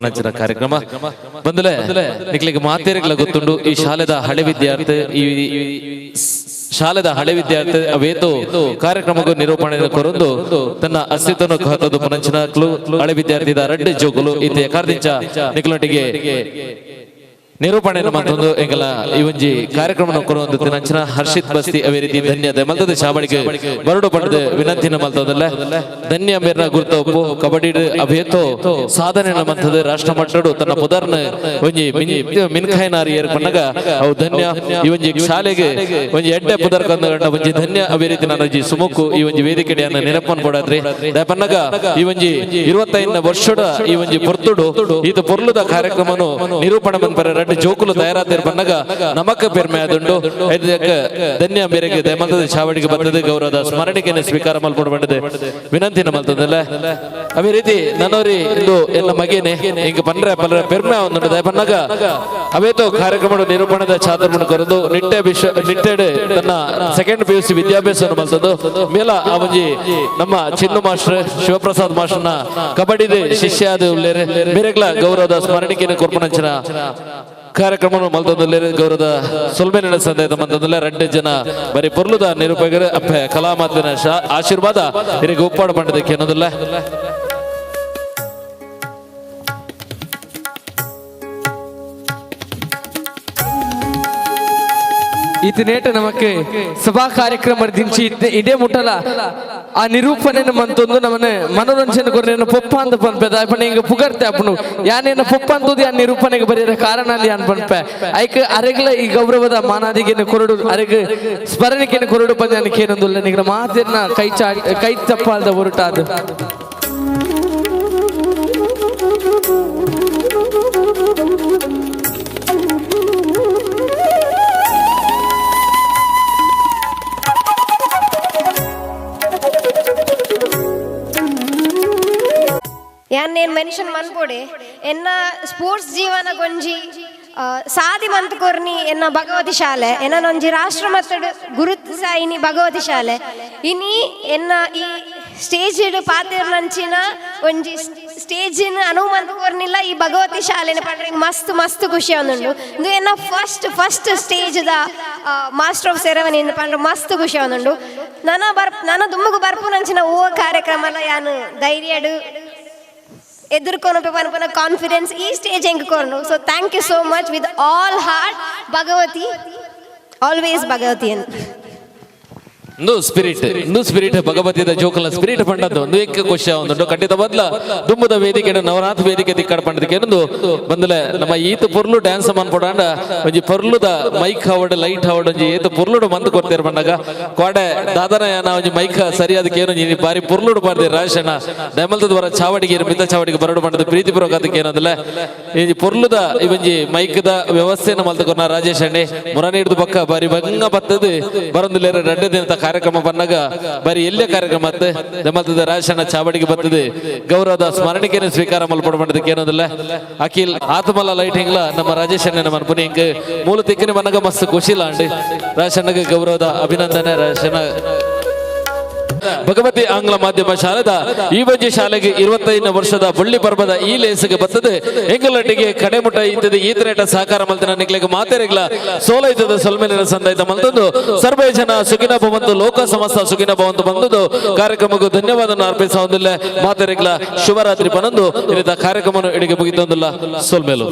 ನಂಚಿನ ಕಾರ್ಯಕ್ರಮ ಬಂದಲೆ ನಿಕ್ಲಿಗೆ ಮಾತೇರಿಗಳ ಗೊತ್ತುಂಡು ಈ ಶಾಲೆದ ಹಳೆ ವಿದ್ಯಾರ್ಥಿ ಈ ಶಾಲೆದ ಹಳೆ ವಿದ್ಯಾರ್ಥಿ ಅವೇತು ಕಾರ್ಯಕ್ರಮಕ್ಕೂ ನಿರೂಪಣೆ ಕೊರೊಂದು ತನ್ನ ಅಸ್ತಿತ್ವವನ್ನು ಕಹತದು ಪನಂಚಿನ ಹಳೆ ವಿದ್ಯಾರ್ಥಿದ ರಡ್ಡೆ ಜೋಗುಲು ಇತ್ತೆ ಕಾರ್ದಿಂಚ ನಿಕ್ಲೊಟ್ಟಿಗೆ ನಿರೂಪಣೆಯನ್ನು ಮತ್ತೊಂದು ಎಂಗಲ ಈ ಒಂಜಿ ಕಾರ್ಯಕ್ರಮ ಕೊಡುವಂತ ತಿನಂಚಿನ ಹರ್ಷಿತ್ ಬಸ್ತಿ ಅವೇ ರೀತಿ ಧನ್ಯದ ಮಲ್ತದ ಶಾಬಳಿಗೆ ಬರಡು ಪಡೆದ ವಿನಂತಿನ ಮಲ್ತದಲ್ಲ ಧನ್ಯ ಮೇರ್ನ ಗುರುತ ಒಪ್ಪು ಕಬಡ್ಡಿ ಅಭೇತೋ ಸಾಧನೆ ಮಲ್ತದ ರಾಷ್ಟ್ರ ಮಟ್ಟಡು ತನ್ನ ಪುದರ್ನ ಒಂಜಿ ಮಿನ್ಖಾಯ್ನಾರಿ ಏರ್ಪಣ್ಣಗ ಅವು ಧನ್ಯ ಈ ಒಂಜಿ ಶಾಲೆಗೆ ಒಂಜಿ ಎಡ್ಡೆ ಪುದರ್ ಕಂದ ಒಂಜಿ ಧನ್ಯ ಅವೇ ರೀತಿ ನನ್ನ ಒಂಜಿ ಸುಮುಕ್ಕು ಈ ಒಂಜಿ ವೇದಿಕೆಯನ್ನು ನೆನಪನ್ನು ಕೊಡಾದ್ರಿ ದಯಪನ್ನಗ ಈ ಒಂಜಿ 25 ವರ್ಷದ ಈ ಒಂಜಿ ಪೊರ್ತುಡು ಇದು ಪೊರ್ಲುದ ಕಾರ್ಯಕ್ರಮನು ನಿರೂಪಣೆ ಮನ್ಪರ ಜೋಕುಲು ತಯಾರಾತಿರ್ ಬನ್ನಗ ನಮಕ ಪೆರ್ಮೆ ಆದುಂಡು ಧನ್ಯ ಮೇರೆಗೆ ದಯಮಂತದ ಚಾವಡಿಗೆ ಬಂದದ ಗೌರವದ ಸ್ಮರಣಿಕೆಯನ್ನು ಸ್ವೀಕಾರ ಮಲ್ಪೊಂಡು ವಿನಂತಿನ ಮಲ್ತದಲ್ಲ ಅವೇ ರೀತಿ ನನ್ನೋರಿ ಇಂದು ಎಲ್ಲ ಮಗೇನೆ ಹಿಂಗ ಪನ್ರೆ ಪಲ್ರೆ ಪೆರ್ಮೆ ಆವೊಂದುಂಡು ದಯಪನ್ನಗ ಅವೇತೋ ಕಾರ್ಯಕ್ರಮ ನಿರೂಪಣದ ಚಾತುರ್ಮನ ಕೊರದು ನಿಟ್ಟೆಡ್ ತನ್ನ ಸೆಕೆಂಡ್ PUC ವಿದ್ಯಾಭ್ಯಾಸವನ್ನು ಮಲ್ತದ್ದು ಮೇಲ ಆ ಒಂಜಿ ನಮ್ಮ ಚಿನ್ನು ಮಾಸ್ಟರ್ ಶಿವಪ್ರಸಾದ್ ಮಾಸ್ಟರ್ನ ಕಬಡ್ಡಿದ ಶಿಷ್ಯ ಆದ ಮೇರೆಗ್ಲ ಗೌರವದ ಸ್ಮರಣಿಕೆಯನ್ನು ಕೊರ್ಪನಂಚಿನ ಕಾರ್ಯಕ್ರಮ ಮಲ್ತೊಂದುಲ್ಲೆ ಗೌರವದ ಸೊಲ್ಮೆ ನಡೆಸಂದೆ ಮಂತಂದುಲ್ಲೆ 2 ಜನ ಬರೀ ಪೊರ್ಲುದ ನಿರೂಪಕರು ಅಪ್ಪೆ ಕಲಾಮಾತಿನ ಆಶೀರ್ವಾದ ಇರಿಗೆ ಉಪ್ಪಾಡು ಪಂಡದಕ್ಕೆ ಅನ್ನೋದಿಲ್ಲ ಇತನೇಟ ನಮಕ್ಕೆ ಸಭಾ ಕಾರ್ಯಕ್ರಮ ದಿಂಚಿ ಇದೇ ಮುಟ್ಟಲ ಆ ನಿರೂಪಣೆಯನ್ನು ಮಂತೊಂದು ನಮ್ಮನೆ ಮನೋರಂಜನೆ ಕೊರ್ರೇನು ಪೊಪ್ಪ ಅಂತ ಪನ್ಪೆ ಅಪ್ಪನ ಹಿಂಗ ಪುಗರ್ತೆ ಅಪ್ಪನು ಯಾನೇನು ಪೊಪ್ಪ ಅಂತೋದು ಆ ನಿರೂಪಣೆಗೆ ಬರೆಯರ ಕಾರಣ ಅಲ್ಲಿ ಅನ್ ಪನ್ಪೆ ಐಕ ಅರೆಗ್ಲ ಈ ಗೌರವದ ಮಾನಾದಿಗೆಯನ್ನು ಕೊರಡು ಅರೆಗ ಸ್ಮರಣಿಕೆಯನ್ನು ಕೊರಡು ಪಂದ್ಯಾನಿಕೆ ಏನೊಂದುಲ್ಲ ನಿಗ್ರ ಮಾತಿನ ಕೈ ತಪ್ಪಾದ ಹೊರಟಾದ ಯಾನ್ನೇನು ಮೆನ್ಷನ್ ಮನ್ಪೊಡೆ ಎನ್ನ ಸ್ಪೋರ್ಟ್ಸ್ ಜೀವನ ಗೊಂಜಿ ಸಾದಿ ಮಂತ್ ಕೊರ್ನಿ ಎನ್ನ ಭಗವತಿ ಶಾಲೆ ಎನ್ನ ಒಂಜಿ ರಾಷ್ಟ್ರ ಮಟ್ಟದ ಗುರುತಿಸಾಯಿನಿ ಭಗವತಿ ಶಾಲೆ ಇನಿ ಎನ್ನ ಈ ಸ್ಟೇಜ್ ಪಾತಿರ್ ನಂಚಿನ ಒಂಜಿ ಸ್ಟೇಜಿನ ಅನುಮಂತ ಕೊರ್ನಿಲ್ಲ ಈ ಭಗವತಿ ಶಾಲೆನ ಪಂಡ್ರೆ ಮಸ್ತ್ ಮಸ್ತ್ ಖುಷಿ ಆವೊಂದುಂಡು ಇದು ಎನ್ನ ಫಸ್ಟ್ ಸ್ಟೇಜ್ದ ಮಾಸ್ಟರ್ ಆಫ್ ಸೆರೆಮನಿ ಪಂಡ್ರೆ ಮಸ್ತ್ ಖುಷಿ ಆವೊಂದುಂಡು ನನ್ನ ದುಮ್ಮಗು ಬರ್ಪು ನಂಚಿನ ಓ ಕಾರ್ಯಕ್ರಮ ಯಾನು ಧೈರ್ಯಡು ಎದುರ್ಕೊಂಡು ಪನ್ಪನ ಕಾನ್ಫಿಡೆನ್ಸ್ ಈ ಸ್ಟೇಜ್ ಹೆಂಗೆ ಕೊರ್ನು so thank you so much with all heart Bhagavathi always Bhagavathi ಅಂತ ಇಂದು ಸ್ಪಿರಿಟ್ ಭಗವತಿದ ಜೋಕಲ ಸ್ಪಿರಿಟ್ ಪಂಡದ್ದು ಒಂದು ಏಕ ಖುಷಿ ಒಂದು ಖಂಡಿತ ಬದಲ ದುಮ್ಮದ ವೇದಿಕೆ ನವರಾತ್ರಿ ವೇದಿಕೆ ತಿಕ್ಕಡ ಪಂಡದಕ್ಕೆ ಏನೊಂದು ಬಂದಲೆ ನಮ್ಮ ಈತ ಪೊರ್ಲು ಡ್ಯಾನ್ಸ್ ಮನ್ಪೊಡಾಂಡ ಒಂಜಿ ಪೊರ್ಲುದ ಮೈಕ್ ಹವಡ್ ಲೈಟ್ ಹವಡ್ ಒಂಜಿ ಏತ ಪೊರ್ಲುಡು ಮಂದ್ ಕೊಡ್ತೇರ್ ಬಂದಾಗ ಕೋಡೆ ದಾದನ ಯಾನ ಒಂಜಿ ಮೈಕ್ ಸರಿ ಅದಕ್ಕೆ ಏನು ಬಾರಿ ಪೊರ್ಲುಡು ಪಾಡ್ದೆ ರಾಶನ ದಮಲ್ತದ ವರ ಚಾವಡಿಗೆ ಮಿತ ಚಾವಡಿಗೆ ಬರಡು ಪಂಡದ ಪ್ರೀತಿಪೂರ್ವಕ ಅದಕ್ಕೆ ಏನಂದಲ್ಲ ಈ ಪೊರ್ಲುದ ಇವೊಂಜಿ ಮೈಕ್ದ ವ್ಯವಸ್ಥೆನ ಮಲ್ತಕೊರ್ನ ರಾಜೇಶ್ ಅಣ್ಣೆ ಮುರನೆ ಹಿಡಿದು ಪಕ್ಕ ಬಾರಿ ಭಂಗ ಬತ್ತದು ಬರೊಂದುಲೇರ ರೆಡ್ಡೆ ದಿನ ಕಾರ್ಯಕ್ರಮ ಬಂದಾಗ ಬರೀ ಎಲ್ಲೇ ಕಾರ್ಯಕ್ರಮ ದಮಲ್ತದ ರಾಜಣ್ಣ ಚಾವಡಿಗೆ ಬರ್ತದೆ ಗೌರವದ ಸ್ಮರಣಿಕೆಯನ್ನು ಸ್ವೀಕಾರ ಮಲ್ಪಡೋದಕ್ಕೆ ಏನೋದಿಲ್ಲ ಅಖಿಲ್ ಆತ್ಮಲ ಲೈಟಿಂಗ್ ನಮ್ಮ ರಾಜೇಶ್ ಅಣ್ಣ ಮನ್ಪುನಿ ಹಿಂಗೆ ಮೂಲ ತಿಕ್ಕಿನ ಮನಗ ಮಸ್ತ್ ಖುಷಿಲ ಅಂಡಿ ರಾಜಣ್ಣಗೆ ಗೌರವದ ಅಭಿನಂದನೆ ರಾಜಣ್ಣ ಭಗವತಿ ಆಂಗ್ಲ ಮಾಧ್ಯಮ ಶಾಲೆದ ಈ ಒಂಜಿ ಶಾಲೆಗೆ 25 ವರ್ಷದ ಬಳ್ಳಿ ಪರ್ವದ ಈ ಲೇಸಿಗೆ ಬರ್ತದೆ ಎಂಗಲಟ್ಟಿಗೆ ಕಡೆಮುಟ ಇದ್ದದ ಈತರೇಟ ಸಹಕಾರ ಮಲ್ತಿನ ನಿಕ್ಲೆಗೆ ಮಾತೆರೆಗ್ಲ ಸೋಲೈತದ ಸೊಲ್ಮೆಲಿನ ಸಂದೈತ ಮಲ್ತಂದು ಸರ್ವೇ ಜನ ಸುಖಿನ ಭವಂತು ಲೋಕ ಸಮಸ್ತ ಸುಖಿನ ಭವಂತು ಬಂದು ಕಾರ್ಯಕ್ರಮಕ್ಕೂ ಧನ್ಯವಾದ ಅರ್ಪಿಸುವುದಿಲ್ಲ ಮಾತೆರೆಗ್ಲ ಶುಭರಾತ್ರಿ ಪನಂದು ಇಲ್ಲಿದ್ದ ಕಾರ್ಯಕ್ರಮವನ್ನು ಇಡಿಗೆ ಮುಗಿತಂದಿಲ್ಲ ಸೊಲ್ಮೇಲು